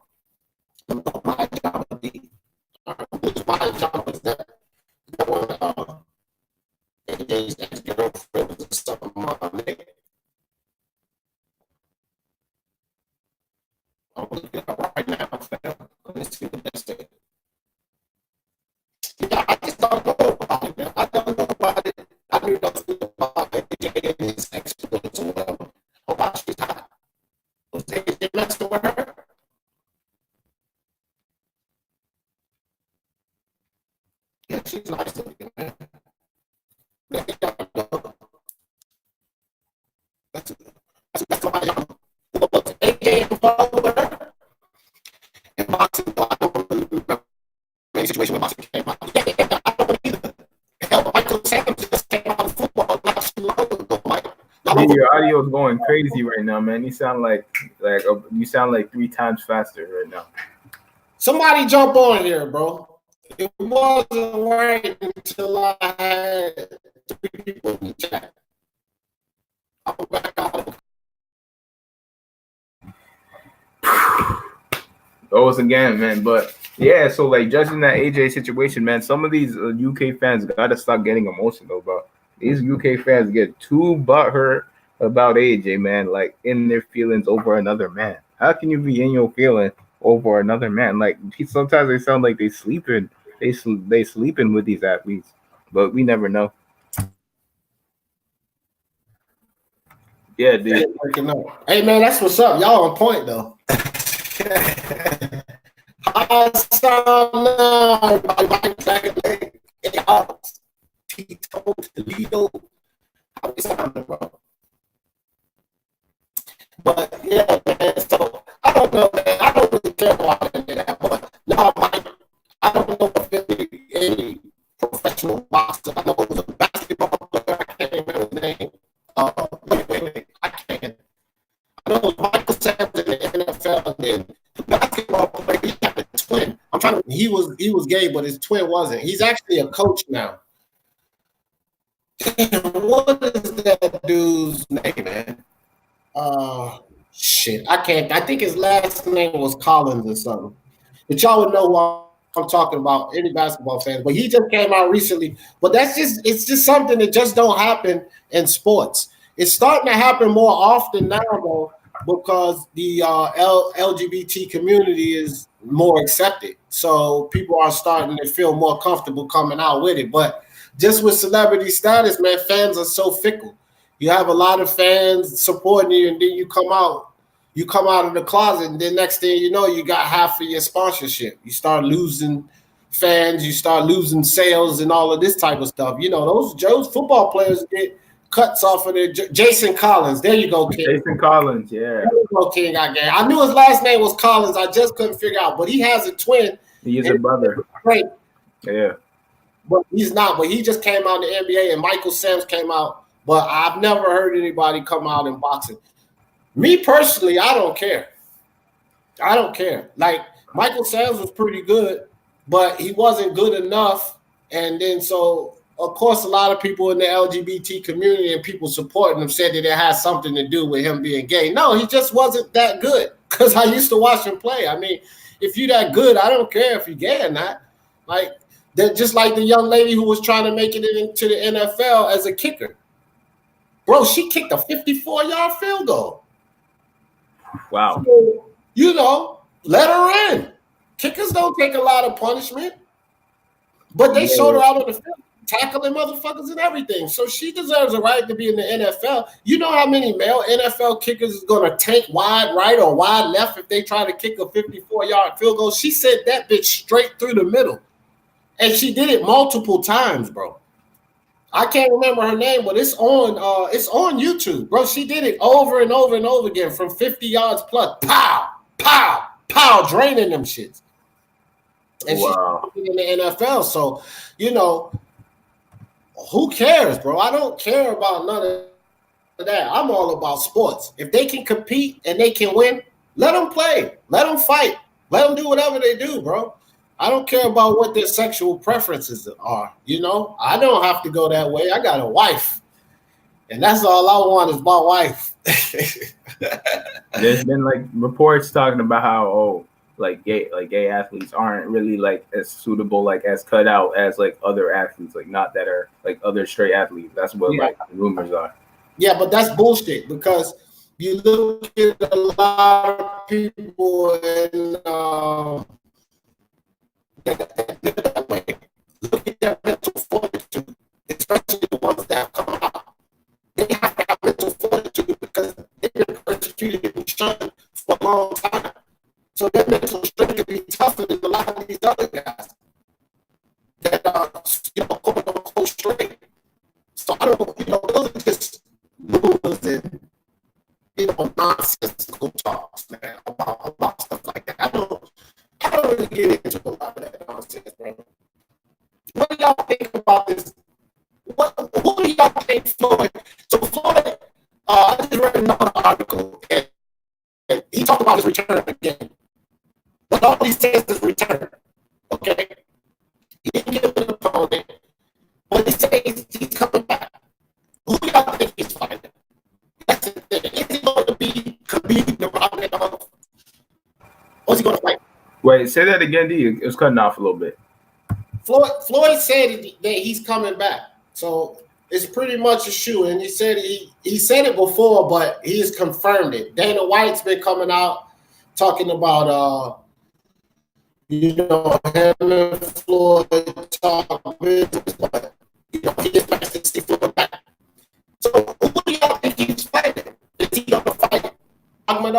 Look up Maya Jama. All right, which Maya Jama is that? That one, AJ's ex-girlfriend was something nigga. I'm looking it up right now, fam. Let me see what that said. Yeah, I just don't know about it, man. I don't know about it. I knew nothing about AJ and his ex-girlfriend or whatever. Oh, wow, she's hot. Was AJ messing with her? Yeah, she's nice looking, man. That's why AJ involved with her. And boxing, I don't remember any situation where boxing came out. I don't either. Hell, Michael Sam just came out of football not too long ago. Your audio is going crazy right now, man. You sound like 3 times faster right now. Somebody jump on here, bro. It wasn't right until I had 3 people in the chat. I'll back out. Those again, man. But yeah, so like judging that AJ situation, man, some of these UK fans gotta stop getting emotional, bro. These UK fans get too butthurt about AJ, man, like in their feelings over another man. How can you be in your feeling over another man? Like sometimes they sound like they sleeping with these athletes, but we never know. Yeah, dude. Hey man, that's what's up. Y'all on point though. I saw now everybody Tito, Toledo. How we sounding, bro? But yeah, man. So I don't know, man. I don't really care about any of that. But no, I don't know if any professional boxer. I know it was a basketball player. I can't remember his name. Wait. I can't. I know it was Michael Sanders in the NFL. Then the basketball player, he had a twin. He was gay, but his twin wasn't. He's actually a coach now. What is that dude's name, man? Shit. I can't. I think his last name was Collins or something. But y'all would know who I'm talking about, any basketball fans. But he just came out recently. But it's just something that just don't happen in sports. It's starting to happen more often now, though, because the LGBT community is more accepted. So people are starting to feel more comfortable coming out with it. But just with celebrity status, man, fans are so fickle. You have a lot of fans supporting you, and then you come out of the closet, and then next thing you know, you got half of your sponsorship. You start losing fans, you start losing sales, and all of this type of stuff. You know, those football players get cuts off of their Jason Collins. There you go, King. Jason Collins, yeah. There you go, King. I knew his last name was Collins. I just couldn't figure out, but he has a twin. He is a brother. Great. Yeah. But he's not. But he just came out in the NBA, and Michael Sams came out. But I've never heard anybody come out in boxing. Me personally, I don't care. I don't care. Like, Michael Sams was pretty good, but he wasn't good enough. And then so, of course, a lot of people in the LGBT community and people supporting him said that it has something to do with him being gay. No, he just wasn't that good, because I used to watch him play. I mean, if you're that good, I don't care if you're gay or not. Like, that, just like the young lady who was trying to make it into the NFL as a kicker. Bro, she kicked a 54-yard field goal. Wow. So, you know, let her in. Kickers don't take a lot of punishment. But they showed her out on the field, tackling motherfuckers and everything. So she deserves a right to be in the NFL. You know how many male NFL kickers is going to tank wide right or wide left if they try to kick a 54-yard field goal? She sent that bitch straight through the middle. And she did it multiple times, bro. I can't remember her name, but it's on YouTube, bro. She did it over and over and over again from 50 yards plus. Pow, pow, pow, draining them shits. And wow. She's in the NFL. So, you know, who cares, bro? I don't care about none of that. I'm all about sports. If they can compete and they can win, let them play. Let them fight. Let them do whatever they do, bro. I don't care about what their sexual preferences are. You know, I don't have to go that way. I got a wife, and that's all I want is my wife. There's been like reports talking about how gay athletes aren't really like as suitable, like as cut out as like other athletes, like not that are like other straight athletes. That's what like the rumors are. Yeah, but that's bullshit, because you look at a lot of people and that way. Look at their mental fortitude, especially the ones that come out. They have to have mental fortitude because they've been persecuted and shunned for a long time. So their mental strength can be tougher than a lot of these other guys that are, quote unquote straight. So I don't, those are just rumors and nonsensical talks, man, about stuff like that. I don't really get into a lot of that nonsense, bro. What do y'all think about this? Who do y'all think Floyd? So Floyd, I just read another article, and he talked about his return again. But all he says is return, okay? He didn't give an opponent, but he says he's coming back. Who do y'all think he's fighting? That's the thing. Is he going to be Khabib Nurmagomedov? Or is he going to fight? Wait, say that again, D. It was cutting off a little bit. Floyd said that he's coming back, so it's pretty much a shoe. And he said he said it before, but he's confirmed it. Dana White's been coming out talking about him and Floyd talk business, but he just likes to see Floyd back. So who do y'all think he's fighting?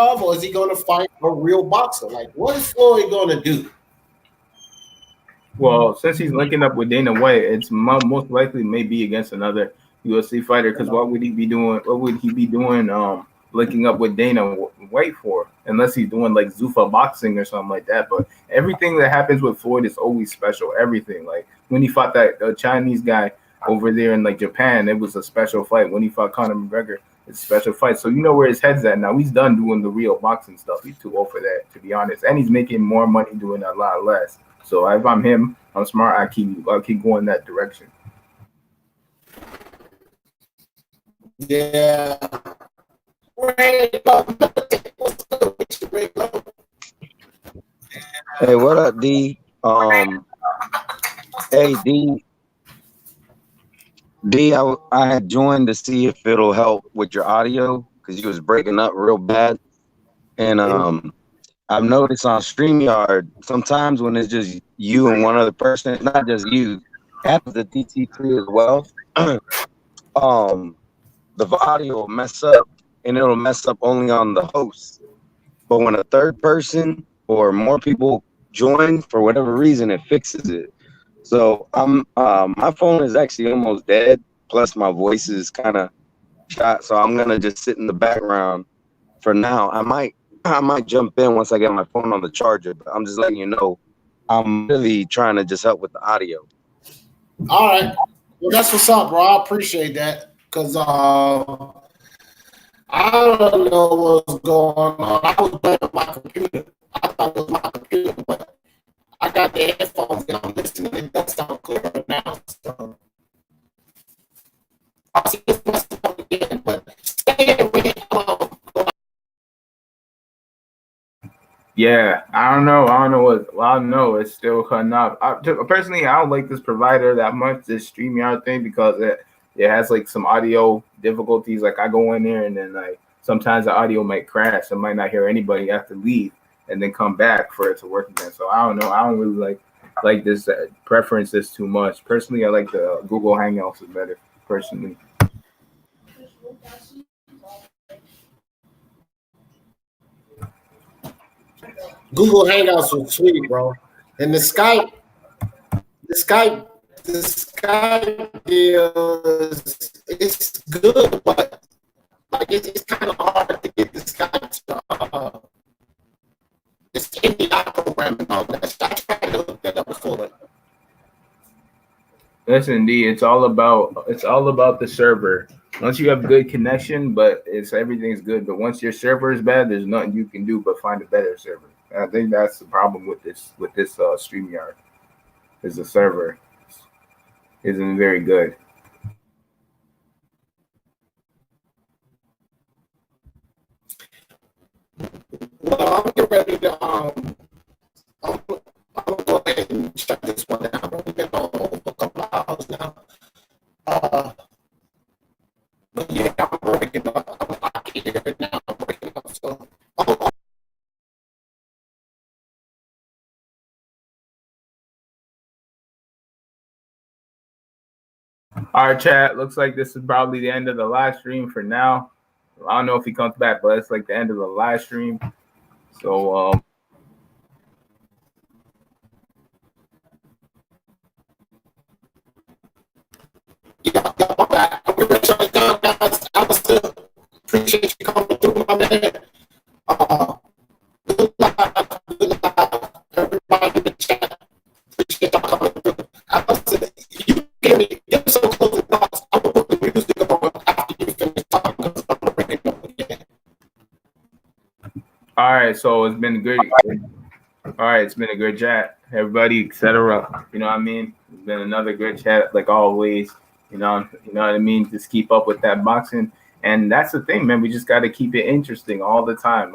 of, or is he going to fight a real boxer? Like, what is Floyd going to do? Well, since he's linking up with Dana White, it's most likely maybe against another UFC fighter. Because what would he be doing? What would he be doing? Linking up with Dana White for? Unless he's doing like Zuffa boxing or something like that. But everything that happens with Floyd is always special. Everything, like when he fought that Chinese guy over there in like Japan, it was a special fight. When he fought Conor McGregor, it's a special fight. So you know where his head's at now. He's done doing the real boxing stuff. He's too old for that, to be honest. And he's making more money doing a lot less. So if I'm him, I'm smart. I'll keep going that direction. Yeah. Hey, what up, D? Hey, D, I had joined to see if it'll help with your audio because you was breaking up real bad. And I've noticed on StreamYard, sometimes when it's just you and one other person, it's not just you, it happens to DT3 as well. The audio will mess up, and it'll mess up only on the host. But when a third person or more people join, for whatever reason, it fixes it. So my phone is actually almost dead. Plus, my voice is kind of shot. So I'm gonna just sit in the background for now. I might jump in once I get my phone on the charger. But I'm just letting you know, I'm really trying to just help with the audio. All right. Well, that's what's up, bro. I appreciate that because I don't know what's going on. I was playing with my computer. I thought it was my computer, but I got the headphones and I'm listening. It does sound clear now. So I'll see if it's again, but stay in with it. Yeah, I don't know. It's still cutting off. Personally, I don't like this provider that much, this StreamYard thing, because it has like some audio difficulties. Like I go in there and then like sometimes the audio might crash. I might not hear anybody. I have to leave and then come back for it to work again. So I don't know. I don't really like this preference this too much. Personally, I like the Google Hangouts is better. Personally. Google Hangouts was sweet, bro. And the Skype deal it's good, but like it's kind of hard to get the Skype to it's API programming on that. I tried to look that up before. Listen, D, it's all about the server. Once you have good connection, but everything's good. But once your server is bad, there's nothing you can do but find a better server. And I think that's the problem with this StreamYard. Is the server isn't very good. Well, I'm getting ready to I'm gonna go ahead and check this one out. We've been on a couple of hours now. But yeah, I'm breaking up. I can hear it now. I'm breaking up. So All right, chat. Looks like this is probably the end of the live stream for now. I don't know if he comes back, but it's like the end of the live stream. So yeah, I'm back. I'm gonna shut it down, guys. I still appreciate you coming through, my man. Good luck, everybody in the chat. Appreciate y'all coming through. You give me some closing thoughts. I'm gonna put the music on after you finish talking because I'm gonna bring it up again. all right, so it's been great. All right, it's been a good chat, everybody, etc. You know what I mean? It's been another good chat, like always. You know what I mean? Just keep up with that boxing, and that's the thing, man. We just got to keep it interesting all the time.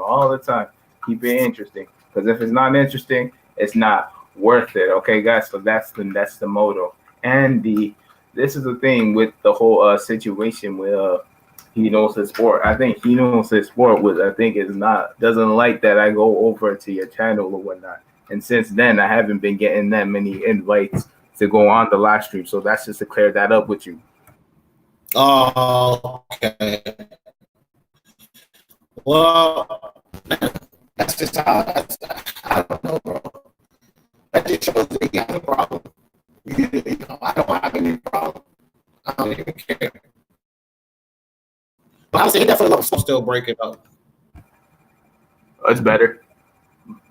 Keep it interesting, because if it's not interesting, it's not worth it. Okay, guys. So that's the motto. And this is the thing with the whole situation with he knows his sport. I think he knows his sport, which I think doesn't like that I go over to your channel or whatnot. And since then, I haven't been getting that many invites to go on the live stream. So that's just to clear that up with you. Oh, okay. Well, That's just how. I don't know, bro. That just shows they got a problem. You know, I don't have any problem. I don't even care. But I would say he definitely still breaking up. It's better.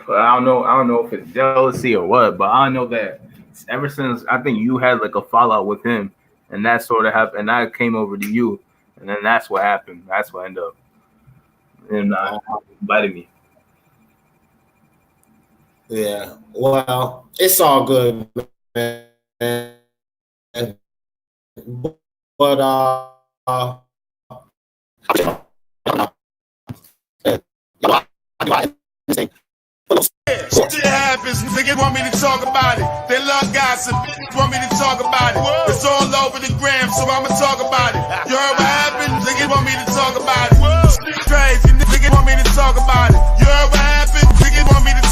But I don't know if it's jealousy or what, but I know that ever since I think you had like a fallout with him, and that sort of happened, and I came over to you, and then that's what happened. That's what ended up biting me. Yeah. Well, it's all good, man. But Shit happens, niggas want me to talk about it. They love gossip, bitches want me to talk about it. It's all over the gram, so I'ma talk about it. You heard what happened? Niggas want me to talk about it.